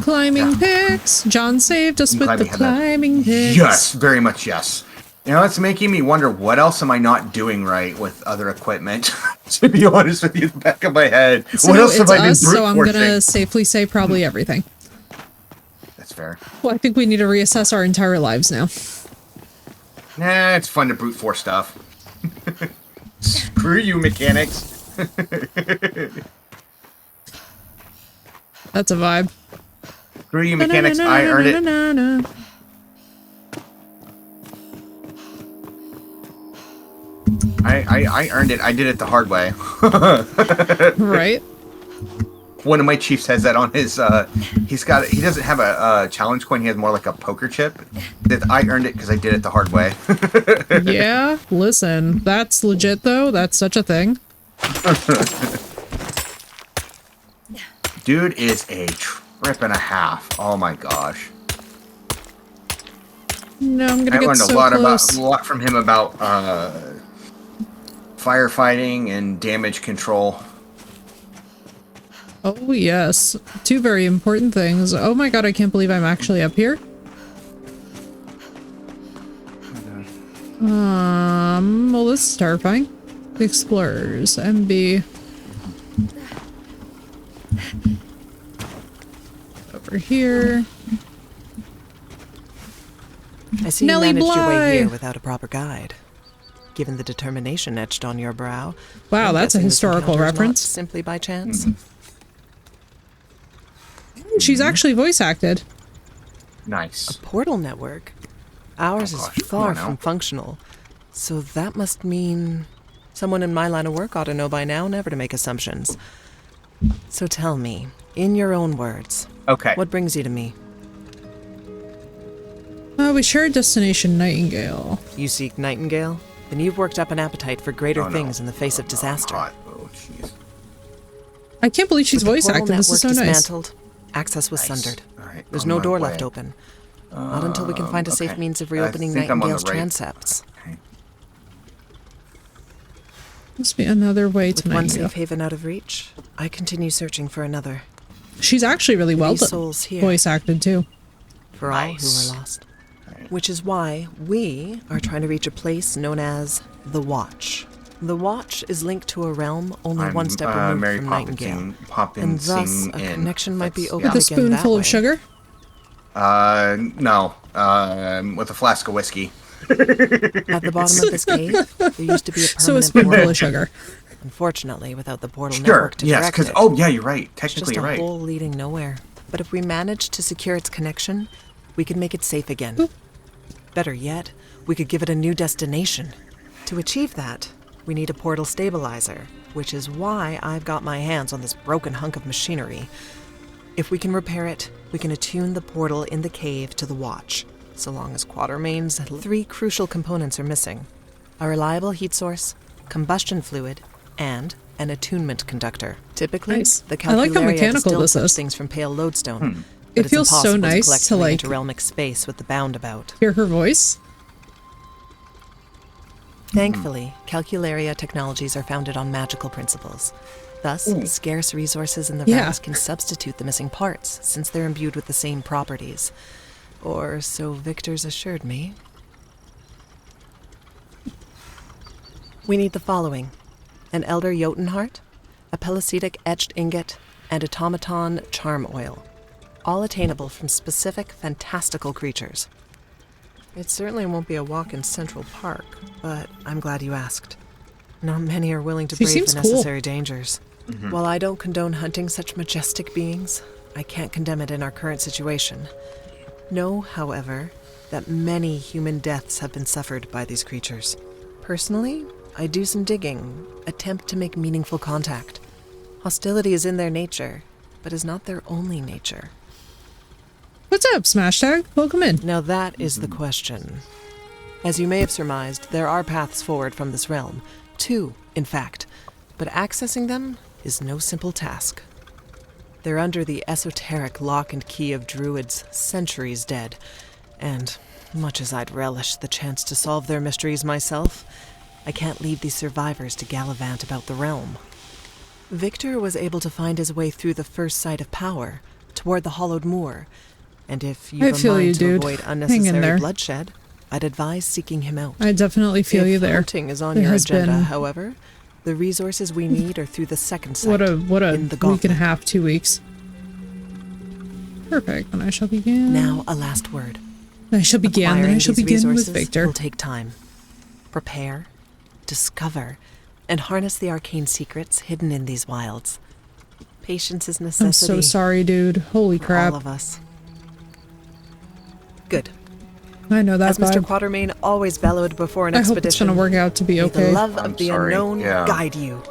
Climbing yeah. picks. John saved us I'm with glad the we had that. climbing picks. Yes, very much yes. You know, it's making me wonder what else am I not doing right with other equipment. To be honest with you, in the back of my head, So what else it's have I been us, brute so I'm forcing? gonna safely say probably everything. That's fair. Well, I think we need to reassess our entire lives now. Nah, it's fun to brute force stuff. Screw you, mechanics. That's a vibe. Screw you, mechanics. I earned it. it. I earned it. I did it the hard way. Right? One of my chiefs has that on his, he doesn't have a challenge coin, he has more like a poker chip. That I earned it because I did it the hard way. Yeah, listen, that's legit though. That's such a thing. Dude is a trip and a half. Oh my gosh. No, I'm I gonna get learned so a close. lot from him about firefighting and damage control. Oh yes, two very important things. Oh my god, I can't believe I'm actually up here. Well, this is terrifying. Explorers, MB. Over here. I see Nellie you managed your Bly. way here without a proper guide. Given the determination etched on your brow. Wow, I'm that's a guessing this historical encounter's not reference. simply by chance. She's actually voice acted. Nice. Portal network. Ours Oh, is gosh, come far on now. from functional. So that must mean someone in my line of work ought to know by now never to make assumptions. So tell me, in your own words, Okay. what brings you to me? We share a destination, Nightingale. You seek Nightingale? Then you've worked up an appetite for greater Oh, no. things in the face of disaster. Hot. Oh, jeez. I can't believe she's With the voice portal acting. This is so network nice. dismantled, access was sundered. All right, There's on no my door way. left open. Not until we can find a safe okay. means of I reopening think I'm on the Nightingale's right- transepts. Okay. Must be another way With to one Nightingale. safe haven out of reach, I continue searching for another. She's actually really well These souls here. voice acted too. For all who are lost. Right. Which is why we are trying to reach a place known as the Watch. The Watch is linked to a realm only one step removed Mary from Poppins Nightingale. Poppins And thus, sing a in. connection might be That's- opened With a again that spoonful way. of sugar. No. With a flask of whiskey. At the bottom of this cave, there used to be a permanent So a spoonful portal. of sugar. Unfortunately, without the portal Sure. network to Yes. direct Because it, yeah, you're right. just Technically, a you're right. hole leading nowhere. But if we manage to secure its connection, we can make it safe again. Better yet, we could give it a new destination. To achieve that, we need a portal stabilizer, which is why I've got my hands on this broken hunk of machinery. If we can repair it, we can attune the portal in the cave to the Watch, so long as Quatermain's 3 crucial components are missing: a reliable heat source, combustion fluid, and an attunement conductor. Typically, Nice. the I like how Calcularia mechanical distills this such is. things from pale lodestone. It But it's feels so impossible nice collect to, from the like- interrelmic space with the boundabout. Hear her voice. Thankfully, Calcularia technologies are founded on magical principles. Thus, scarce resources in the Yeah. realms can substitute the missing parts, since they're imbued with the same properties. Or so Victor's assured me. We need the following: an Elder Jotunheart, a Pelecetic etched ingot, and automaton charm oil. All attainable from specific fantastical creatures. It certainly won't be a walk in Central Park, but I'm glad you asked. Not many are willing to She brave seems the cool. necessary dangers. While I don't condone hunting such majestic beings, I can't condemn it in our current situation. Know, however, that many human deaths have been suffered by these creatures. Personally, I do some digging, attempt to make meaningful contact. Hostility is in their nature, but is not their only nature. What's up, Smash Tag? Welcome in. Now that is the question. As you may have surmised, there are paths forward from this realm. 2, in fact. But accessing them is no simple task. They're under the esoteric lock and key of druids centuries dead. And much as I'd relish the chance to solve their mysteries myself, I can't leave these survivors to gallivant about the realm. Victor was able to find his way through the first site of power, toward the hollowed moor. And if I you've a feel mind you, to dude. avoid Hang in unnecessary there. bloodshed, I'd advise seeking him out. I definitely feel if you there. hunting is on It your has agenda, been- however, the resources we need are through the second site. What a in the week and a gauntlet. half, 2 weeks. Perfect. Then I shall begin. Now, a last word. I shall begin. Then I Acquiring shall these begin with resources Victor. will take time. Prepare, discover, and harness the arcane secrets hidden in these wilds. Patience is I'm necessity. so sorry, dude. Holy for crap. all of us. Good. I know that As Mr. vibe. Quatermain always bellowed before an I hope it's expedition, gonna work out to be may okay. the love I'm of the sorry, unknown yeah. guide you.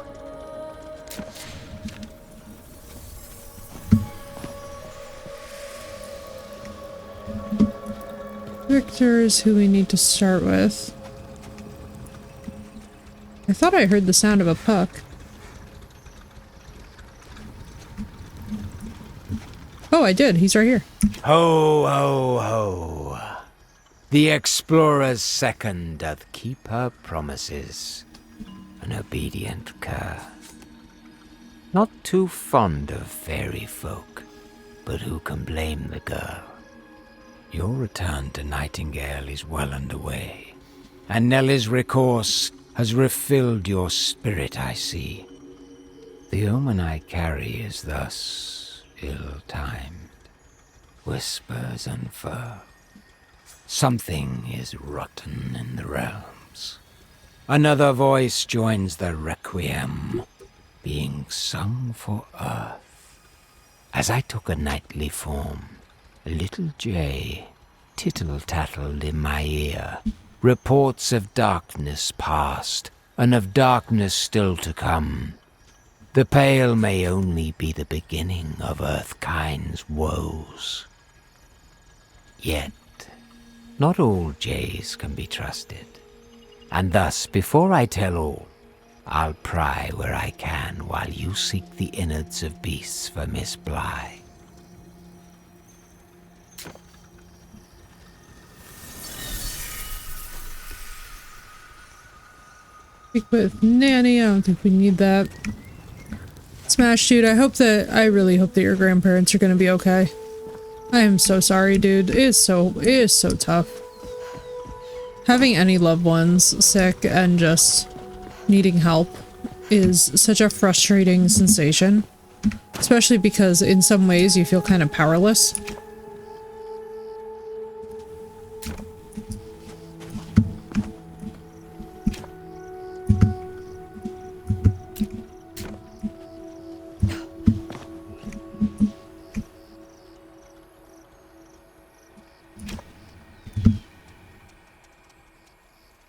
Victor is who we need to start with. I thought I heard the sound of a puck. Oh, I did. He's right here. Ho, ho, ho. The explorer's second doth keep her promises. An obedient cur. Not too fond of fairy folk, but who can blame the girl? Your return to Nightingale is well underway, and Nellie's recourse has refilled your spirit, I see. The omen I carry is thus ill-timed. Whispers unfurl. Something is rotten in the realms. Another voice joins the requiem, being sung for earth. As I took a nightly form, a little jay tittle-tattled in my ear. Reports of darkness past, and of darkness still to come. The Pale may only be the beginning of Earthkind's woes. Yet, not all Jays can be trusted. And thus, before I tell all, I'll pry where I can while you seek the innards of beasts for Miss Bly. Speak with Nanny. I don't think we need that. Smash, dude. I really hope that your grandparents are gonna be okay. I am so sorry, dude. It is so tough. Having any loved ones sick and just needing help is such a frustrating sensation. Especially because in some ways you feel kind of powerless.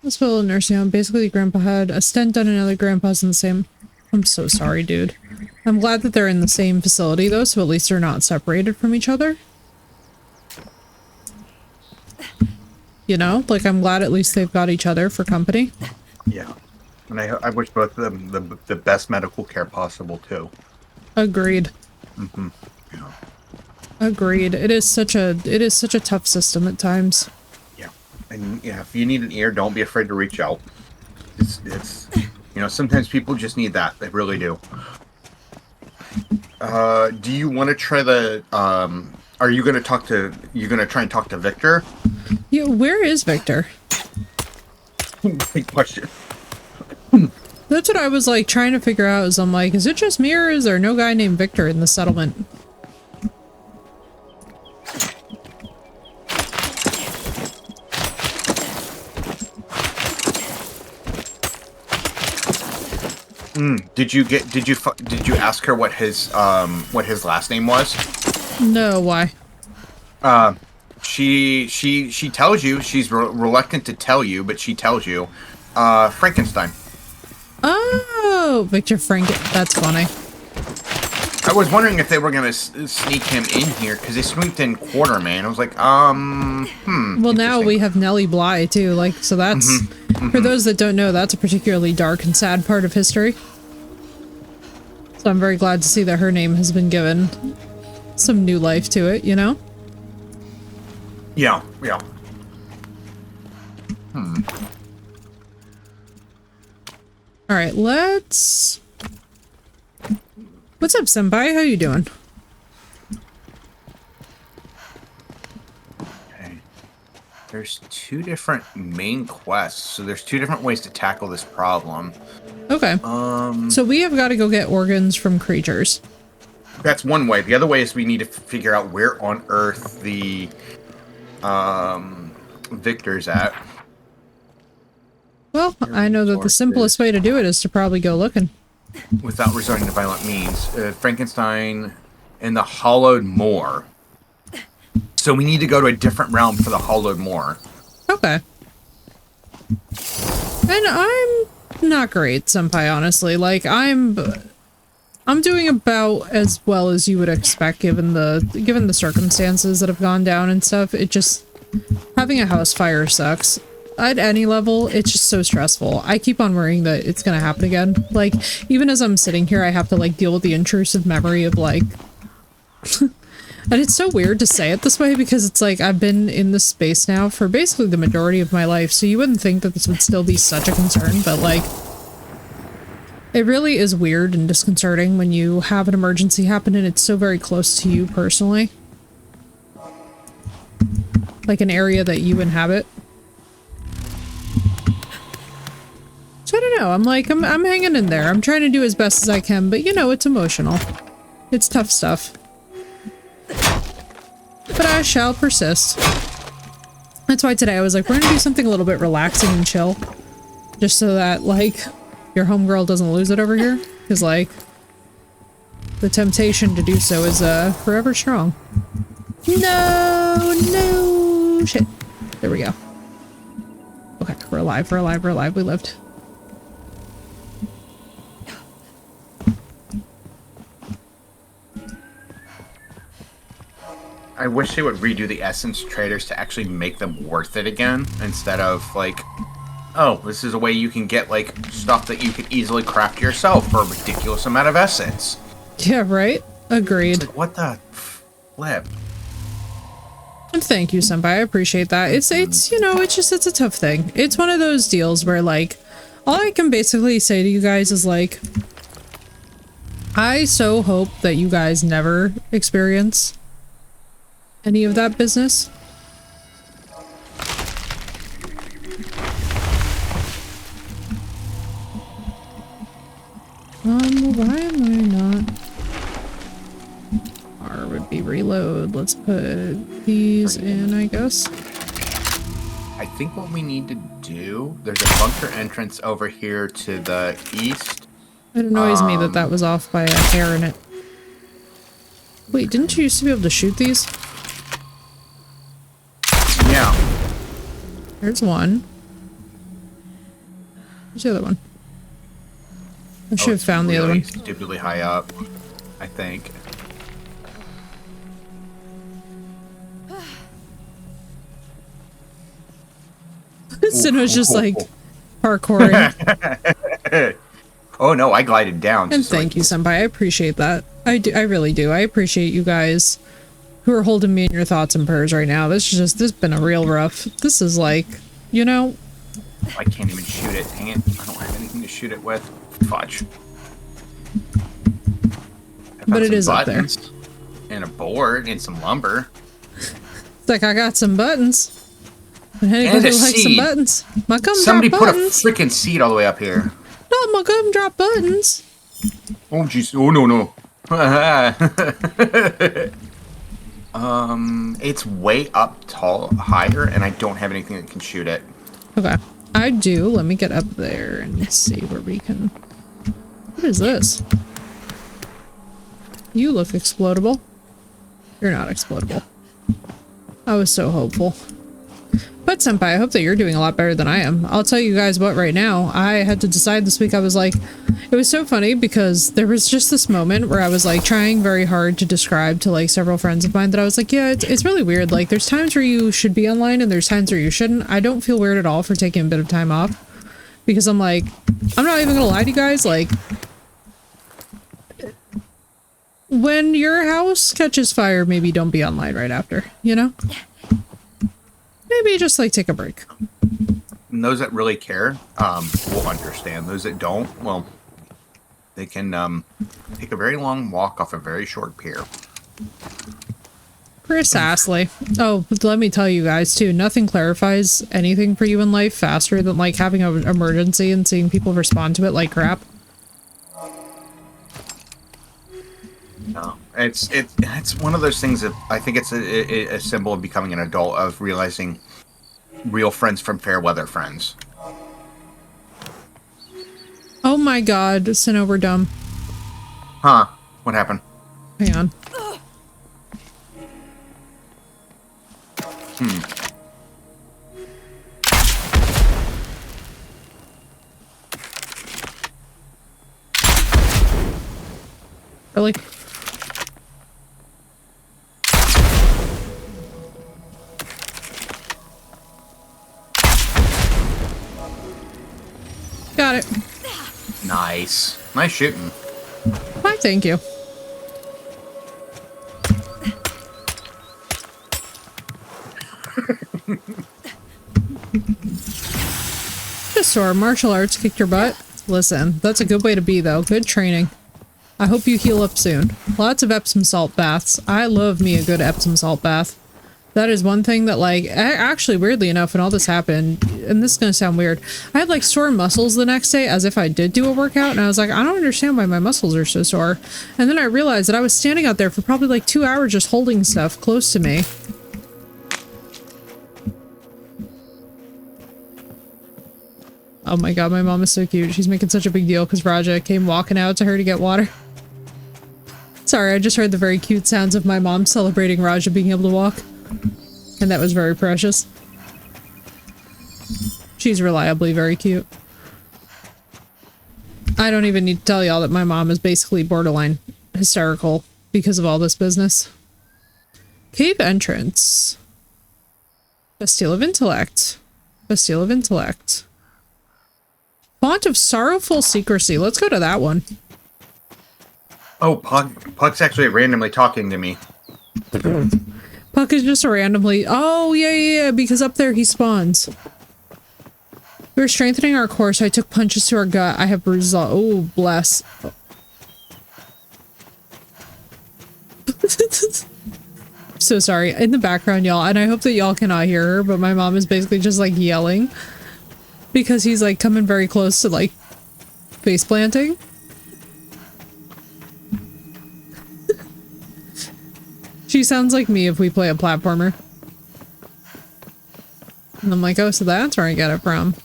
Hospital and nursing home. Basically, Grandpa had a stent on another grandpa's in the same... I'm so sorry, dude. I'm glad that they're in the same facility, though, so at least they're not separated from each other. You know? Like, I'm glad at least they've got each other for company. Yeah. And I wish both of them the best medical care possible, too. Agreed. Mm-hmm. Yeah. Agreed. It is such a tough system at times. Yeah. And, yeah, if you need an ear, don't be afraid to reach out. It's you know, sometimes people just need that. They really do. Do you want to try the, are you going to try and talk to Victor? Yeah, where is Victor? Big question. That's what I was, like, trying to figure out, is I'm like, is it just me or is there no guy named Victor in the settlement? Did you ask her what his last name was? No, why? She tells you. She's reluctant to tell you, but she tells you. Frankenstein. Oh, Victor Frank. That's funny. I was wondering if they were gonna sneak him in here because they sneaked in Quartermain. I was like, Well, now we have Nellie Bly too. Like, so that's for those that don't know, that's a particularly dark and sad part of history. So I'm very glad to see that her name has been given some new life to it. You know? Yeah. All right, let's. What's up, Senpai? How you doing? Okay. There's two different main quests, so there's two different ways to tackle this problem. Okay. So we have got to go get organs from creatures. That's one way. The other way is we need to figure out where on Earth the Victor's at. Well, I know that the simplest way to do it is to probably go looking. Without resorting to violent means. Frankenstein and the Hollowed Moor. So we need to go to a different realm for the Hollowed Moor. Okay. And I'm not great, Senpai, honestly. Like, I'm doing about as well as you would expect given the circumstances that have gone down and stuff. It just... having a house fire sucks. At any level, it's just so stressful. I keep on worrying that it's gonna happen again. Like, even as I'm sitting here, I have to, like, deal with the intrusive memory of, like... And it's so weird to say it this way because it's like, I've been in this space now for basically the majority of my life, so you wouldn't think that this would still be such a concern, but, like... It really is weird and disconcerting when you have an emergency happen and it's so very close to you personally. Like an area that you inhabit. So I don't know, I'm like, I'm hanging in there. I'm trying to do as best as I can, but you know, it's emotional. It's tough stuff. But I shall persist. That's why today I was like, we're gonna do something a little bit relaxing and chill. Just so that, like, your homegirl doesn't lose it over here. Because, like, the temptation to do so is, forever strong. No, shit. There we go. Okay, we're alive, we lived. I wish they would redo the essence traders to actually make them worth it again, instead of like, oh, this is a way you can get like stuff that you could easily craft yourself for a ridiculous amount of essence. Yeah, right? Agreed. It's like, what the flip? And thank you, Senpai. I appreciate that. It's you know, it's a tough thing. It's one of those deals where, like, all I can basically say to you guys is, like, I so hope that you guys never experience any of that business. Why am I not? R would be reload. Let's put these in, I guess. I think what we need to do, there's a bunker entrance over here to the east. It annoys me that that was off by a hair in it. Wait, didn't you used to be able to shoot these? Yeah. There's one. Where's the other one? I should have it's found the other really one. Stupidly high up, I think. Sinnoh's just like parkouring. Oh no, I glided down. And just thank you, Senpai. I appreciate that. I do. I really do. I appreciate you guys who are holding me in your thoughts and prayers right now. This has been a real rough. This is like, you know. I can't even shoot it. Dang it! I don't have anything to shoot it with. Fudge. But it is up there. And a board and some lumber. It's like I got some buttons. And And anybody a likes some seed. buttons. My gum Somebody drop put a buttons. freaking seed all the way up here. Not my gum drop buttons. Oh jeez. Oh no. It's way up higher, and I don't have anything that can shoot it. Okay. I do. Let me get up there and see where we can... What is this? You look explodable. You're not explodable. I was so hopeful. But Senpai, I hope that you're doing a lot better than I am. I'll tell you guys what right now. I had to decide this week. I was like... It was so funny because there was just this moment where I was like trying very hard to describe to like several friends of mine that I was like, yeah, it's really weird. Like there's times where you should be online and there's times where you shouldn't. I don't feel weird at all for taking a bit of time off because I'm like, I'm not even gonna lie to you guys. Like when your house catches fire, maybe don't be online right after, you know? Maybe just like take a break. And those that really care will understand. Those that don't, well, they can take a very long walk off a very short pier. Precisely. Oh, but let me tell you guys too, nothing clarifies anything for you in life faster than like having an emergency and seeing people respond to it like crap. No, it's one of those things that I think it's a symbol of becoming an adult, of realizing real friends from fair weather friends. Oh my god, Sinnoh, we're dumb. Huh? What happened? Hang on. Really? Got it. Nice. Nice shooting. Why, thank you. Just so our martial arts kicked your butt. Listen, that's a good way to be though. Good training. I hope you heal up soon. Lots of Epsom salt baths. I love me a good Epsom salt bath. That is one thing that, like, actually, weirdly enough, when all this happened, and this is gonna sound weird, I had, like, sore muscles the next day as if I did do a workout, and I was like, I don't understand why my muscles are so sore. And then I realized that I was standing out there for probably, like, 2 hours just holding stuff close to me. Oh my god, my mom is so cute. She's making such a big deal because Raja came walking out to her to get water. Sorry, I just heard the very cute sounds of my mom celebrating Raja being able to walk. And that was very precious. She's reliably very cute. I don't even need to tell y'all that my mom is basically borderline hysterical because of all this business. Cave entrance. Bastille of Intellect. Bastille of Intellect. Font of Sorrowful Secrecy. Let's go to that one. Oh, Puck's actually randomly talking to me. Puck is just randomly. Oh, yeah, because up there he spawns. We were strengthening our core, so I took punches to our gut. I have bruises all. Oh, bless. So sorry. In the background, y'all, and I hope that y'all cannot hear her, but my mom is basically just like yelling because he's like coming very close to like face planting. She sounds like me if we play a platformer. And I'm like, oh, so that's where I get it from.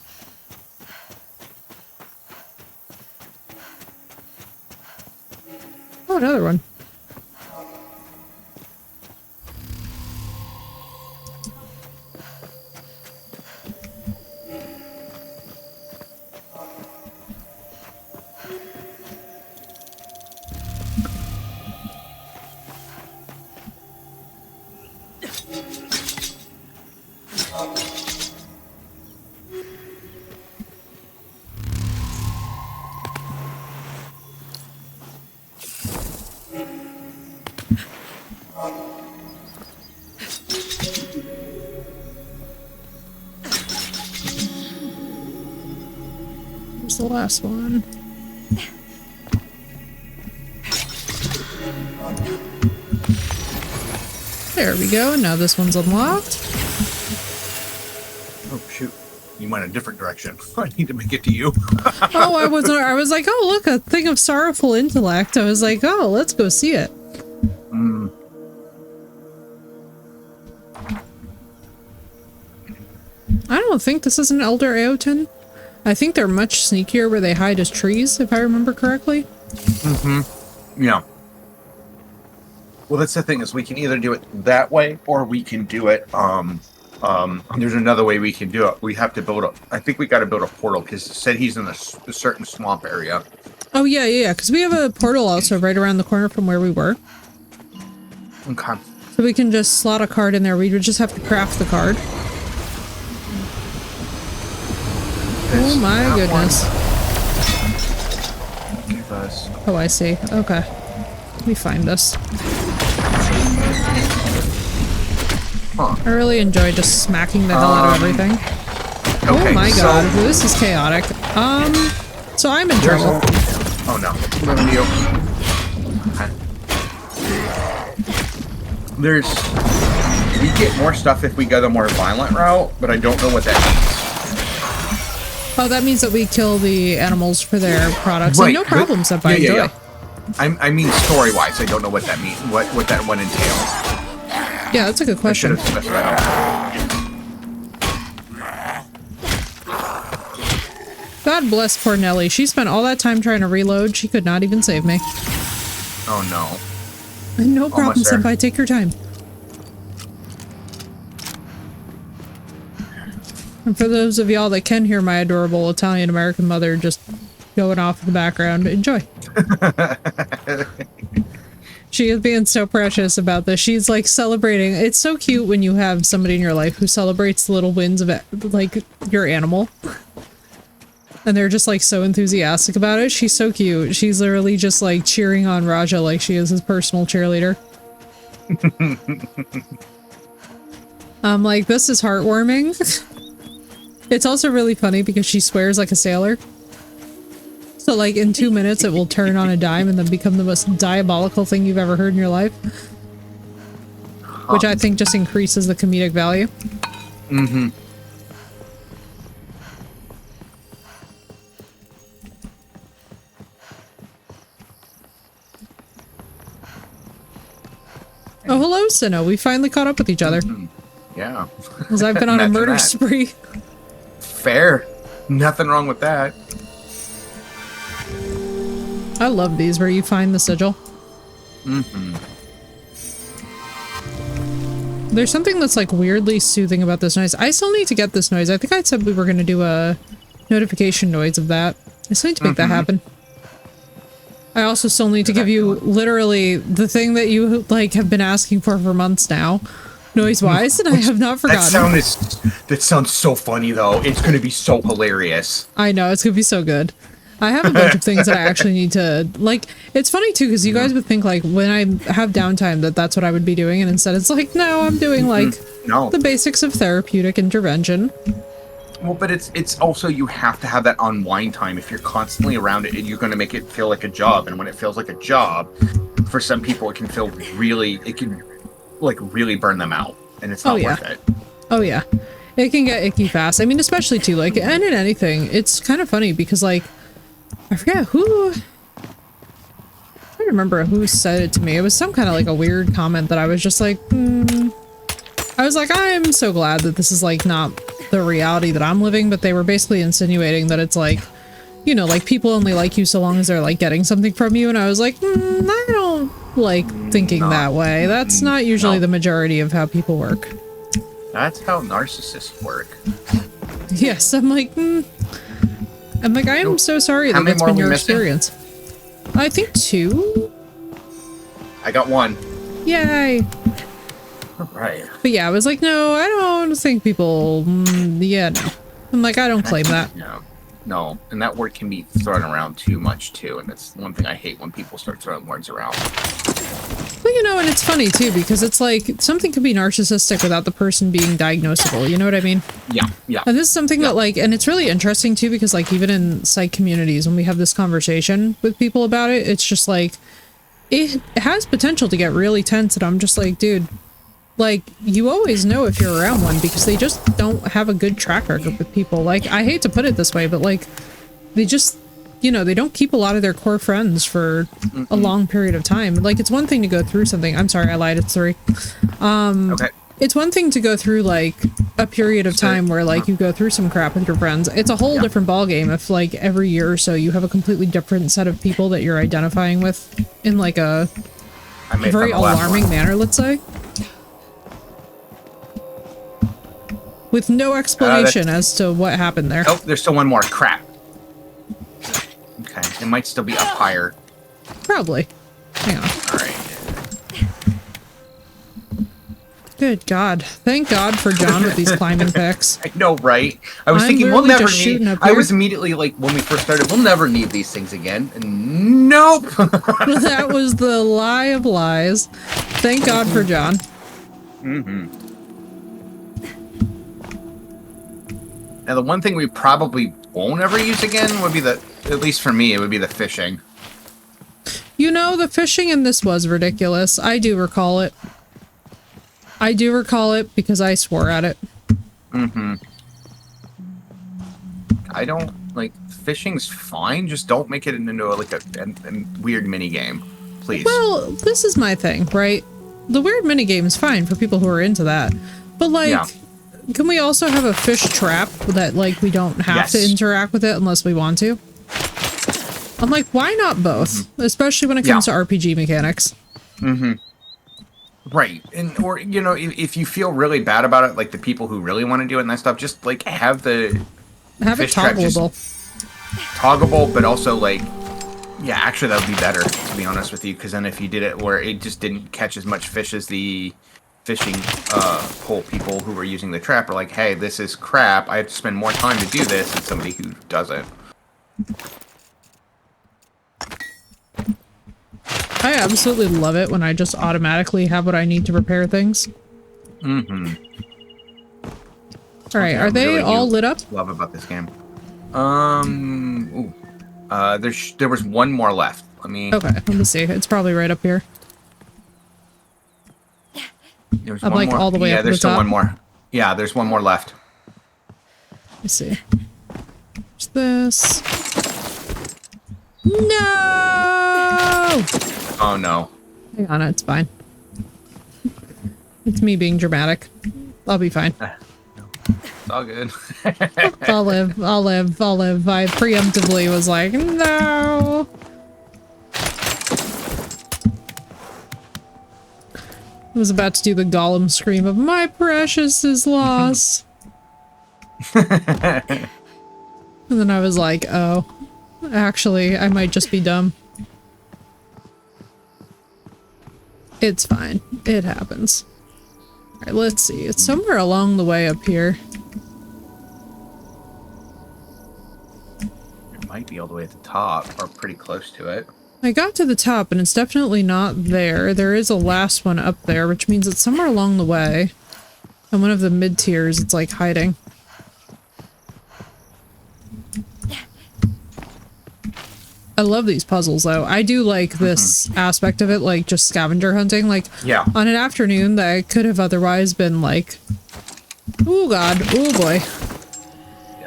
Oh, another one. Here's the last one. There we go. Now this one's unlocked. Oh, shoot. You went a different direction. I need to make it to you. Oh, I was like, oh, look, a thing of sorrowful intellect. I was like, oh, let's go see it. I don't think this is an Elder Eoten. I think they're much sneakier where they hide as trees, if I remember correctly. Yeah. Well, that's the thing, is we can either do it that way, or we can do it, there's another way we can do it. We have to build I think we got to build a portal, because it said he's in a certain swamp area. Oh, yeah, because we have a portal also right around the corner from where we were. Okay. So we can just slot a card in there. We would just have to craft the card. Oh my goodness. Give us. Oh, I see. Okay. Let me find this. Huh. I really enjoy just smacking the hell out of everything. Okay, Oh my so god, this is chaotic. So I'm in trouble. Oh no. Let me okay. We get more stuff if we go the more violent route, but I don't know what that means. Oh, that means that we kill the animals for their products. Right, And no problem, Senpai. Enjoy. Yeah. I mean, story-wise, I don't know what that means. What that one entails. Yeah, that's a good I should question. have specified. God bless poor Nelly. She spent all that time trying to reload. She could not even save me. Oh no. No problem, Almost there. Senpai. Take your time. And for those of y'all that can hear my adorable Italian-American mother just going off in the background, enjoy. She is being so precious about this. She's like celebrating. It's so cute when you have somebody in your life who celebrates the little wins of it, like your animal. And they're just like so enthusiastic about it. She's so cute. She's literally just like cheering on Raja like she is his personal cheerleader. I'm like, this is heartwarming. It's also really funny because she swears like a sailor. So like in 2 minutes it will turn on a dime and then become the most diabolical thing you've ever heard in your life. Which I think just increases the comedic value. Mm-hmm. Oh, hello, Sinnoh. We finally caught up with each other. Yeah. Because I've been on a Imagine murder that. spree. Fair. Nothing wrong with that. I love these where you find the sigil. Mm-hmm. There's something that's like weirdly soothing about this noise. I still need to get this noise. I think I said we were going to do a notification noise of that. I still need to make that happen. I also still need to give you literally the thing that you like have been asking for months now, noise-wise, and I have not forgotten. That sounds so funny though. It's gonna be so hilarious. I know, it's gonna be so good. I have a bunch of things that I actually need to, like, it's funny too, because you guys would think, like, when I have downtime that that's what I would be doing, and instead it's like, no, I'm doing, like, the basics of therapeutic intervention. Well, but it's also, you have to have that unwind time. If you're constantly around it, you're going to make it feel like a job, and when it feels like a job, for some people it can feel really, it can, like, really burn them out, and it's not worth it. Oh, yeah. It can get icky fast. I mean, especially, too, like, and in anything, it's kind of funny, because, like, I forget who... I don't remember who said it to me. It was some kind of, like, a weird comment that I was just like, I was like, I'm so glad that this is, like, not the reality that I'm living, but they were basically insinuating that it's like, you know, like, people only like you so long as they're, like, getting something from you, and I was like, I don't like thinking that way. That's not usually the majority of how people work. That's how narcissists work. Yes, I'm like, I am so sorry that that's been your experience. I think 2? I got 1. Yay! Right. But yeah, I was like, no, I don't think people, yeah, no. I'm like, I don't claim that. No, and that word can be thrown around too much too, and that's one thing I hate when people start throwing words around. Well, you know, and it's funny too, because it's like, something could be narcissistic without the person being diagnosable, you know what I mean? Yeah, yeah. And this is something that, like, and it's really interesting too, because, like, even in psych communities, when we have this conversation with people about it, it's just like, it has potential to get really tense, and I'm just like, dude, like, you always know if you're around one, because they just don't have a good track record with people. Like, I hate to put it this way, but, like, they just, you know, they don't keep a lot of their core friends for a long period of time. Like, it's one thing to go through something. I'm sorry, I lied, it's 3. Okay. It's one thing to go through, like, a period of time where, like, you go through some crap with your friends. It's a whole different ballgame if, like, every year or so you have a completely different set of people that you're identifying with in, like, a very alarming manner, let's say. With no explanation as to what happened there. Oh, there's still one more. Crap. Okay, it might still be up higher. Probably. Hang on. Alright. Good God. Thank God for John with these climbing picks. I know, right? I was thinking we'll never need... I was immediately like, when we first started, we'll never need these things again. And nope! That was the lie of lies. Thank God for John. Now, the one thing we probably won't ever use again would be at least for me, it would be the fishing. You know, the fishing in this was ridiculous. I do recall it. I do recall it because I swore at it. I don't, like, fishing's fine, just don't make it into, like, a weird mini game, please. Well, this is my thing, right? The weird mini game is fine for people who are into that. But, like... Can we also have a fish trap that, like, we don't have to interact with it unless we want to? I'm like, why not both? Especially when it comes to RPG mechanics. Right. And, or, you know, if you feel really bad about it, like the people who really want to do it and that stuff, just, like, have the fish trap toggleable, but also, like, yeah, actually that would be better, to be honest with you, because then if you did it where it just didn't catch as much fish as the fishing pole people who were using the trap are like, hey, this is crap, I have to spend more time to do this than somebody who doesn't. I absolutely love it when I just automatically have what I need to repair things. Alright, are they all lit up? Love about this game. There was one more left. Okay, let me see. It's probably right up here. There's I'm like all the way up to the top. there's still one more. Yeah, there's one more left. Let's see. What's this? No! Oh no. Hang on, it's fine. It's me being dramatic. I'll be fine. It's all good. I'll live. I preemptively was like, no! I was about to do the Gollum scream of, my precious is lost. And then I was like, oh, actually, I might just be dumb. It's fine. It happens. Alright, let's see. It's somewhere along the way up here. It might be all the way at the top, or pretty close to it. I got to the top, and it's definitely not there. There is a last one up there, which means it's somewhere along the way. And one of the mid-tiers, it's like hiding. I love these puzzles, though. I do like this aspect of it, like just scavenger hunting. Like, Yeah. on an afternoon that could have otherwise been like, oh god, oh boy.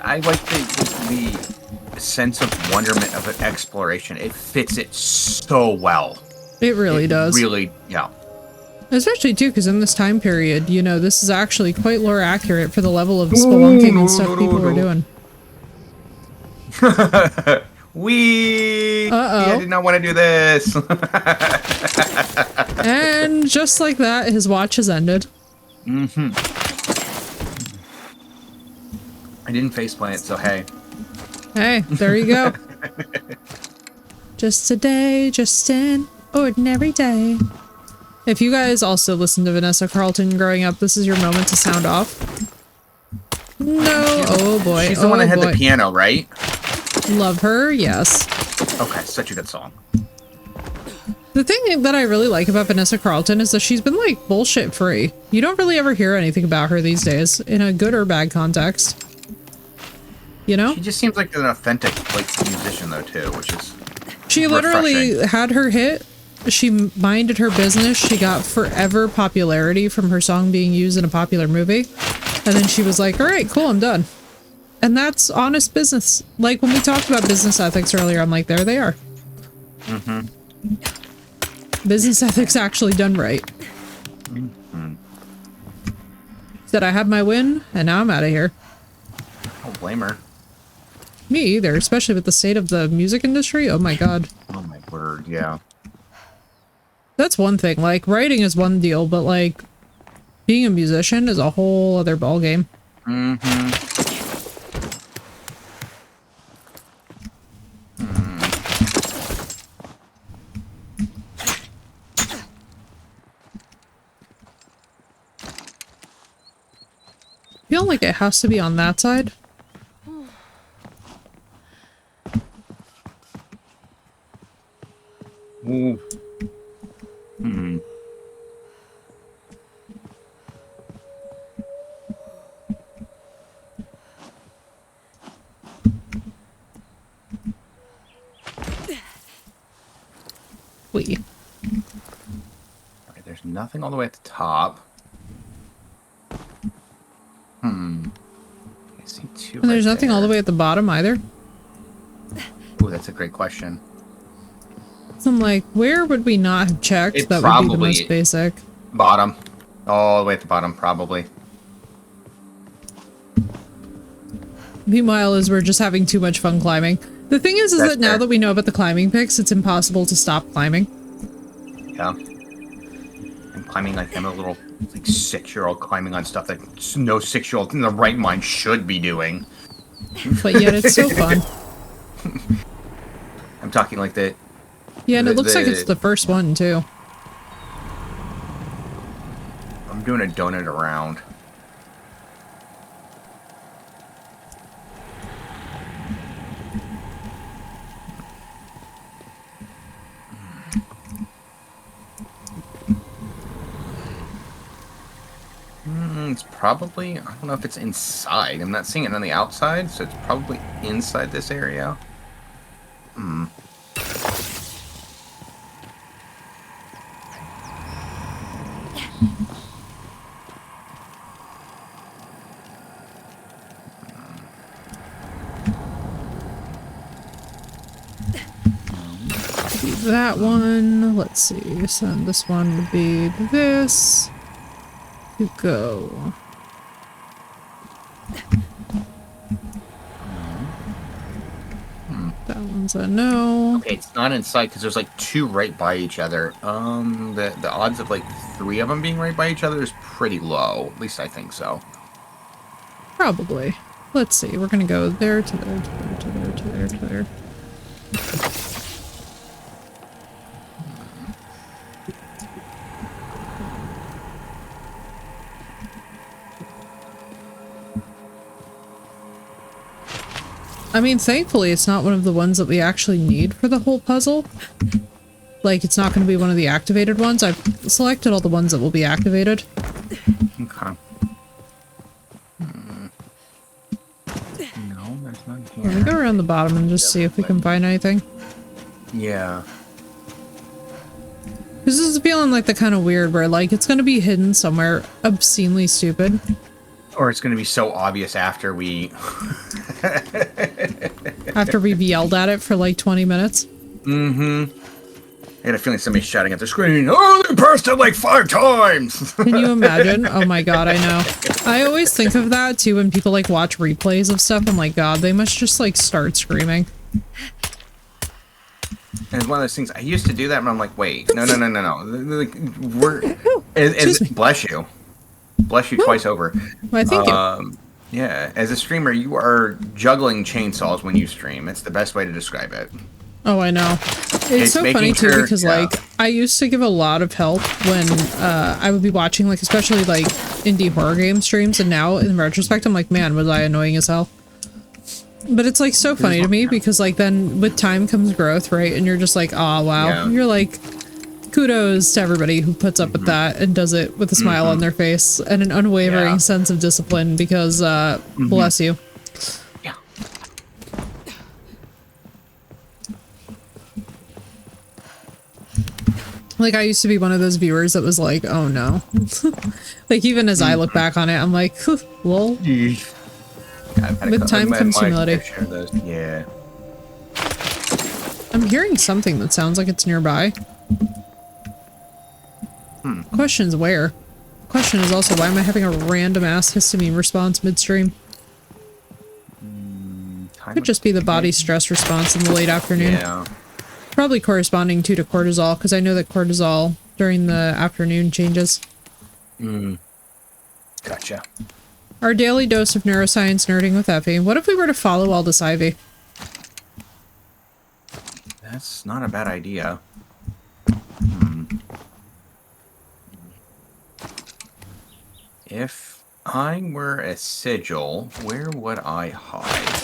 I like the sense of wonderment of an exploration. It fits it so well. It really does. Really, yeah. Especially too, because in this time period, you know, this is actually quite lore accurate for the level of spelunking and stuff people were doing. I did not want to do this. And just like that, his watch has ended. I didn't faceplant, so hey. Hey, there you go. Just a day, just an ordinary day. If you guys also listened to Vanessa Carlton growing up, this is your moment to sound off. No, oh boy. She's the one that had the piano, right? Love her, yes. Okay, such a good song. The thing that I really like about Vanessa Carlton is that she's been like bullshit free. You don't really ever hear anything about her these days in a good or bad context. You know? She just seems like an authentic like musician though too, which is She literally refreshing. had her hit. She minded her business. She got forever popularity from her song being used in a popular movie. And then she was like, all right, cool, I'm done. And that's honest business. Like when we talked about business ethics earlier, I'm like, there they are. Business ethics actually done right. Said I had my win, and now I'm out of here. I don't blame her. Me either, especially with the state of the music industry. Oh my god. Oh my word, yeah. That's one thing. Like, writing is one deal, but like, being a musician is a whole other ballgame. I feel like it has to be on that side. Ooh. Wait. Okay, there's nothing all the way at the top. I see two. And there's right nothing all the way at the bottom either. Ooh, that's a great question. So I'm like, where would we not have checked? It That would be the probably- most basic. Bottom. All the way at the bottom, probably. Meanwhile, as we're just having too much fun climbing. The thing is That's that now fair. that we know about the climbing picks, it's impossible to stop climbing. Yeah. I'm climbing like I'm a little like 6-year-old climbing on stuff that no 6-year-old in the right mind should be doing. But yet it's so fun. I'm talking like the Yeah, and it The- looks like the- it's the first one, too. I'm doing a donut around. It's probably, I don't know if it's inside. I'm not seeing it on the outside, so it's probably inside this area. That one, let's see. So this one would be this. You go. That one's a no. Okay, it's not inside because there's like 2 right by each other. The odds of like 3 of them being right by each other is pretty low. At least I think so. Probably. Let's see. We're gonna go there to there to there to there to there to there. I mean, thankfully, it's not one of the ones that we actually need for the whole puzzle. Like, it's not going to be one of the activated ones. I've selected all the ones that will be activated. Okay. No, there's none Let me here. go around the bottom and just see if we can find anything. Yeah. This is feeling like the kind of weird where, like, it's going to be hidden somewhere obscenely stupid. Or it's going to be so obvious after we... After we've yelled at it for like 20 minutes. Mm-hmm. I had a feeling somebody's shouting at the screen, "Oh, they pressed it like 5 times!" Can you imagine? Oh my god, I know. I always think of that too when people like watch replays of stuff. I'm like, god, they must just like start screaming. And it's one of those things, I used to do that, and I'm like, wait, no. Like, bless you. Bless you twice over. Why, thank you. Yeah, as a streamer, you are juggling chainsaws when you stream. It's the best way to describe it. Oh, I know. It's so funny making too sure- because yeah. like I used to give a lot of help when I would be watching like especially like indie horror game streams, and now in retrospect I'm like, man, was I annoying as hell. But it's like so funny to me because like then with time comes growth, right? And you're just like, oh wow. Yeah. You're like, kudos to everybody who puts up with that and does it with a smile on their face and an unwavering Yeah. sense of discipline because bless you. Yeah. Like, I used to be one of those viewers that was like, oh no. Like, even as I look back on it, I'm like, lol. With time comes humility. Yeah. I'm hearing something that sounds like it's nearby. Question's where? Question is also, why am I having a random ass histamine response midstream? Could just be the body stress response in the late afternoon. Yeah. Probably corresponding to cortisol, because I know that cortisol during the afternoon changes. Gotcha. Our daily dose of neuroscience nerding with Effie. What if we were to follow all this ivy? That's not a bad idea. If I were a sigil, where would I hide?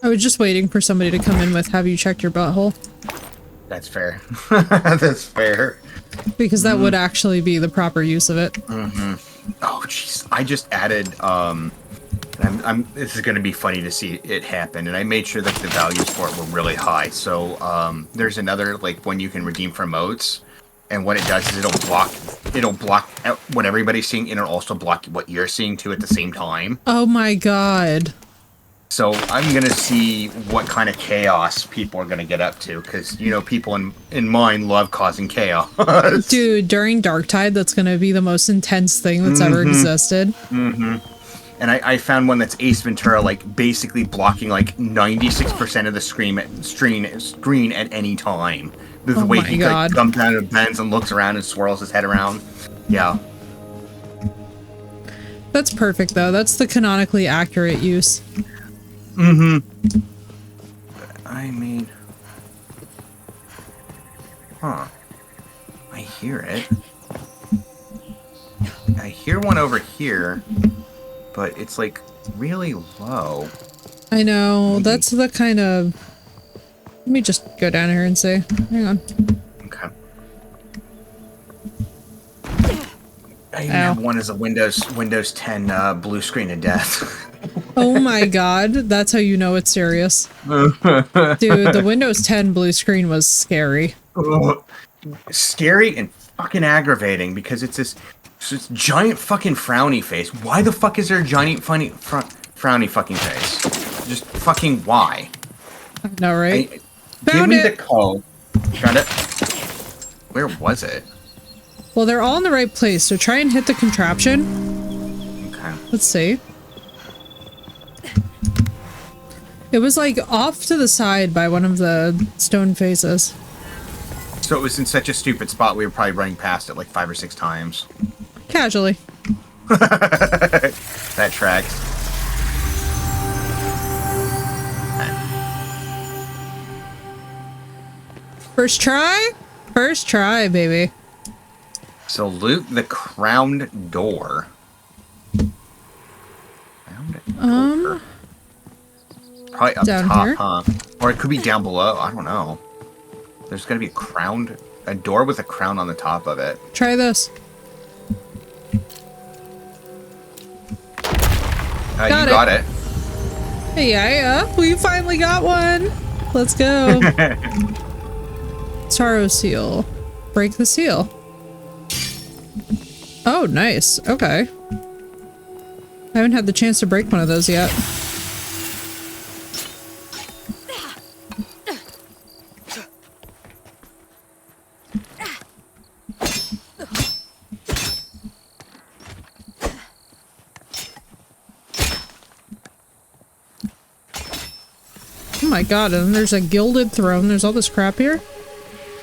I was just waiting for somebody to come in with, have you checked your butthole? That's fair. That's fair. Because that would actually be the proper use of it. Oh, jeez. I just added, this is going to be funny to see it happen, and I made sure that the values for it were really high. So, there's another, like, one you can redeem for modes, and what it does is it'll block out what everybody's seeing, and it'll also block what you're seeing, too, at the same time. Oh my god. So, I'm going to see what kind of chaos people are going to get up to, because, you know, people in mine love causing chaos. Dude, during Darktide, that's gonna be the most intense thing that's ever existed. And I found one that's Ace Ventura, like, basically blocking, like, 96% of the screen at any time. The Oh way my he, God. like, comes down and bends and looks around and swirls his head around. Yeah. That's perfect, though. That's the canonically accurate use. I mean... Huh. I hear it. I hear one over here, but it's, like, really low. I know, that's the kind of... Let me just go down here and see. Hang on. Okay. I even have one as a Windows 10 blue screen of death. Oh my god, that's how you know it's serious. Dude, the Windows 10 blue screen was scary. Scary and fucking aggravating because it's this giant fucking frowny face. Why the fuck is there a giant frowny fucking face? Just fucking why? I know, right? Give Found me it. the code. Found it. Where was it? Well, they're all in the right place, so try and hit the contraption. Okay. Let's see. It was like off to the side by one of the stone faces. So it was in such a stupid spot we were probably running past it like 5 or 6 times. Casually. That tracks. First try? First try, baby. So loot the crowned door. Probably up Down top, here? huh? Or it could be down below. I don't know. There's gonna be a door with a crown on the top of it. Try this. You Got it. got it. Yeah, we finally got one. Let's go. Sorrow seal. Break the seal. Oh, nice. Okay. I haven't had the chance to break one of those yet. Oh my god, and there's a gilded throne. There's all this crap here.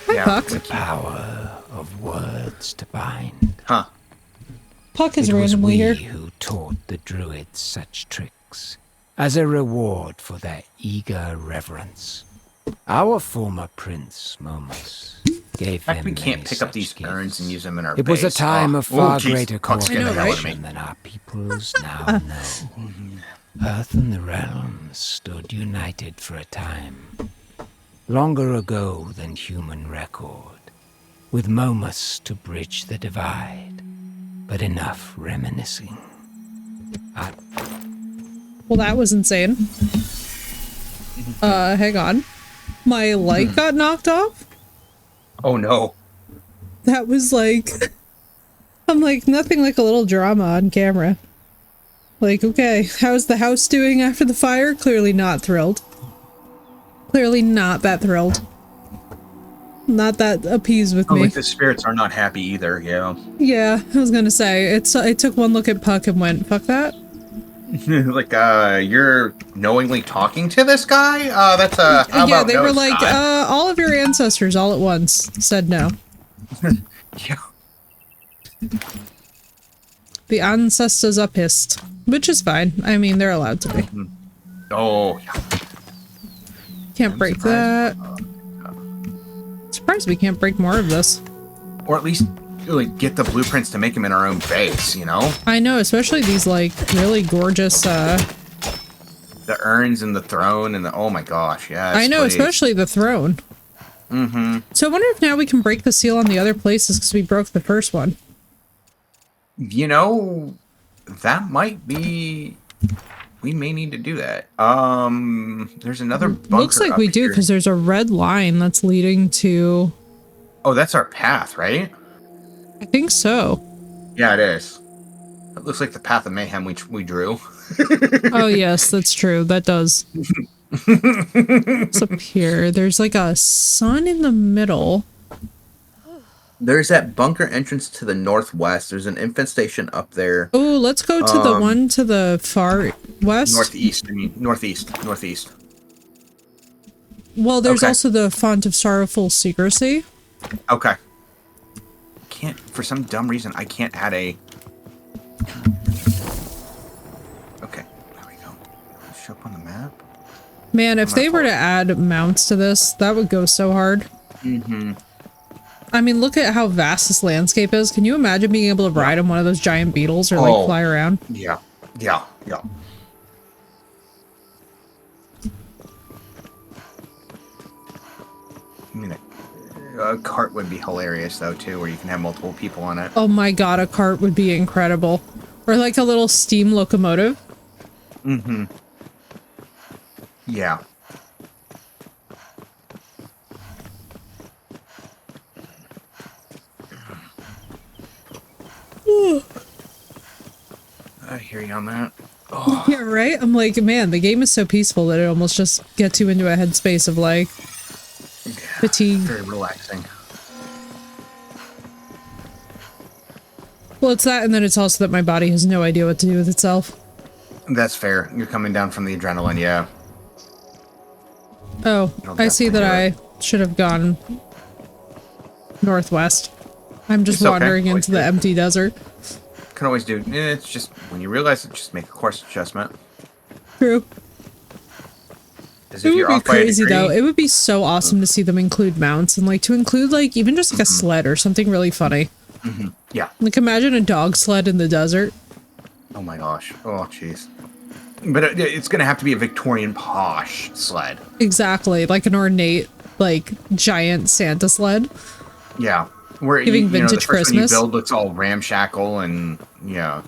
Hi, Yeah. Puck. The power of words to bind. Huh. Puck is It was randomly we here. who taught the druids such tricks, as a reward for their eager reverence. Our former prince, Momus, gave In fact, them we can't many pick up such these urns gifts. and use them in our It was a base. time Oh. of far Oh, jeez. greater Puck's getting the hell out of cooperation me. than our peoples now know. Earth and the realms stood united for a time, longer ago than human record, with Momus to bridge the divide, but enough reminiscing. Well, that was insane. Hang on. My light got knocked off? Oh no. That was like... I'm like, nothing like a little drama on camera. Like, okay, how's the house doing after the fire? Clearly not thrilled. Clearly not that thrilled. Not that appeased with Oh, me. like the spirits are not happy either, yeah. Yeah, I was gonna say, it took one look at Puck and went, fuck that. Like, you're knowingly talking to this guy? That's, how Yeah, about they no, were like, Scott? all of your ancestors all at once said no. Yeah. The ancestors are pissed. Which is fine. I mean, they're allowed to be. Oh, yeah. Can't break that. Surprised we can't break more of this. Or at least, like, get the blueprints to make them in our own base, you know? I know, especially these, like, really gorgeous, The urns and the throne and the, oh my gosh, yes, I know, please. especially the throne. Mm-hmm. So I wonder if now we can break the seal on the other places because we broke the first one. You know, that might be... We may need to do that. There's another bunker Looks like up we do here. because there's a red line that's leading to... Oh, that's our path, right? I think so. Yeah, it is. It looks like the path of mayhem we drew. Oh, yes, that's true. That does. What's up here? There's like a sun in the middle. There's that bunker entrance to the northwest. There's an infestation up there. Oh, let's go to the one to the far west. Northeast. I mean, northeast. Well, there's Okay. also the Font of Sorrowful Secrecy. Okay. Can't, for some dumb reason, I can't add a... Okay, there we go. Show up on the map. Man, if they were to add mounts to this, that would go so hard. Mm-hmm. I mean, look at how vast this landscape is. Can you imagine being able to ride on one of those giant beetles or, like, Oh. fly around? Yeah. I mean, a cart would be hilarious, though, too, where you can have multiple people on it. Oh my god, a cart would be incredible. Or, like, a little steam locomotive. Mm-hmm. Yeah. I hear you on that. Oh, Yeah, right? I'm like, man, the game is so peaceful that it almost just gets you into a headspace of, like, yeah. fatigue. Very relaxing. Well, it's that, and then it's also that my body has no idea what to do with itself. That's fair. You're coming down from the adrenaline, yeah. Oh, I'll I see that definitely I should have gone northwest. I'm just It's okay. wandering Always into the do. empty desert. Can always do. It's just, when you realize it, just make a course adjustment. True. As It if would you're be off by a crazy though. degree. It would be so awesome to see them include mounts and like to include like even just like a sled or something really funny. Yeah. Like imagine a dog sled in the desert. Oh my gosh. Oh, jeez. But it's going to have to be a Victorian posh sled. Exactly, like an ornate, like giant Santa sled. Yeah, where Giving the vintage first one you Christmas. build looks all ramshackle and yeah.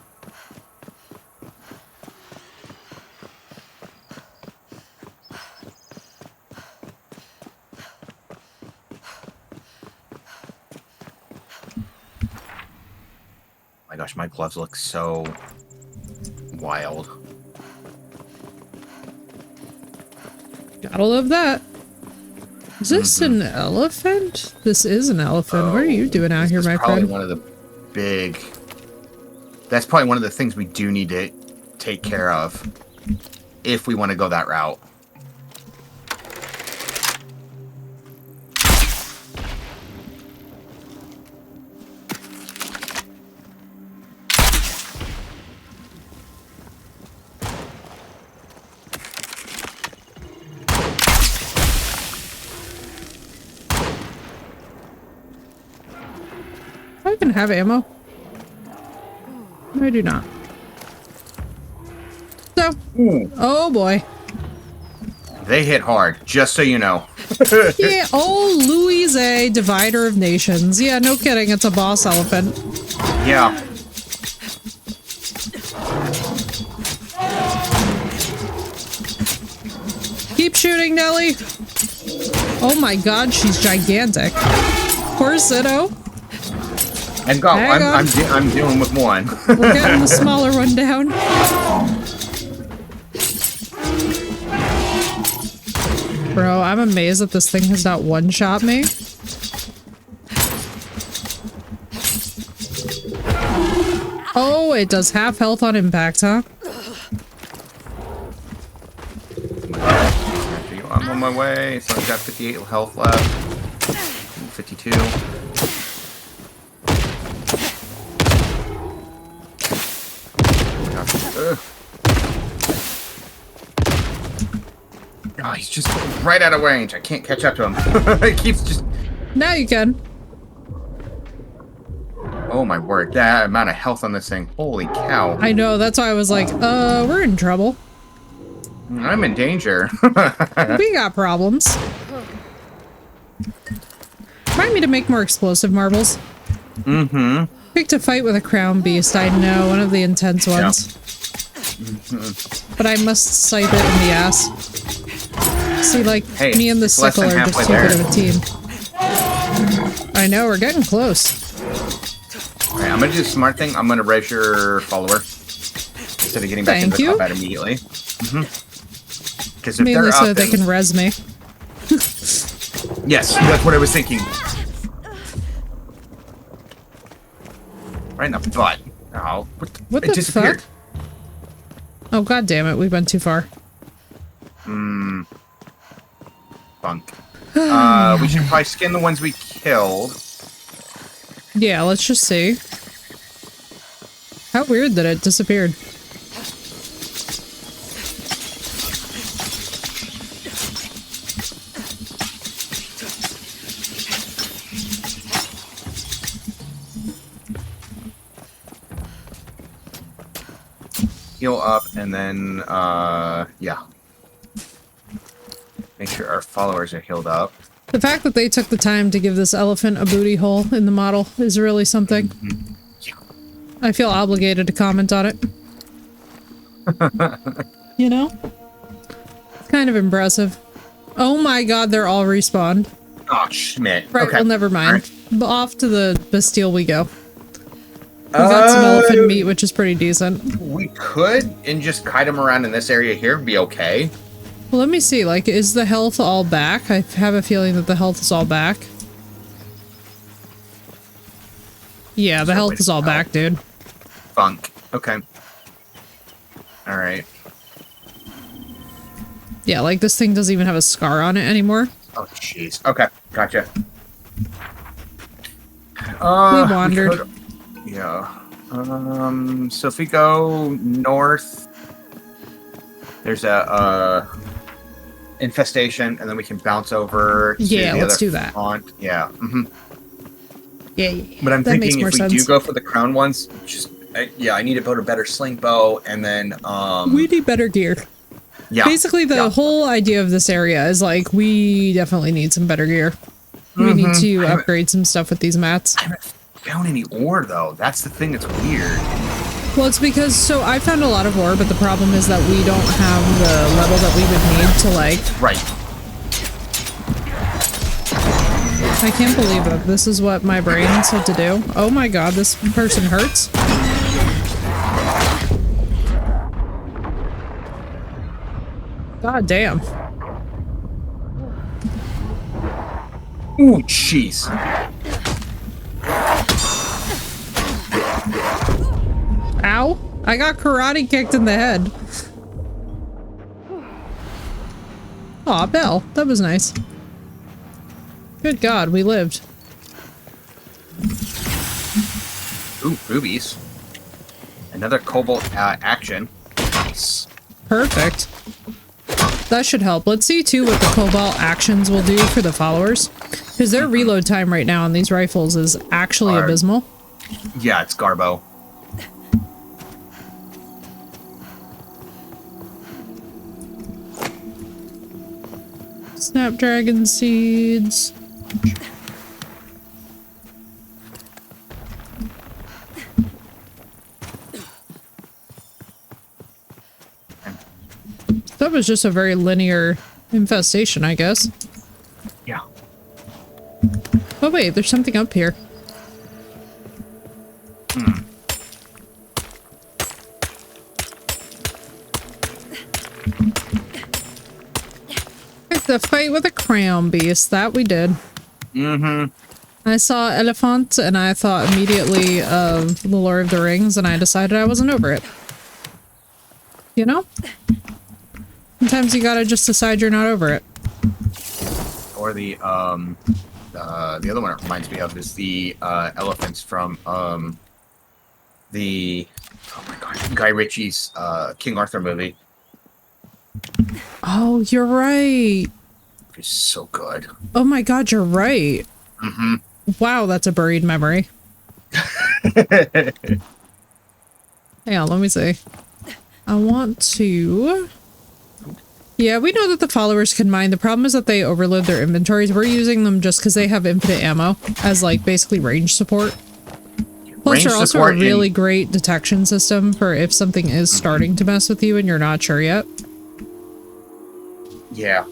My gosh, my gloves look so wild. Gotta love that. Is this an elephant? This is an elephant. What are you doing out here, This is my probably friend? one of the big. That's probably one of the things we do need to take care of if we want to go that route. I can have ammo. No, I do not. So, Ooh, oh boy. they hit hard, just so you know. Yeah, oh, Louise, divider of nations. Yeah, no kidding, it's a boss elephant. Yeah. Keep shooting, Nelly. Oh my god, she's gigantic. Poor Zitto. And go, Hang on. I'm dealing with one. We're getting the smaller one down. Bro, I'm amazed that this thing has not one-shot me. Oh, it does half health on impact, huh? I'm on my way. So I've got 58 health left. 52. Ugh. Oh, he's just right out of range. I can't catch up to him. It keeps just... Now you can. Oh my word. That amount of health on this thing. Holy cow. I know, that's why I was like, we're in trouble. I'm in danger. We got problems. Remind me to make more explosive marbles. Mm-hmm. Picked a fight with a crown beast, I know, one of the intense ones. But I must scythe it in the ass. See, like, Hey, me and the it's less sickle than are just halfway too good there. of a team. I know, we're getting close. Alright, I'm gonna do the smart thing. I'm gonna res your follower. Instead of getting back Thank into you. combat immediately. Because if Mainly they're so up, that they then- can res me. Yes, that's what I was thinking. Right in the butt. Oh, What it the disappeared. fuck? Oh, god damn it, we went too far. Bunk. We should probably skin the ones we killed. Yeah, let's just see. How weird that it disappeared. Heal up, and then, yeah. Make sure our followers are healed up. The fact that they took the time to give this elephant a booty hole in the model is really something. I feel obligated to comment on it. You know? It's kind of impressive. Oh my god, they're all respawned. Oh, Schmidt. Right, Okay. well, never mind. All Off to the Bastille we go. We got some elephant meat, which is pretty decent. We could, and just kite them around in this area here, be okay. Well, let me see, like, is the health all back? I have a feeling that the health is all back. Yeah, the health is all back, dude. Funk. Okay. Alright. Yeah, like, this thing doesn't even have a scar on it anymore. Oh, jeez. Okay, gotcha. We wandered. could- yeah. So if we go north, there's a infestation, and then we can bounce over to Yeah, the let's other do that. front. Yeah. Yeah, yeah, But I'm that makes thinking more if we sense. do go for the crown ones, just I need to build a better sling bow, and then We need better gear. yeah. Basically, the yeah. whole idea of this area is like, we definitely need some better gear. We need to upgrade some stuff with these mats. I haven't found any ore though. That's the thing that's weird. Well, it's because, so I found a lot of ore, but the problem is that we don't have the level that we would need to, like, Right. I can't believe it. This is what my brain said to do. Oh my god, this person hurts. God damn. Ooh, jeez. Ow. I got karate kicked in the head. Aw, Belle. That was nice. Good god, we lived. Ooh, rubies. Another cobalt action. Nice. Perfect. That should help. Let's see, too, what the Cobalt actions will do for the followers. Because their reload time right now on these rifles is actually Hard. abysmal. Yeah, it's Garbo. Snapdragon seeds. That was just a very linear infestation, I guess. Yeah. Oh wait, there's something up here. The fight with a crown beast, that we did. Mm-hmm. I saw elephant and I thought immediately of The Lord of the Rings and I decided I wasn't over it. You know? Sometimes you gotta just decide you're not over it. Or the other one it reminds me of is the elephants from the oh my god, Guy Ritchie's King Arthur movie. Oh, you're right. It's so good. Oh my god, you're right. Mm-hmm. Wow, that's a buried memory. Hang on, let me see. I want to... Yeah, we know that the followers can mine. The problem is that they overload their inventories. We're using them just because they have infinite ammo as, like, basically range support. Plus, Range they're also a support really great detection system for if something is starting to mess with you and you're not sure yet. Yeah.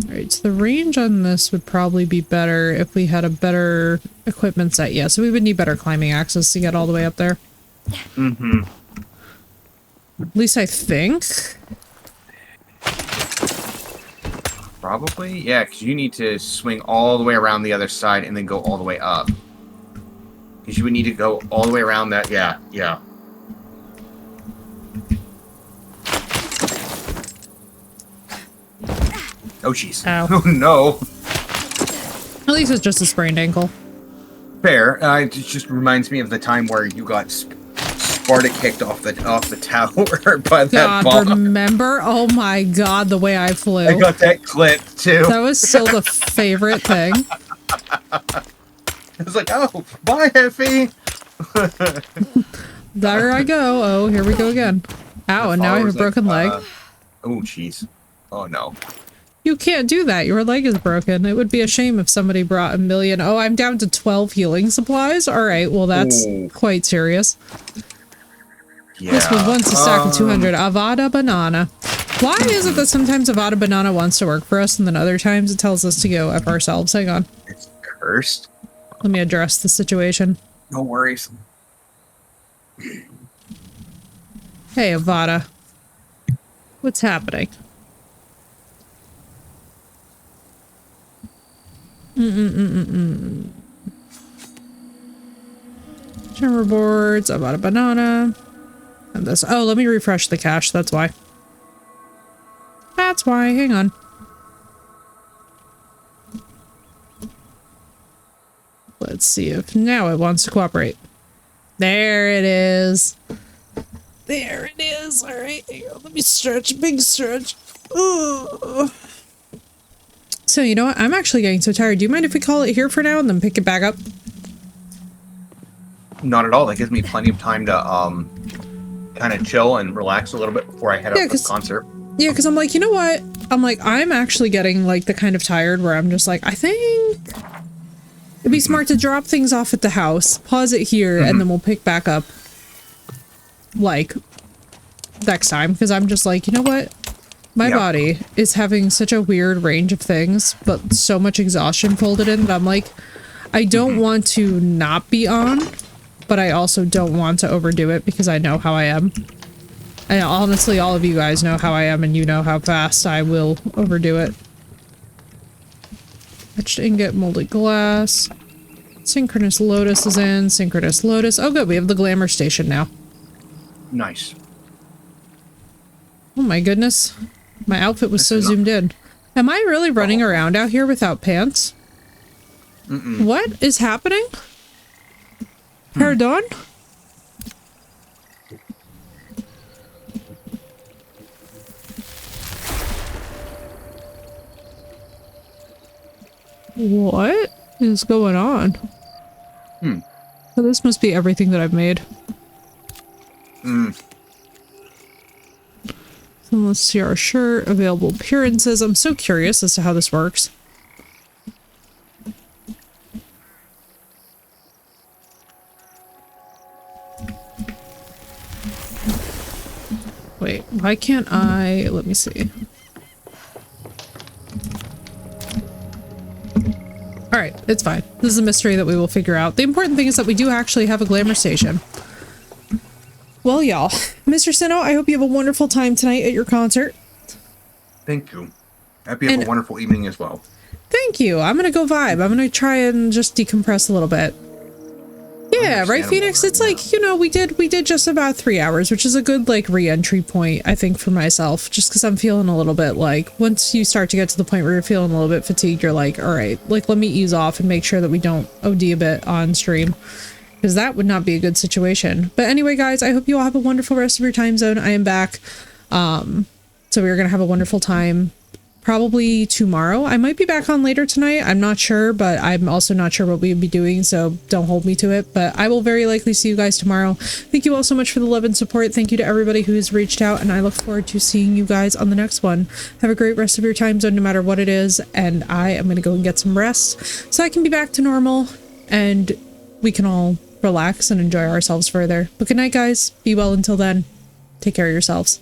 Alright, so the range on this would probably be better if we had a better equipment set. Yeah, so we would need better climbing axes to get all the way up there. Mm-hmm. At least I think. Probably, yeah, because you need to swing all the way around the other side and then go all the way up. Because you would need to go all the way around that. Yeah, yeah. Oh, jeez. Ow. Oh, no. At least it's just a sprained ankle. Fair. It just reminds me of the time where you got Sparta kicked off the tower by that God, bomb. remember? Oh my god, the way I flew. I got that clip, too. That was still the favorite thing. I was like, oh, bye, Heffy. There I go. Oh, here we go again. Ow, and now I have a broken leg. Oh, jeez. Oh, no. You can't do that. Your leg is broken. It would be a shame if somebody brought a million. Oh, I'm down to 12 healing supplies? Alright, well that's Ooh. quite serious. Yeah. This was once a stack of 200. Avada Banana. Why is it that sometimes Avada Banana wants to work for us and then other times it tells us to go F ourselves? Hang on. It's cursed. Let me address the situation. No worries. Hey, Avada. What's happening? Timber boards, Avada Banana. And this. Oh, let me refresh the cache. That's why. That's why. Hang on. Let's see if now it wants to cooperate. There it is. There it is. All right. Hang on. Let me stretch. Big stretch. Ooh. So, you know what? I'm actually getting so tired. Do you mind if we call it here for now and then pick it back up? not at all. That gives me plenty of time to kind of chill and relax a little bit before I head out to the concert. Yeah, because I'm like, you know what? I'm like, I'm actually getting like the kind of tired where I'm just like, I think it'd be smart to drop things off at the house, pause it here, and then we'll pick back up like next time. Because I'm just like, you know what? My body is having such a weird range of things, but so much exhaustion folded in that I'm like, I don't want to not be on, but I also don't want to overdo it because I know how I am. And honestly, all of you guys know how I am, and you know how fast I will overdo it. Etched ingot, molded glass. Synchronous Lotus is in. Synchronous Lotus. Oh good, we have the glamour station now. Nice. Oh my goodness. My outfit was so zoomed in. Am I really running around out here without pants? What is happening? Pardon? What is going on? So this must be everything that I've made. So let's see our shirt, available appearances. I'm so curious as to how this works. Wait, why can't I? Let me see. Alright, it's fine. This is a mystery that we will figure out. The important thing is that we do actually have a glamour station. Well, y'all, Mr. Sinnoh, I hope you have a wonderful time tonight at your concert. Thank you. Hope you have a wonderful evening as well. Thank you. I'm gonna go vibe. I'm gonna try and just decompress a little bit. Yeah, right, Phoenix? It's like, you know, we did just about 3 hours, which is a good, like, re-entry point, I think, for myself. Just because I'm feeling a little bit, like, once you start to get to the point where you're feeling a little bit fatigued, you're like, all right, like, let me ease off and make sure that we don't OD a bit on stream. Because that would not be a good situation. But anyway, guys, I hope you all have a wonderful rest of your time zone. I am back. So we're going to have a wonderful time. Probably tomorrow. I might be back on later tonight. I'm not sure, but I'm also not sure what we'd be doing, so don't hold me to it. But I will very likely see you guys tomorrow. Thank you all so much for the love and support. Thank you to everybody who has reached out, and I look forward to seeing you guys on the next one. Have a great rest of your time zone, no matter what it is, and I am going to go and get some rest so I can be back to normal, and we can all relax and enjoy ourselves further. But good night, guys. Be well until then. Take care of yourselves.